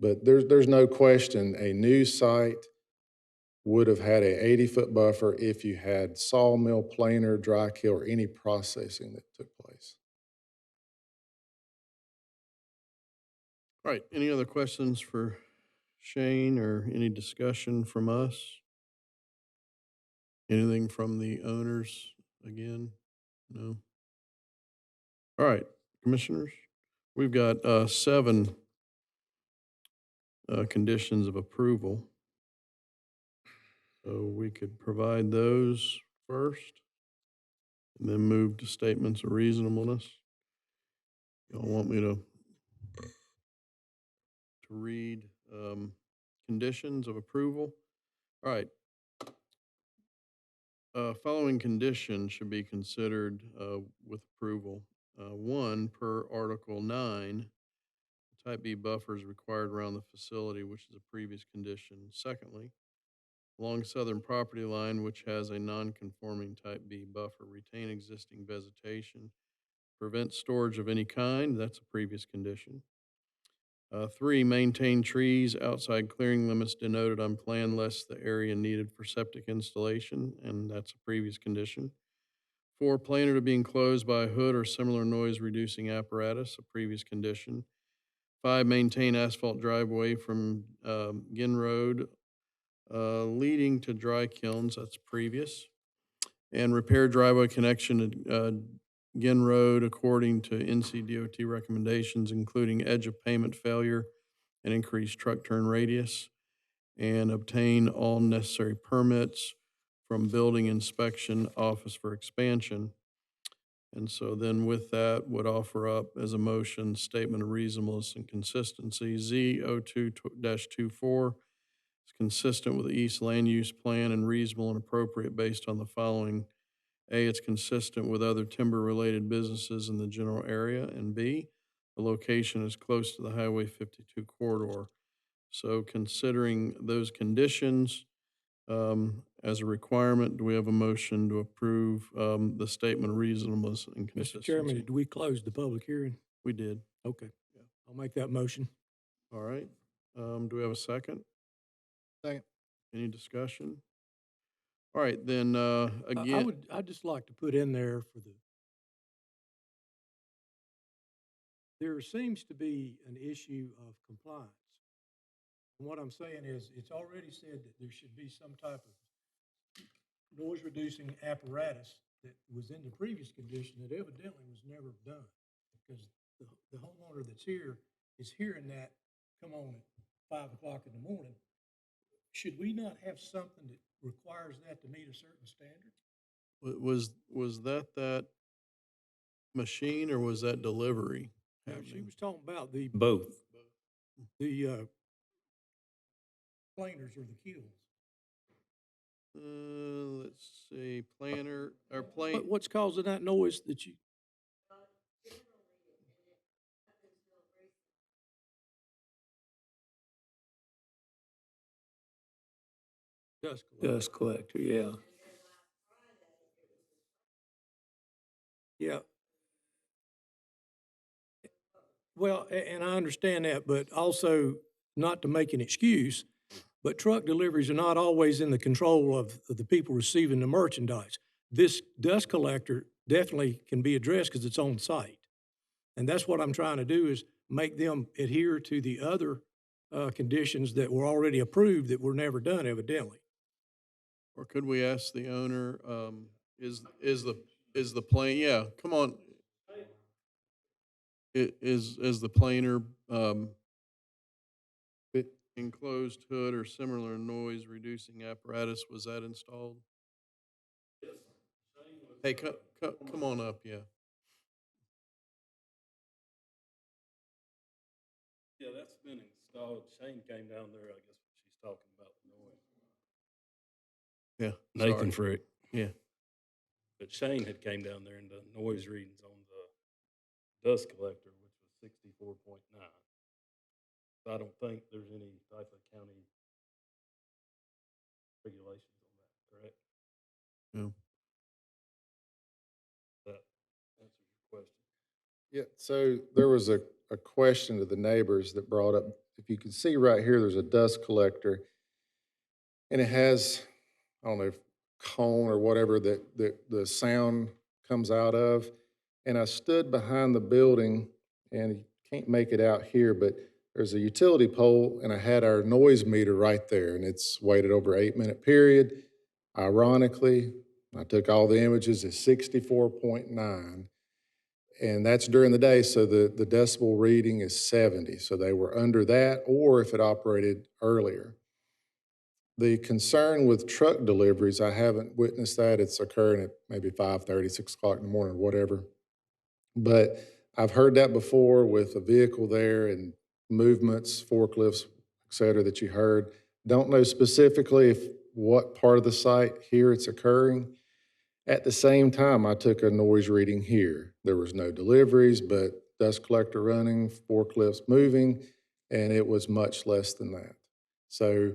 But there's no question a new site would have had a 80-foot buffer if you had sawmill, planer, dry kill, or any processing that took place. All right, any other questions for Shane or any discussion from us? Anything from the owners again? No? All right, commissioners, we've got 7 conditions of approval. So we could provide those first and then move to statements of reasonableness. Y'all want me to read conditions of approval? All right. Following conditions should be considered with approval. 1, per Article 9, Type B buffer is required around the facility, which is a previous condition. Secondly, along southern property line, which has a non-conforming Type B buffer, retain existing vegetation, prevent storage of any kind, that's a previous condition. 3, maintain trees outside clearing limits denoted on plan less the area needed for septic installation, and that's a previous condition. 4, planer to be enclosed by a hood or similar noise-reducing apparatus, a previous condition. 5, maintain asphalt driveway from Ginn Road leading to dry kilns, that's previous. And repair driveway connection to Ginn Road according to NCDOT recommendations, including edge of pavement failure and increased truck turn radius. And obtain all necessary permits from Building Inspection Office for expansion. And so then with that, would offer up as a motion, statement of reasonableness and consistency. Z02-24 is consistent with the East Land Use Plan and reasonable and appropriate based on the following. A, it's consistent with other timber-related businesses in the general area. And B, the location is close to the Highway 52 corridor. So considering those conditions as a requirement, do we have a motion to approve the statement of reasonableness and Mr. consistency? Chairman, did we close the public hearing? We did. Okay. I'll make that motion. All right. Do we have a second? Second. Any discussion? All right, then again. I'd just like to put in there there seems to be an issue of compliance. And what I'm saying is, it's already said that there should be some type of noise-reducing apparatus that was in the previous condition that evidently was never done. Because the homeowner that's here is hearing that come on at 5 o'clock in the morning. Should we not have something that requires that to meet a certain standard? Was that machine or was that delivery? She was talking about the Both. planers or the kilns. Let's see, planer or plane. What's causing that noise that you? Dust collector, yeah. Yeah. Well, and I understand that, but also not to make an excuse, but truck deliveries are not always in the control of the people receiving the merchandise. This dust collector definitely can be addressed because it's on site. And that's what I'm trying to do, is make them adhere to the other conditions that were already approved that were never done evidently. Or could we ask the owner, is the plane, yeah, come on. Is the planer enclosed hood or similar noise reducing apparatus, was that installed? Yes. Hey, come on up, yeah. Yeah, that's been installed. Shane came down there, I guess she's talking about the noise. Yeah. Nathan Fruit. Yeah. But Shane had came down there and done noise readings on the dust collector, which was 64.9. So I don't think there's any type of county regulations on that, correct? No. That answers your question. Yeah, so there was a question to the neighbors that brought up, if you can see right here, there's a dust collector. And it has, I don't know, if cone or whatever that the sound comes out of. And I stood behind the building, and you can't make it out here, but there's a utility pole, and I had our noise meter right there, and it's weighted over 8-minute period. Ironically, I took all the images at 64.9, and that's during the day, so the decibel reading is 70. So they were under that, or if it operated earlier. The concern with truck deliveries, I haven't witnessed that. It's occurring at maybe 5:30, 6 o'clock in the morning, or whatever. But I've heard that before with a vehicle there and movements, forklifts, et cetera, that you heard. Don't know specifically what part of the site here it's occurring. At the same time, I took a noise reading here. There was no deliveries, but dust collector running, forklifts moving, and it was much less than that. So,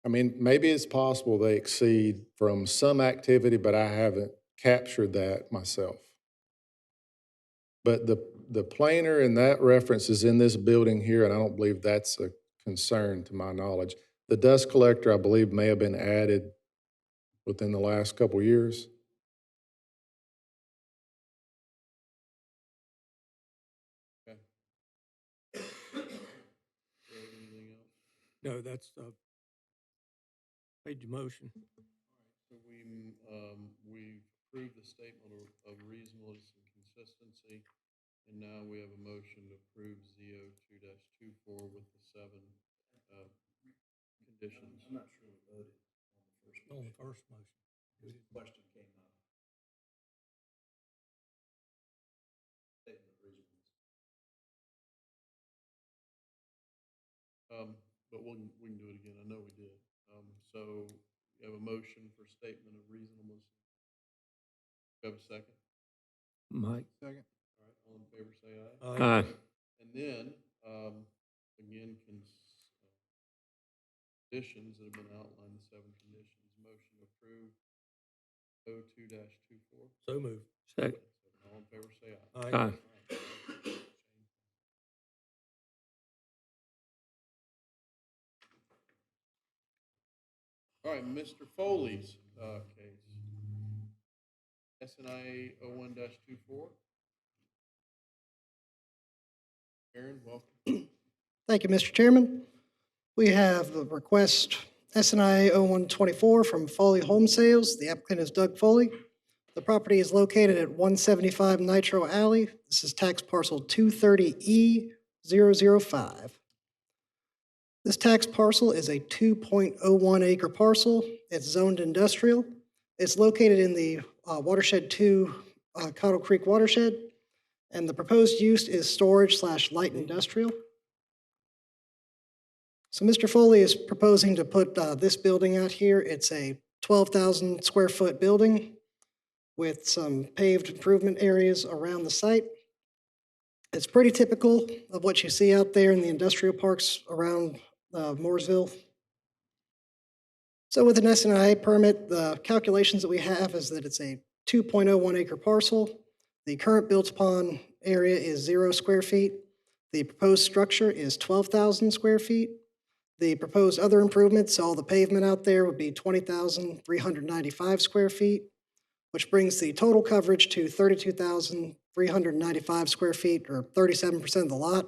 I mean, maybe it's possible they exceed from some activity, but I haven't captured that myself. But the planer and that reference is in this building here, and I don't believe that's a concern to my knowledge. The dust collector, I believe, may have been added within the last couple of years. No, that's, made the motion. So we approved the statement of reasonableness and consistency, and now we have a motion to approve ZO 2-24 with the 7 conditions. I'm not sure we voted On the first motion. Question came up. Statement of reasonableness. But we can do it again. I know we did. So you have a motion for statement of reasonableness. Do you have a second? Mike? Second. All right, all in favor, say aye. Aye. And then, again, conditions that have been outlined, the 7 conditions, motion to approve O 2-24. So moved. Second. All in favor, say aye. Aye. Aye. All right, Mr. Foley's case. SNIA 01-24. Aaron, welcome. Thank you, Mr. Chairman. We have a request SNIA 0124 from Foley Home Sales. The applicant is Doug Foley. The property is located at 175 Nitro Alley. This is tax parcel 230E005. This tax parcel is a 2.01 acre parcel. It's zoned industrial. It's located in the Watershed 2 Cottle Creek watershed, and the proposed use is storage/light industrial. So Mr. Foley is proposing to put this building out here. It's a 12,000 square foot building with some paved improvement areas around the site. It's pretty typical of what you see out there in the industrial parks around Mooresville. So with an SNIA permit, the calculations that we have is that it's a 2.01 acre parcel. The current built upon area is 0 square feet. The proposed structure is 12,000 square feet. The proposed other improvements, all the pavement out there, would be 20,395 square feet, which brings the total coverage to 32,395 square feet, or 37% of the lot.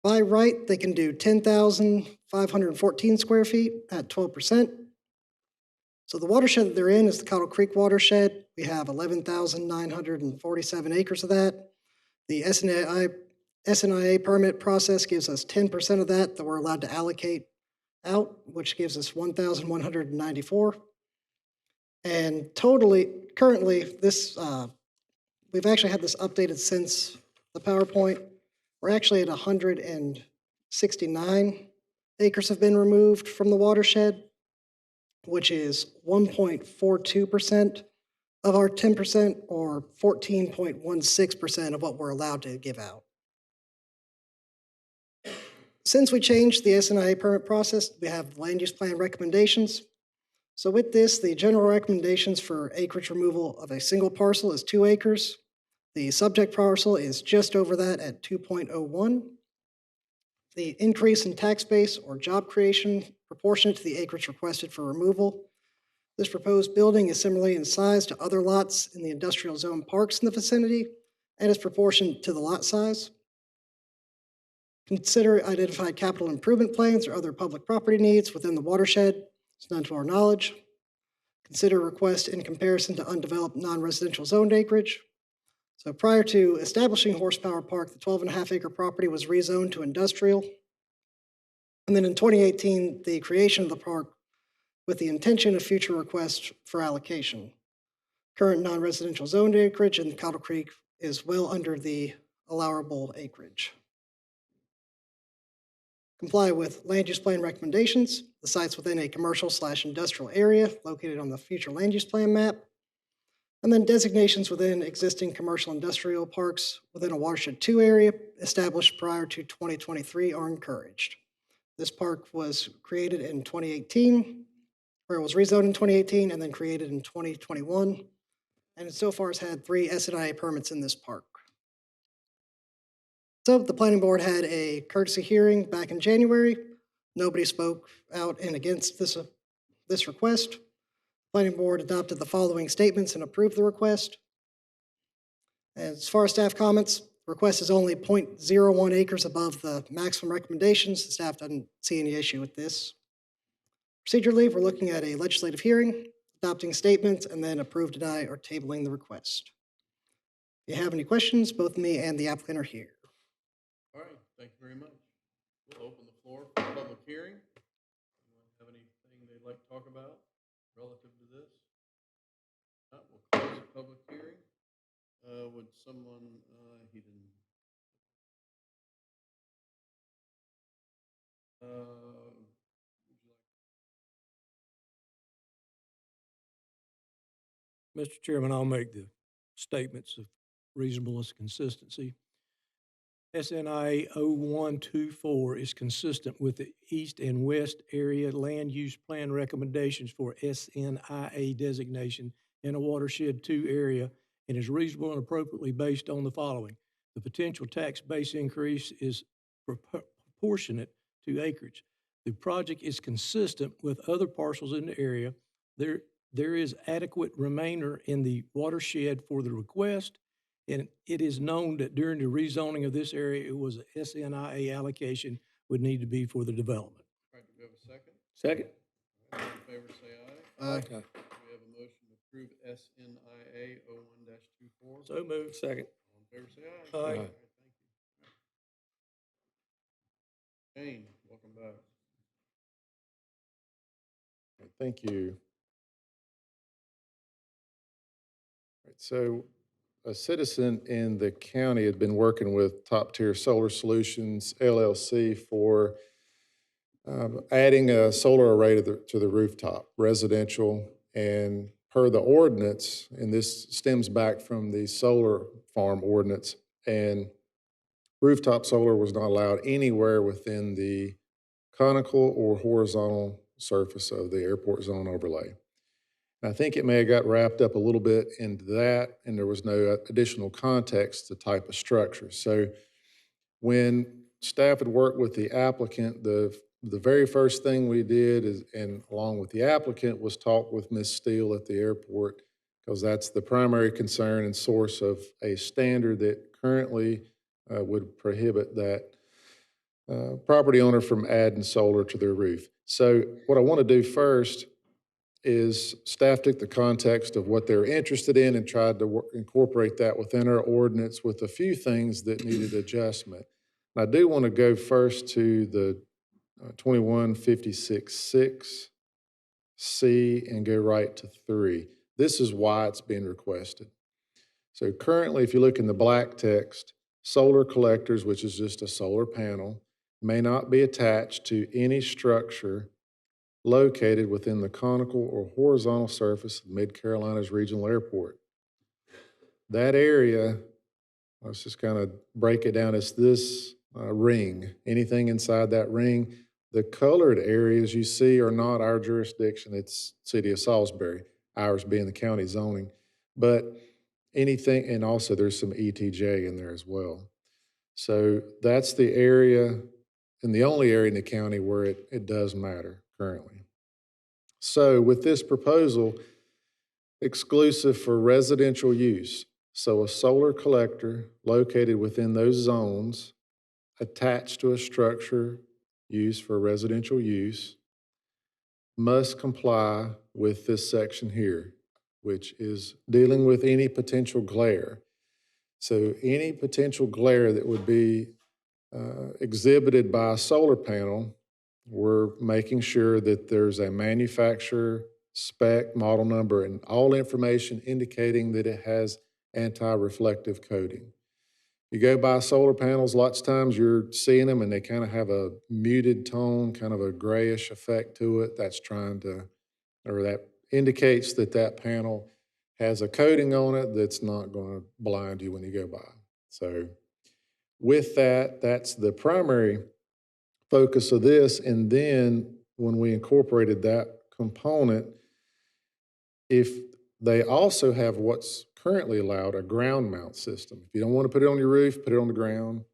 By right, they can do 10,514 square feet at 12%. So the watershed that they're in is the Cottle Creek watershed. We have 11,947 acres of that. The SNIA permit process gives us 10% of that we're allowed to allocate out, which gives us 1,194. And currently, this we've actually had this updated since the PowerPoint. We're actually at 169 acres have been removed from the watershed, which is 1.42% of our 10%, or 14.16% of what we're allowed to give out. Since we changed the SNIA permit process, we have land use plan recommendations. So with this, the general recommendations for acreage removal of a single parcel is 2 acres. The subject parcel is just over that at 2.01. The increase in tax base or job creation proportionate to the acreage requested for removal. This proposed building is similarly in size to other lots in the industrial zone parks in the vicinity and is proportionate to the lot size. Consider identified capital improvement plans or other public property needs within the watershed. It's none to our knowledge. Consider request in comparison to undeveloped non-residential zoned acreage. So prior to establishing Horsepower Park, the 12.5 acre property was rezoned to industrial. And then in 2018, the creation of the park with the intention of future requests for allocation. Current non-residential zoned acreage in Cottle Creek is well under the allowable acreage. Comply with land use plan recommendations. The site's within a commercial/industrial area located on the future land use plan map. And then designations within existing commercial industrial parks within a watershed 2 area established prior to 2023 are encouraged. This park was created in 2018, or it was rezoned in 2018 and then created in 2021. And it so far has had 3 SNIA permits in this park. So the planning board had a courtesy hearing back in January. Nobody spoke out and against this request. Planning board adopted the following statements and approved the request. As far as staff comments, Request is only 0.01 acres above the maximum recommendations. The staff doesn't see any issue with this. Procedurally, we're looking at a legislative hearing, adopting statements, and then approve, deny, or tabling the request. If you have any questions, both me and the applicant are here. All right, thank you very much. We'll open the floor for public hearing. Anyone have anything they'd like to talk about relative to this? Not, we'll close the public hearing. Would someone, he didn't. Mr. Chairman, I'll make the statements of reasonableness and consistency. SNIA 0124 is consistent with the east and west area land use plan recommendations for SNIA designation in a watershed 2 area and is reasonable and appropriately based on the following. The potential tax base increase is proportionate to acreage. The project is consistent with other parcels in the area. There is adequate remainder in the watershed for the request, and it is known that during the rezoning of this area, it was a SNIA allocation would need to be for the development. All right, do we have a second? Second. All in favor, say aye. Aye. Do we have a motion to approve SNIA 01-24? So moved. Second. All in favor, say aye. Aye. All right, thank you. Jane, welcome back. Thank you. Right, so a citizen in the county had been working with Top Tier Solar Solutions LLC for adding a solar array to the rooftop, residential, and per the ordinance, and this stems back from the solar farm ordinance, and rooftop solar was not allowed anywhere within the conical or horizontal surface of the airport zone overlay. And I think it may have got wrapped up a little bit into that, and there was no additional context to type of structure. So when staff had worked with the applicant, the very first thing we did is, and along with the applicant, was talk with Ms. Steele at the airport, because that's the primary concern and source of a standard that currently would prohibit that property owner from adding solar to their roof. So what I want to do first is staff took the context of what they're interested in and tried to incorporate that within our ordinance with a few things that needed adjustment. And I do want to go first to the 2156-6C and go right to 3. This is why it's being requested. So currently, if you look in the black text, solar collectors, which is just a solar panel, may not be attached to any structure located within the conical or horizontal surface of Mid-Carolinas Regional Airport. That area, let's just kind of break it down, as this ring. Anything inside that ring, the colored areas you see are not our jurisdiction. It's City of Salisbury, ours being the county zoning. But anything, and also there's some ETJ in there as well. So that's the area, and the only area in the county where it does matter currently. So with this proposal, exclusive for residential use, so a solar collector located within those zones attached to a structure used for residential use must comply with this section here, which is dealing with any potential glare. So any potential glare that would be exhibited by a solar panel, we're making sure that there's a manufacturer, spec, model number, and all information indicating that it has anti-reflective coating. You go by solar panels, lots of times you're seeing them and they kind of have a muted tone, kind of a grayish effect to it. That's trying to, or that indicates that that panel has a coating on it that's not going to blind you when you go by. So with that, that's the primary focus of this. And then when we incorporated that component, if they also have what's currently allowed, a ground mount system. If you don't want to put it on your roof, put it on the ground,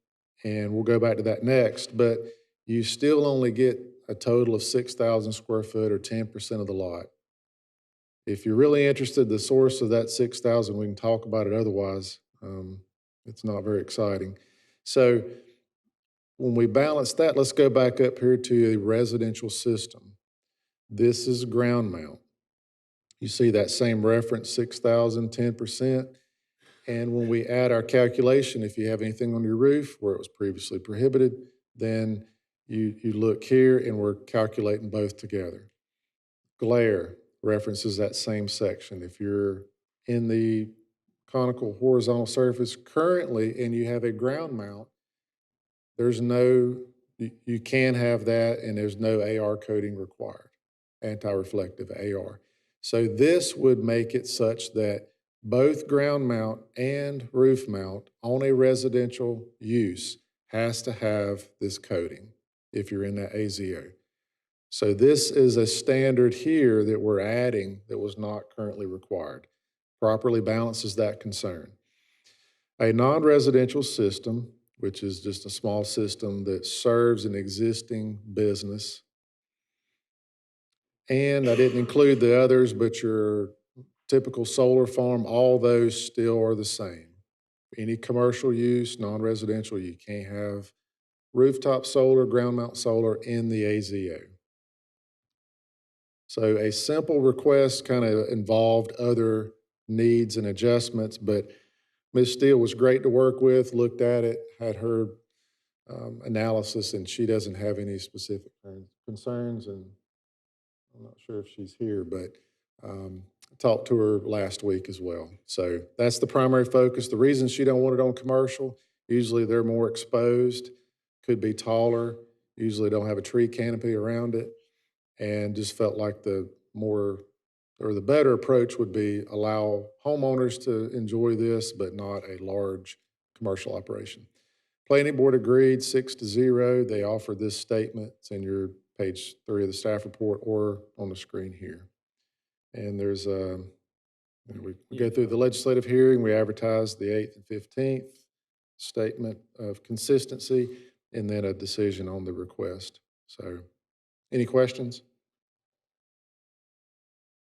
and we'll go back to that next, but you still only get a total of 6,000 square foot or 10% of the lot. If you're really interested, the source of that 6,000, we can talk about it otherwise. It's not very exciting. So when we balance that, let's go back up here to a residential system. This is ground mount. You see that same reference, 6,000, 10%. And when we add our calculation, if you have anything on your roof where it was previously prohibited, then you look here and we're calculating both together. Glare references that same section. If you're in the conical horizontal surface currently and you have a ground mount, there's no, you can have that and there's no AR coating required, anti-reflective AR. So this would make it such that both ground mount and roof mount on a residential use has to have this coating if you're in that AZO. So this is a standard here that we're adding that was not currently required. Properly balances that concern. A non-residential system, which is just a small system that serves an existing business. And I didn't include the others, but your typical solar farm, all those still are the same. Any commercial use, non-residential, you can't have rooftop solar, ground mount solar in the AZO. So a simple request kind of involved other needs and adjustments, but Ms. Steele was great to work with, looked at it, had her analysis, and she doesn't have any specific concerns, and I'm not sure if she's here, but I talked to her last week as well. So that's the primary focus. The reason she don't want it on commercial, usually they're more exposed, could be taller, usually don't have a tree canopy around it, and just felt like the more or the better approach would be allow homeowners to enjoy this, but not a large commercial operation. Planning board agreed 6-0. They offered this statement. It's in your page 3 of the staff report or on the screen here. And there's we go through the legislative hearing. We advertise the 8th and 15th, statement of consistency, and then a decision on the request. So any questions?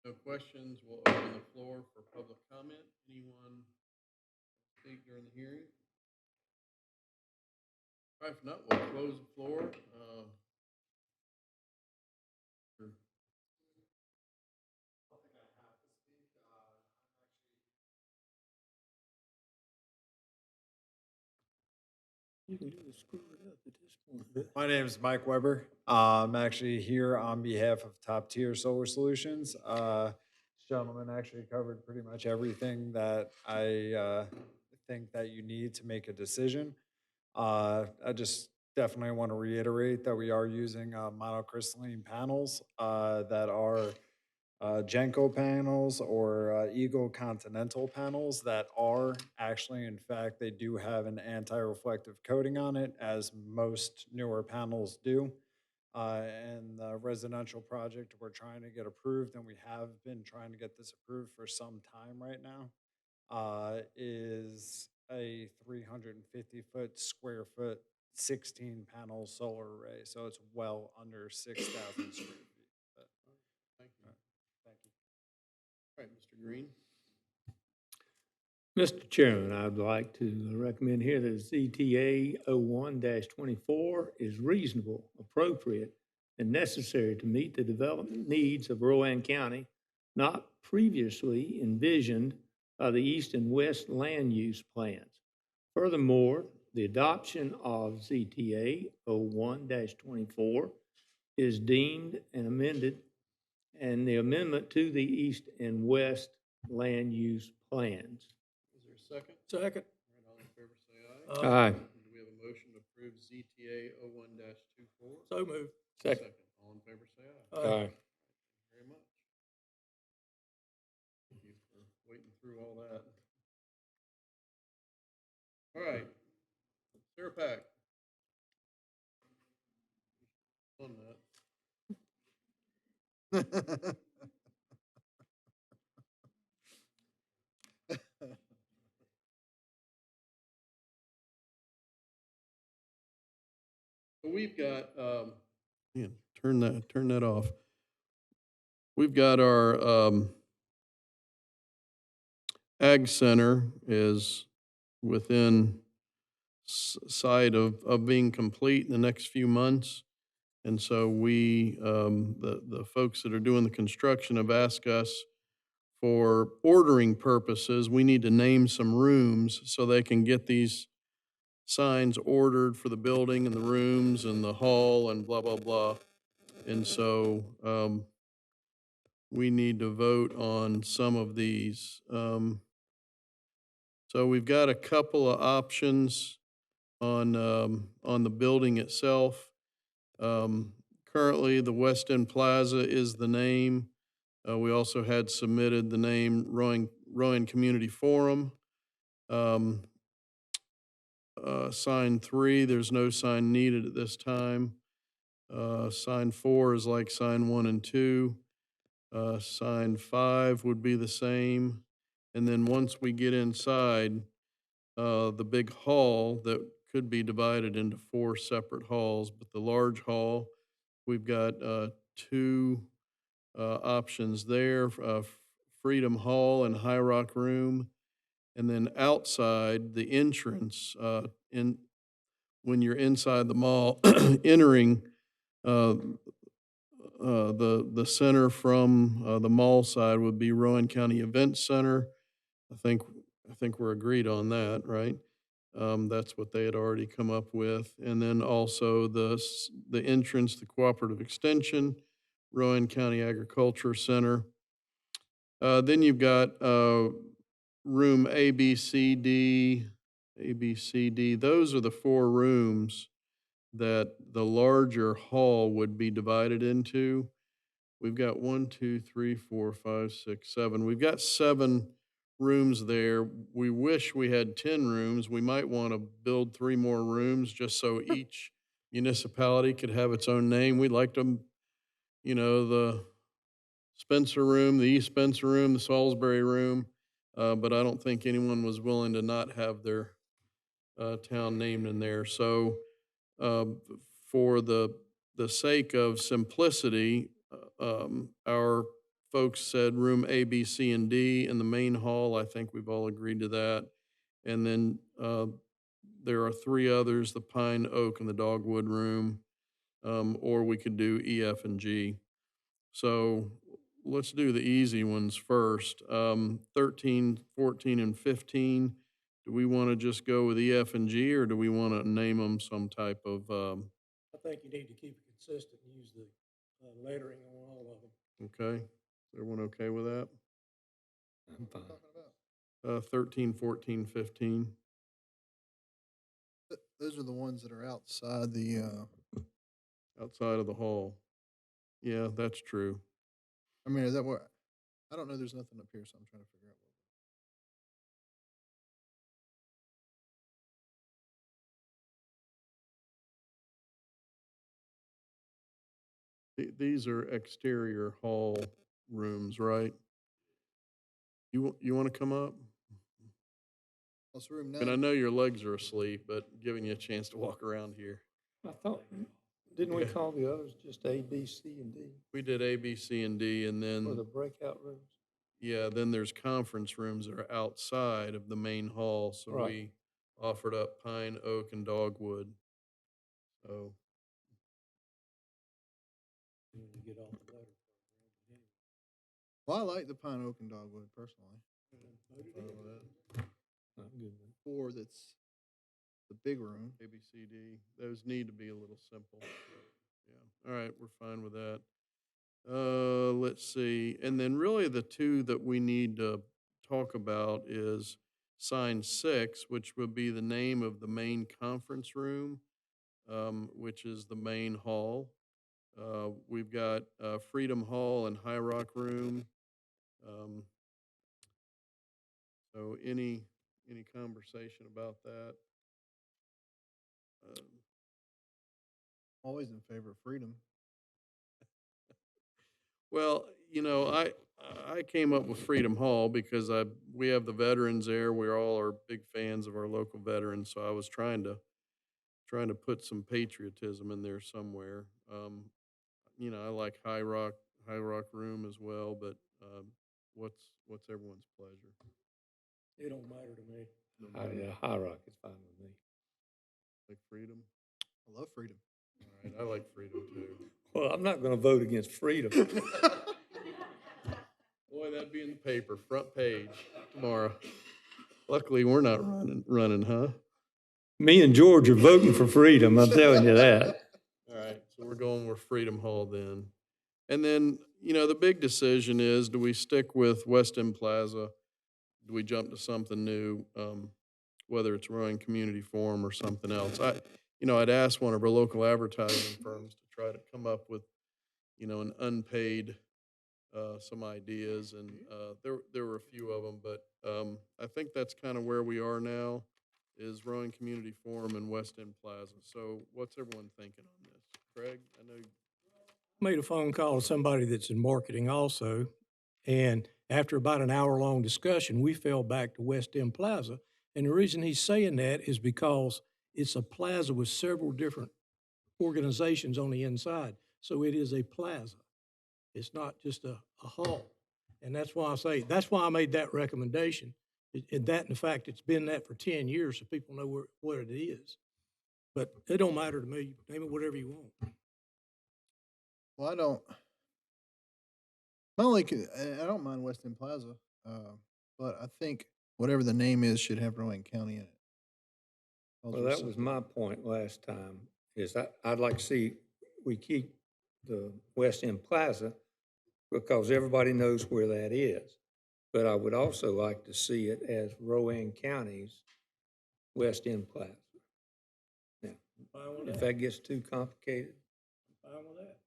No questions. We'll open the floor for public comment. Anyone speak during the hearing? All right, if not, we'll close the floor. You can just screw it up at this point. My name is Mike Weber. I'm actually here on behalf of Top Tier Solar Solutions. This gentleman actually covered pretty much everything that I think that you need to make a decision. I just definitely want to reiterate that we are using monocrystalline panels that are Genco panels or Eagle Continental panels that are actually, in fact, they do have an anti-reflective coating on it, as most newer panels do. And the residential project we're trying to get approved, and we have been trying to get this approved for some time right now, is a 350-foot, square foot, 16-panel solar array. So it's well under 6,000 square feet. But, thank you. Thank you. All right, Mr. Green. Mr. Chairman, I'd like to recommend here that ZTA 01-24 is reasonable, appropriate, and necessary to meet the development needs of Rowan County, not previously envisioned by the East and West land use plans. Furthermore, the adoption of ZTA 01-24 is deemed and amended, and the amendment to the East and West land use plans. Is there a second? Second. All right, all in favor say aye. Aye. Do we have a motion to approve ZTA 01-24? So moved. Second. All in favor say aye. Aye. Thank you very much. Thank you for waiting through all that. All right, Sarah Pack. On that. We've got, turn that off. We've got our Ag Center is within sight of being complete in the next few months. And so the folks that are doing the construction have asked us for ordering purposes, we need to name some rooms so they can get these signs ordered for the building and the rooms and the hall and blah, blah, blah. And so we need to vote on some of these. So we've got a couple of options on the building itself. Currently, the West End Plaza is the name. We also had submitted the name Rowan Community Forum. Sign 3, there's no sign needed at this time. Sign 4 is like sign 1 and 2. Sign 5 would be the same. And then once we get inside, the big hall that could be divided into 4 separate halls, but the large hall, we've got 2 options there, Freedom Hall and High Rock Room. And then outside, the entrance, when you're inside the mall, entering the center from the mall side would be Rowan County Event Center. I think we're agreed on that, right? That's what they had already come up with. And then also the entrance, the Cooperative Extension, Rowan County Agriculture Center. Then you've got room A, B, C, D, A, B, C, D. Those are the 4 rooms that the larger hall would be divided into. We've got 1, 2, 3, 4, 5, 6, 7. We've got 7 rooms there. We wish we had 10 rooms. We might want to build 3 more rooms just so each municipality could have its own name. We'd like to, the Spencer Room, the East Spencer Room, the Salisbury Room, but I don't think anyone was willing to not have their town named in there. So for the sake of simplicity, our folks said room A, B, C, and D in the main hall. I think we've all agreed to that. And then there are 3 others, the Pine, Oak, and the Dogwood Room, or we could do E, F, and G. So let's do the easy ones first. 13, 14, and 15. Do we want to just go with E, F, and G, or do we want to name them some type of? I think you need to keep it consistent and use the lettering on all of them. Okay, is everyone okay with that? I'm fine. 13, 14, 15. Those are the ones that are outside Outside of the hall. Yeah, that's true. I mean, is that what, I don't know, there's nothing up here, so I'm trying to figure out These are exterior hall rooms, right? You want to come up? what's room 9. And I know your legs are asleep, but giving you a chance to walk around here. I thought, didn't we Yeah. call the others just A, B, C, and D We did A, B, C, and D, and for the then, breakout rooms? yeah, then there's conference rooms that are outside of the main hall. So Right. we offered up Pine, Oak, and Dogwood. So, You need to get off the letter. Well, I like the Pine, Oak, and Dogwood personally. I'm good with it. 4, that's the big room. A, B, C, D, those need to be a little simple. Yeah, all right, we're fine with that. Let's see, and then really the 2 that we need to talk about is sign 6, which would be the name of the main conference room, which is the main hall. We've got Freedom Hall and High Rock Room. So any conversation about that? Always in favor of freedom. Well, I came up with Freedom Hall because we have the veterans there. We all are big fans of our local veterans, so I was trying to put some patriotism in there somewhere. I like High Rock Room as well, but what's everyone's pleasure? It don't matter to me. Yeah, High Rock is fine with me. Like freedom? I love freedom. All right, I like freedom too. Well, I'm not gonna vote against freedom. Boy, that'd be in the paper, front page tomorrow. Luckily, we're not running, huh? Me and George are voting for freedom, I'm telling you that. All right, so we're going with Freedom Hall then. And then, the big decision is, do we stick with West End Plaza? Do we jump to something new, whether it's Rowan Community Forum or something else? I'd asked one of our local advertising firms to try to come up with, an unpaid, some ideas, and there were a few of them, but I think that's kind of where we are now, is Rowan Community Forum and West End Plaza. So what's everyone thinking on this? Craig, I know. Made a phone call to somebody that's in marketing also, and after about an hour-long discussion, we fell back to West End Plaza. And the reason he's saying that is because it's a plaza with several different organizations on the inside. So it is a plaza. It's not just a hall. And that's why I made that recommendation. And the fact it's been that for 10 years, so people know what it is. But it don't matter to me. Name it whatever you want. Well, I don't mind West End Plaza, but I think whatever the name is should have Rowan County in it. Well, that was my point last time, is I'd like to see we keep the West End Plaza because everybody knows where that is. But I would also like to see it as Rowan County's West End Plaza. Now, if that gets too complicated. Fine with that.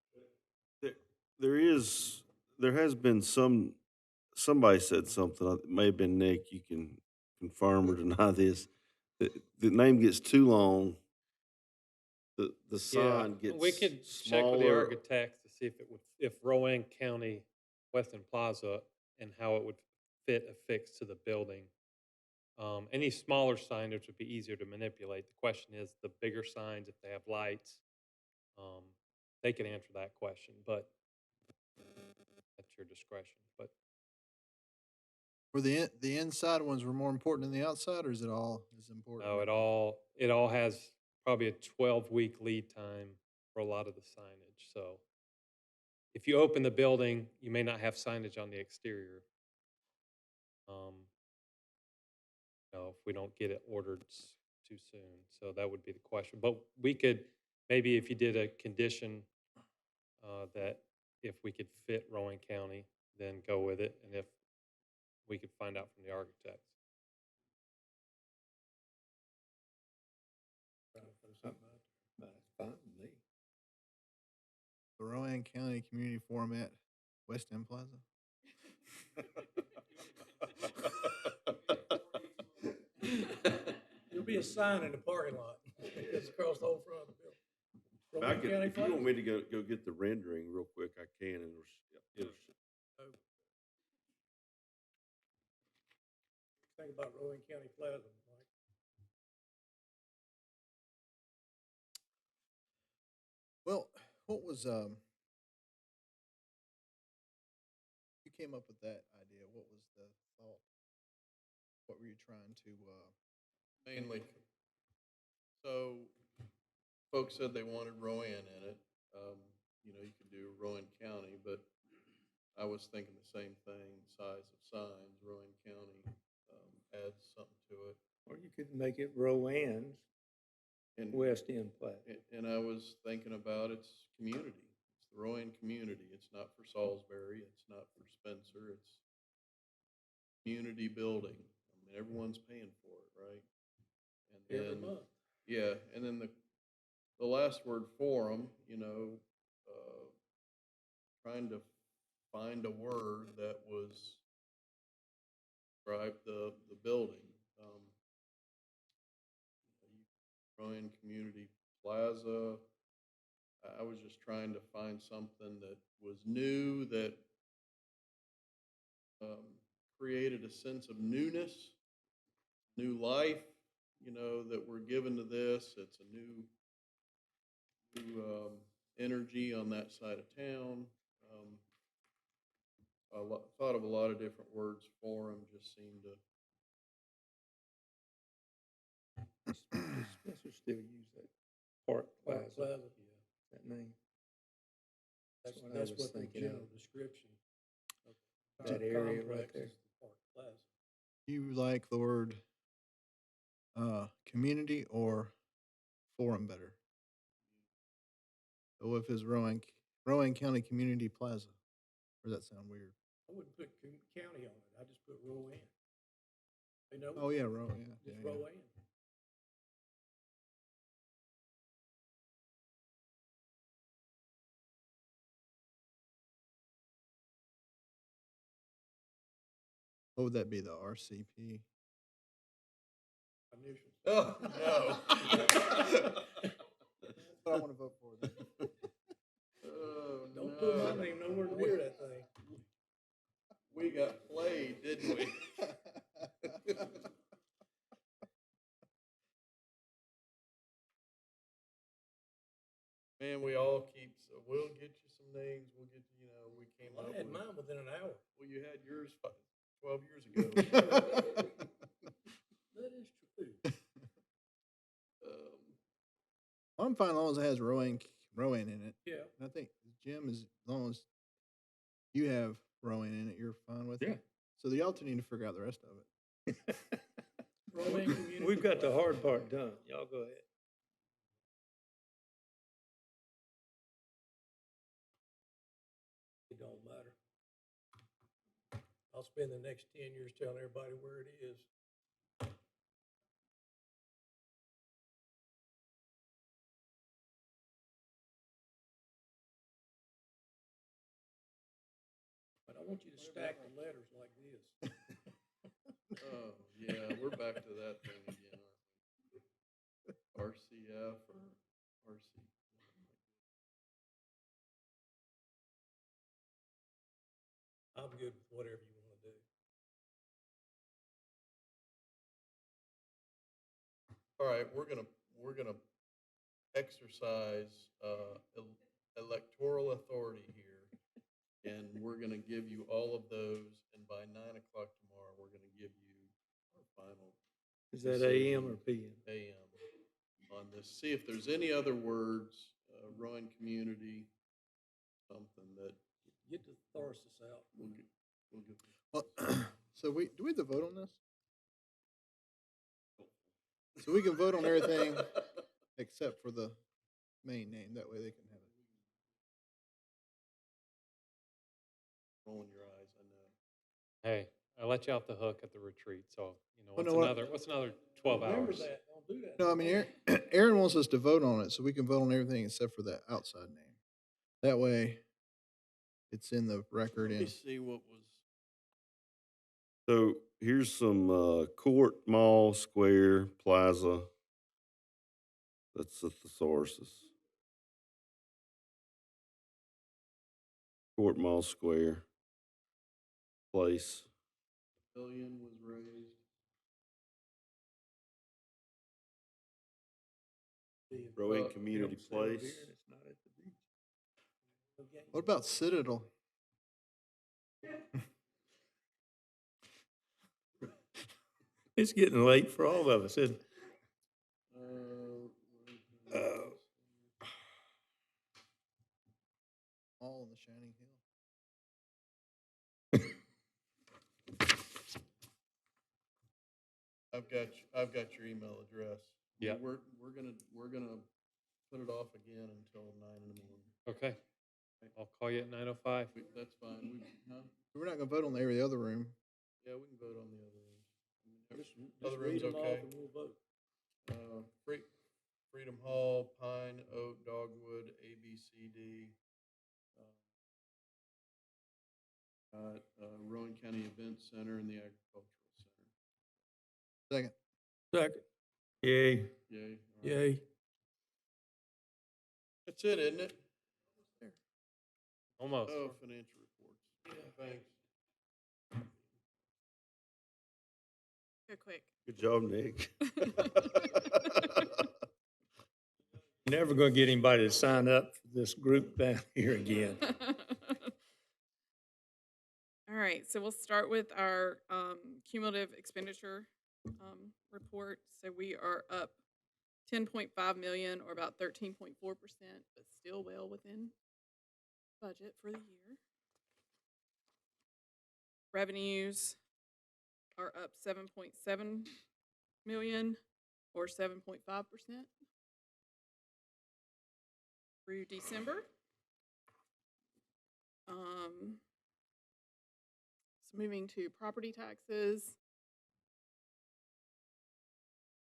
There has been somebody said something, it may have been Nick, you can confirm or deny this, that the name gets too long, the sign gets We could check with the smaller. architects to see if Rowan County Western Plaza and how it would fit affixed to the building. Any smaller signage would be easier to manipulate. The question is the bigger signs, if they have lights, they can answer that question, but that's your discretion. But Were the inside ones were more important than the outside, or is it all as important? no, it all has probably a 12-week lead time for a lot of the signage. So if you open the building, you may not have signage on the exterior. If we don't get it ordered too soon. So that would be the question. But we could, maybe if you did a condition that if we could fit Rowan County, then go with it. And if we could find out from the architects. That's fine with me. The Rowan County Community Forum at West End Plaza? There'll be a sign in the parking lot. It's across the whole front of the building. If you want me to go get the rendering real quick, I can, and it'll Think about Rowan County Plaza. Mike. Well, what was you came up with that idea? What was the thought? What were you trying to? Mainly, so folks said they wanted Rowan in it. You could do Rowan County, but I was thinking the same thing, size of signs, Rowan County adds something to it. Or you could make it Rowan's And West End Plaza. And I was thinking about its community. It's the Rowan community. It's not for Salisbury. It's not for Spencer. It's community building. I mean, everyone's paying for it, right? And then, Every month. yeah, and then the last word forum, trying to find a word that was describe the building. Rowan Community Plaza. I was just trying to find something that was new, that created a sense of newness, new life, that we're given to this. It's a new energy on that side of town. I thought of a lot of different words. Forum just seemed to Spencer still use that Park Park Plaza, Plaza. that name. That's, what I that's was what the thinking general of. description of That the area right complex there. is the Park Plaza. You like the word community or forum better? So if it's Rowan County Community Plaza, or does that sound weird? I wouldn't put county on it, I just put Rowan. You know? Oh yeah, Rowan. Yeah, Just yeah, yeah. Rowan. What would that be? The RCP? Initials. Oh, no. That's what I want to vote for. Then. Oh, Don't put no. my name nowhere near that thing. We got played, didn't we? Man, we all keep, so we'll get you some names, we'll get, we came Well, up I had with. mine within an hour. Well, you had yours 12 years ago. That is true. I'm fine as long as it has Rowan in it. Yeah. And I think Jim, as long as you have Rowan in it, you're fine with Yeah. it. So y'all two need to figure out the rest of it. Rowan Community We've got the Plaza. hard part done. Y'all go ahead. It don't matter. I'll spend the next 10 years telling everybody where it is. But I want you to stack the letters like this. Oh, yeah, we're back to that thing again, aren't we? RCF or RC. I'm good with whatever you want to do. All right, we're gonna exercise electoral authority here, and we're gonna give you all of those, and by 9 o'clock tomorrow, we're gonna give you our final. Is that AM or decision, PM? AM on this. See if there's any other words, Rowan community, something that Get the thesaurus out. we'll get. Well, so do we have to vote on this? So we can vote on everything except for the main name. That way they can have it. Rolling your eyes, I know. Hey, I let you off the hook at the retreat, so, Well, no, what- what's another 12 Remember hours? that, don't do that. No, I mean, Aaron wants us to vote on it, so we can vote on everything except for that outside name. That way, it's in the record. Let me And see what was. So here's some Court, Mall, Square, Plaza. That's the thesauruses. Court, Mall, Square, Place. Pavilion was raised. Rowan Community Place. It's not at the beach. what about Citadel? It's getting late for all of us, isn't it? All in the Shining Hill. I've got your email address. Yeah. We're gonna put it off again until 9 in the morning. Okay. I'll call you at 9:05. That's fine. We're not gonna vote on every other room. Yeah, we can vote on the other rooms. Just Other read rooms them off okay? and we'll vote. Freedom Hall, Pine, Oak, Dogwood, ABCD. Rowan County Event Center and the Agricultural Center. Second. Second. Yay. Yay. all right. Yay. That's it, isn't it? Almost. Oh, financial reports. Thanks. Go quick. Good job, Nick. Never gonna get anybody to sign up for this group down here again. All right, so we'll start with our cumulative expenditure report. So we are up 10.5 million, or about 13.4%, but still well within budget for the year. Revenues are up 7.7 million, or 7.5% through December. So moving to property taxes.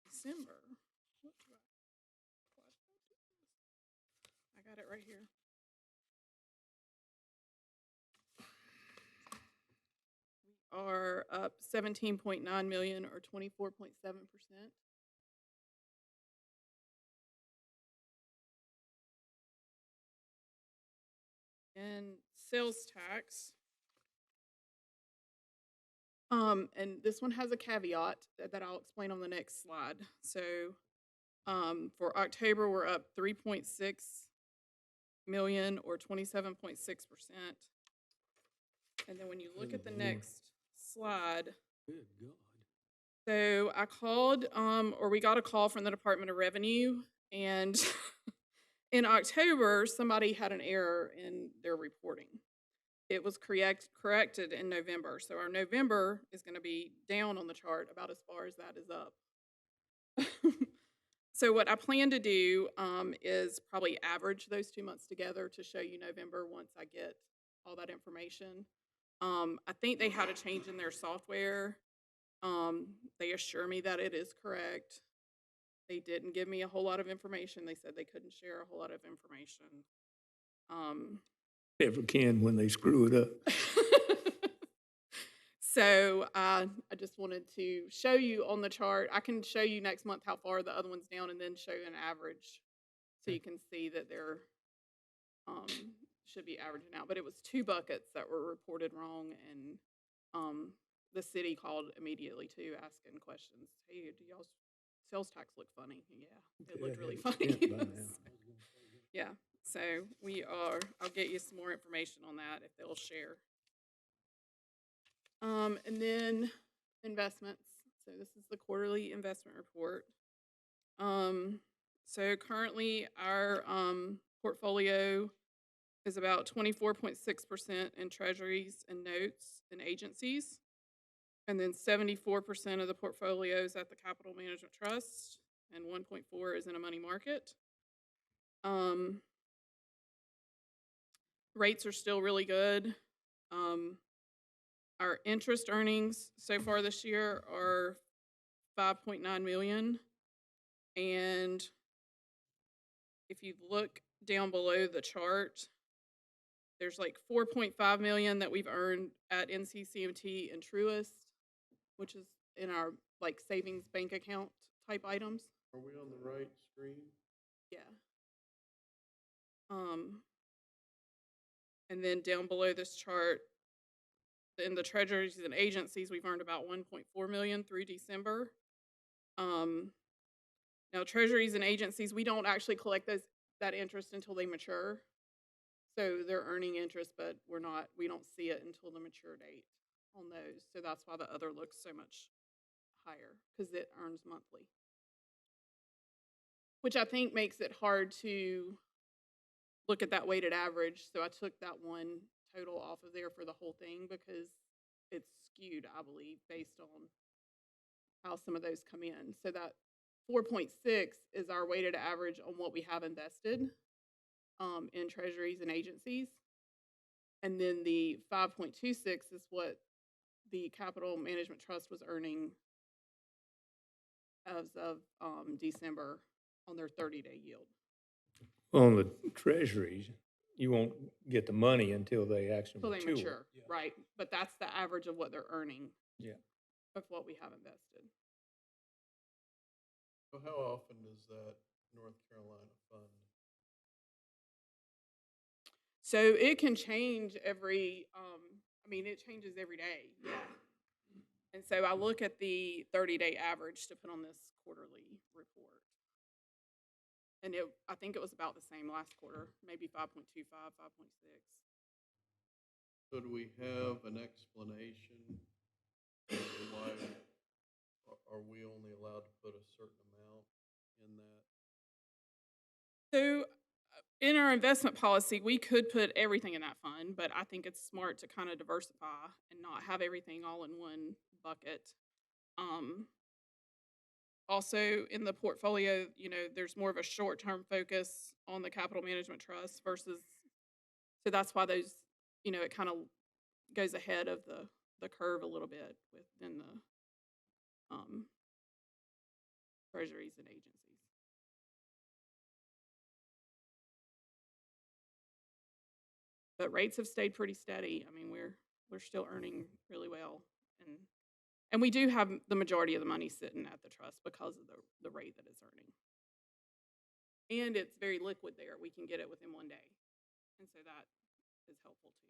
December. What do I got it right here. We are up 17.9 million, or 24.7%. And sales tax. And this one has a caveat that I'll explain on the next slide. So for October, we're up 3.6 million, or 27.6%. And then when you look at the next slide, Good God. so I called, or we got a call from the Department of Revenue, and in October, somebody had an error in their reporting. It was corrected in November. So our November is going to be down on the chart about as far as that is up. So what I plan to do is probably average those 2 months together to show you November once I get all that information. I think they had a change in their software. They assure me that it is correct. They didn't give me a whole lot of information. They said they couldn't share a whole lot of information. Never can when they screw it up. So I just wanted to show you on the chart. I can show you next month how far the other one's down, and then show you an average, so you can see that they're should be averaging out. But it was 2 buckets that were reported wrong, and the city called immediately too, asking questions. Hey, do y'all's sales tax look funny? Yeah, it looked really funny. Yeah, so I'll get you some more information on that if they'll share. And then investments. So this is the quarterly investment report. So currently our portfolio is about 24.6% in treasuries and notes and agencies. And then 74% of the portfolio is at the Capital Management Trust, and 1.4 is in a money market. Rates are still really good. Our interest earnings so far this year are 5.9 million. And if you look down below the chart, there's like 4.5 million that we've earned at NCCMT and Truist, which is in our like savings bank account type items. Are we on the right screen? Yeah. And then down below this chart, in the treasuries and agencies, we've earned about 1.4 million through December. Now treasuries and agencies, we don't actually collect that interest until they mature. So they're earning interest, but we don't see it until the mature date on those. So that's why the other looks so much higher, because it earns monthly. Which I think makes it hard to look at that weighted average. So I took that one total off of there for the whole thing, because it's skewed, I believe, based on how some of those come in. So that 4.6 is our weighted average on what we have invested in treasuries and agencies. And then the 5.26 is what the Capital Management Trust was earning as of December on their 30-day yield. On the treasuries, you won't get the money until they actually Until mature. they mature, right? But that's the average of what they're earning. Yeah. Of what we have invested. So how often does that North Carolina fund? So it can change every, it changes every day, yeah. And so I look at the 30-day average to put on this quarterly report. And I think it was about the same last quarter, maybe 5.25, 5.6. So do we have an explanation as to why are we only allowed to put a certain amount in that? So in our investment policy, we could put everything in that fund, but I think it's smart to kind of diversify and not have everything all in one bucket. Also in the portfolio, there's more of a short-term focus on the capital management trust versus, so that's why those, it kind of goes ahead of the curve a little bit within the treasuries and agencies. But rates have stayed pretty steady. I mean, we're still earning really well, and we do have the majority of the money sitting at the trust because of the rate that it's earning. And it's very liquid there. We can get it within one day, and so that is helpful too.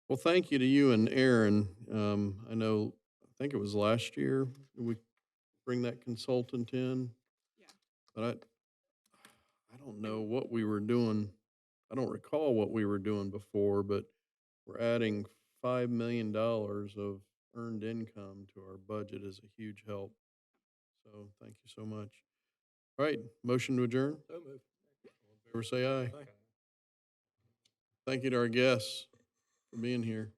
Well, thank you to you and Aaron. I think it was last year we bring that consultant in. Yeah. But I don't know what we were doing. I don't recall what we were doing before, but we're adding $5 million of earned income to our budget is a huge help. So thank you so much. All right, motion to adjourn. So moved. All in favor, say aye. Thank you to our guests for being here.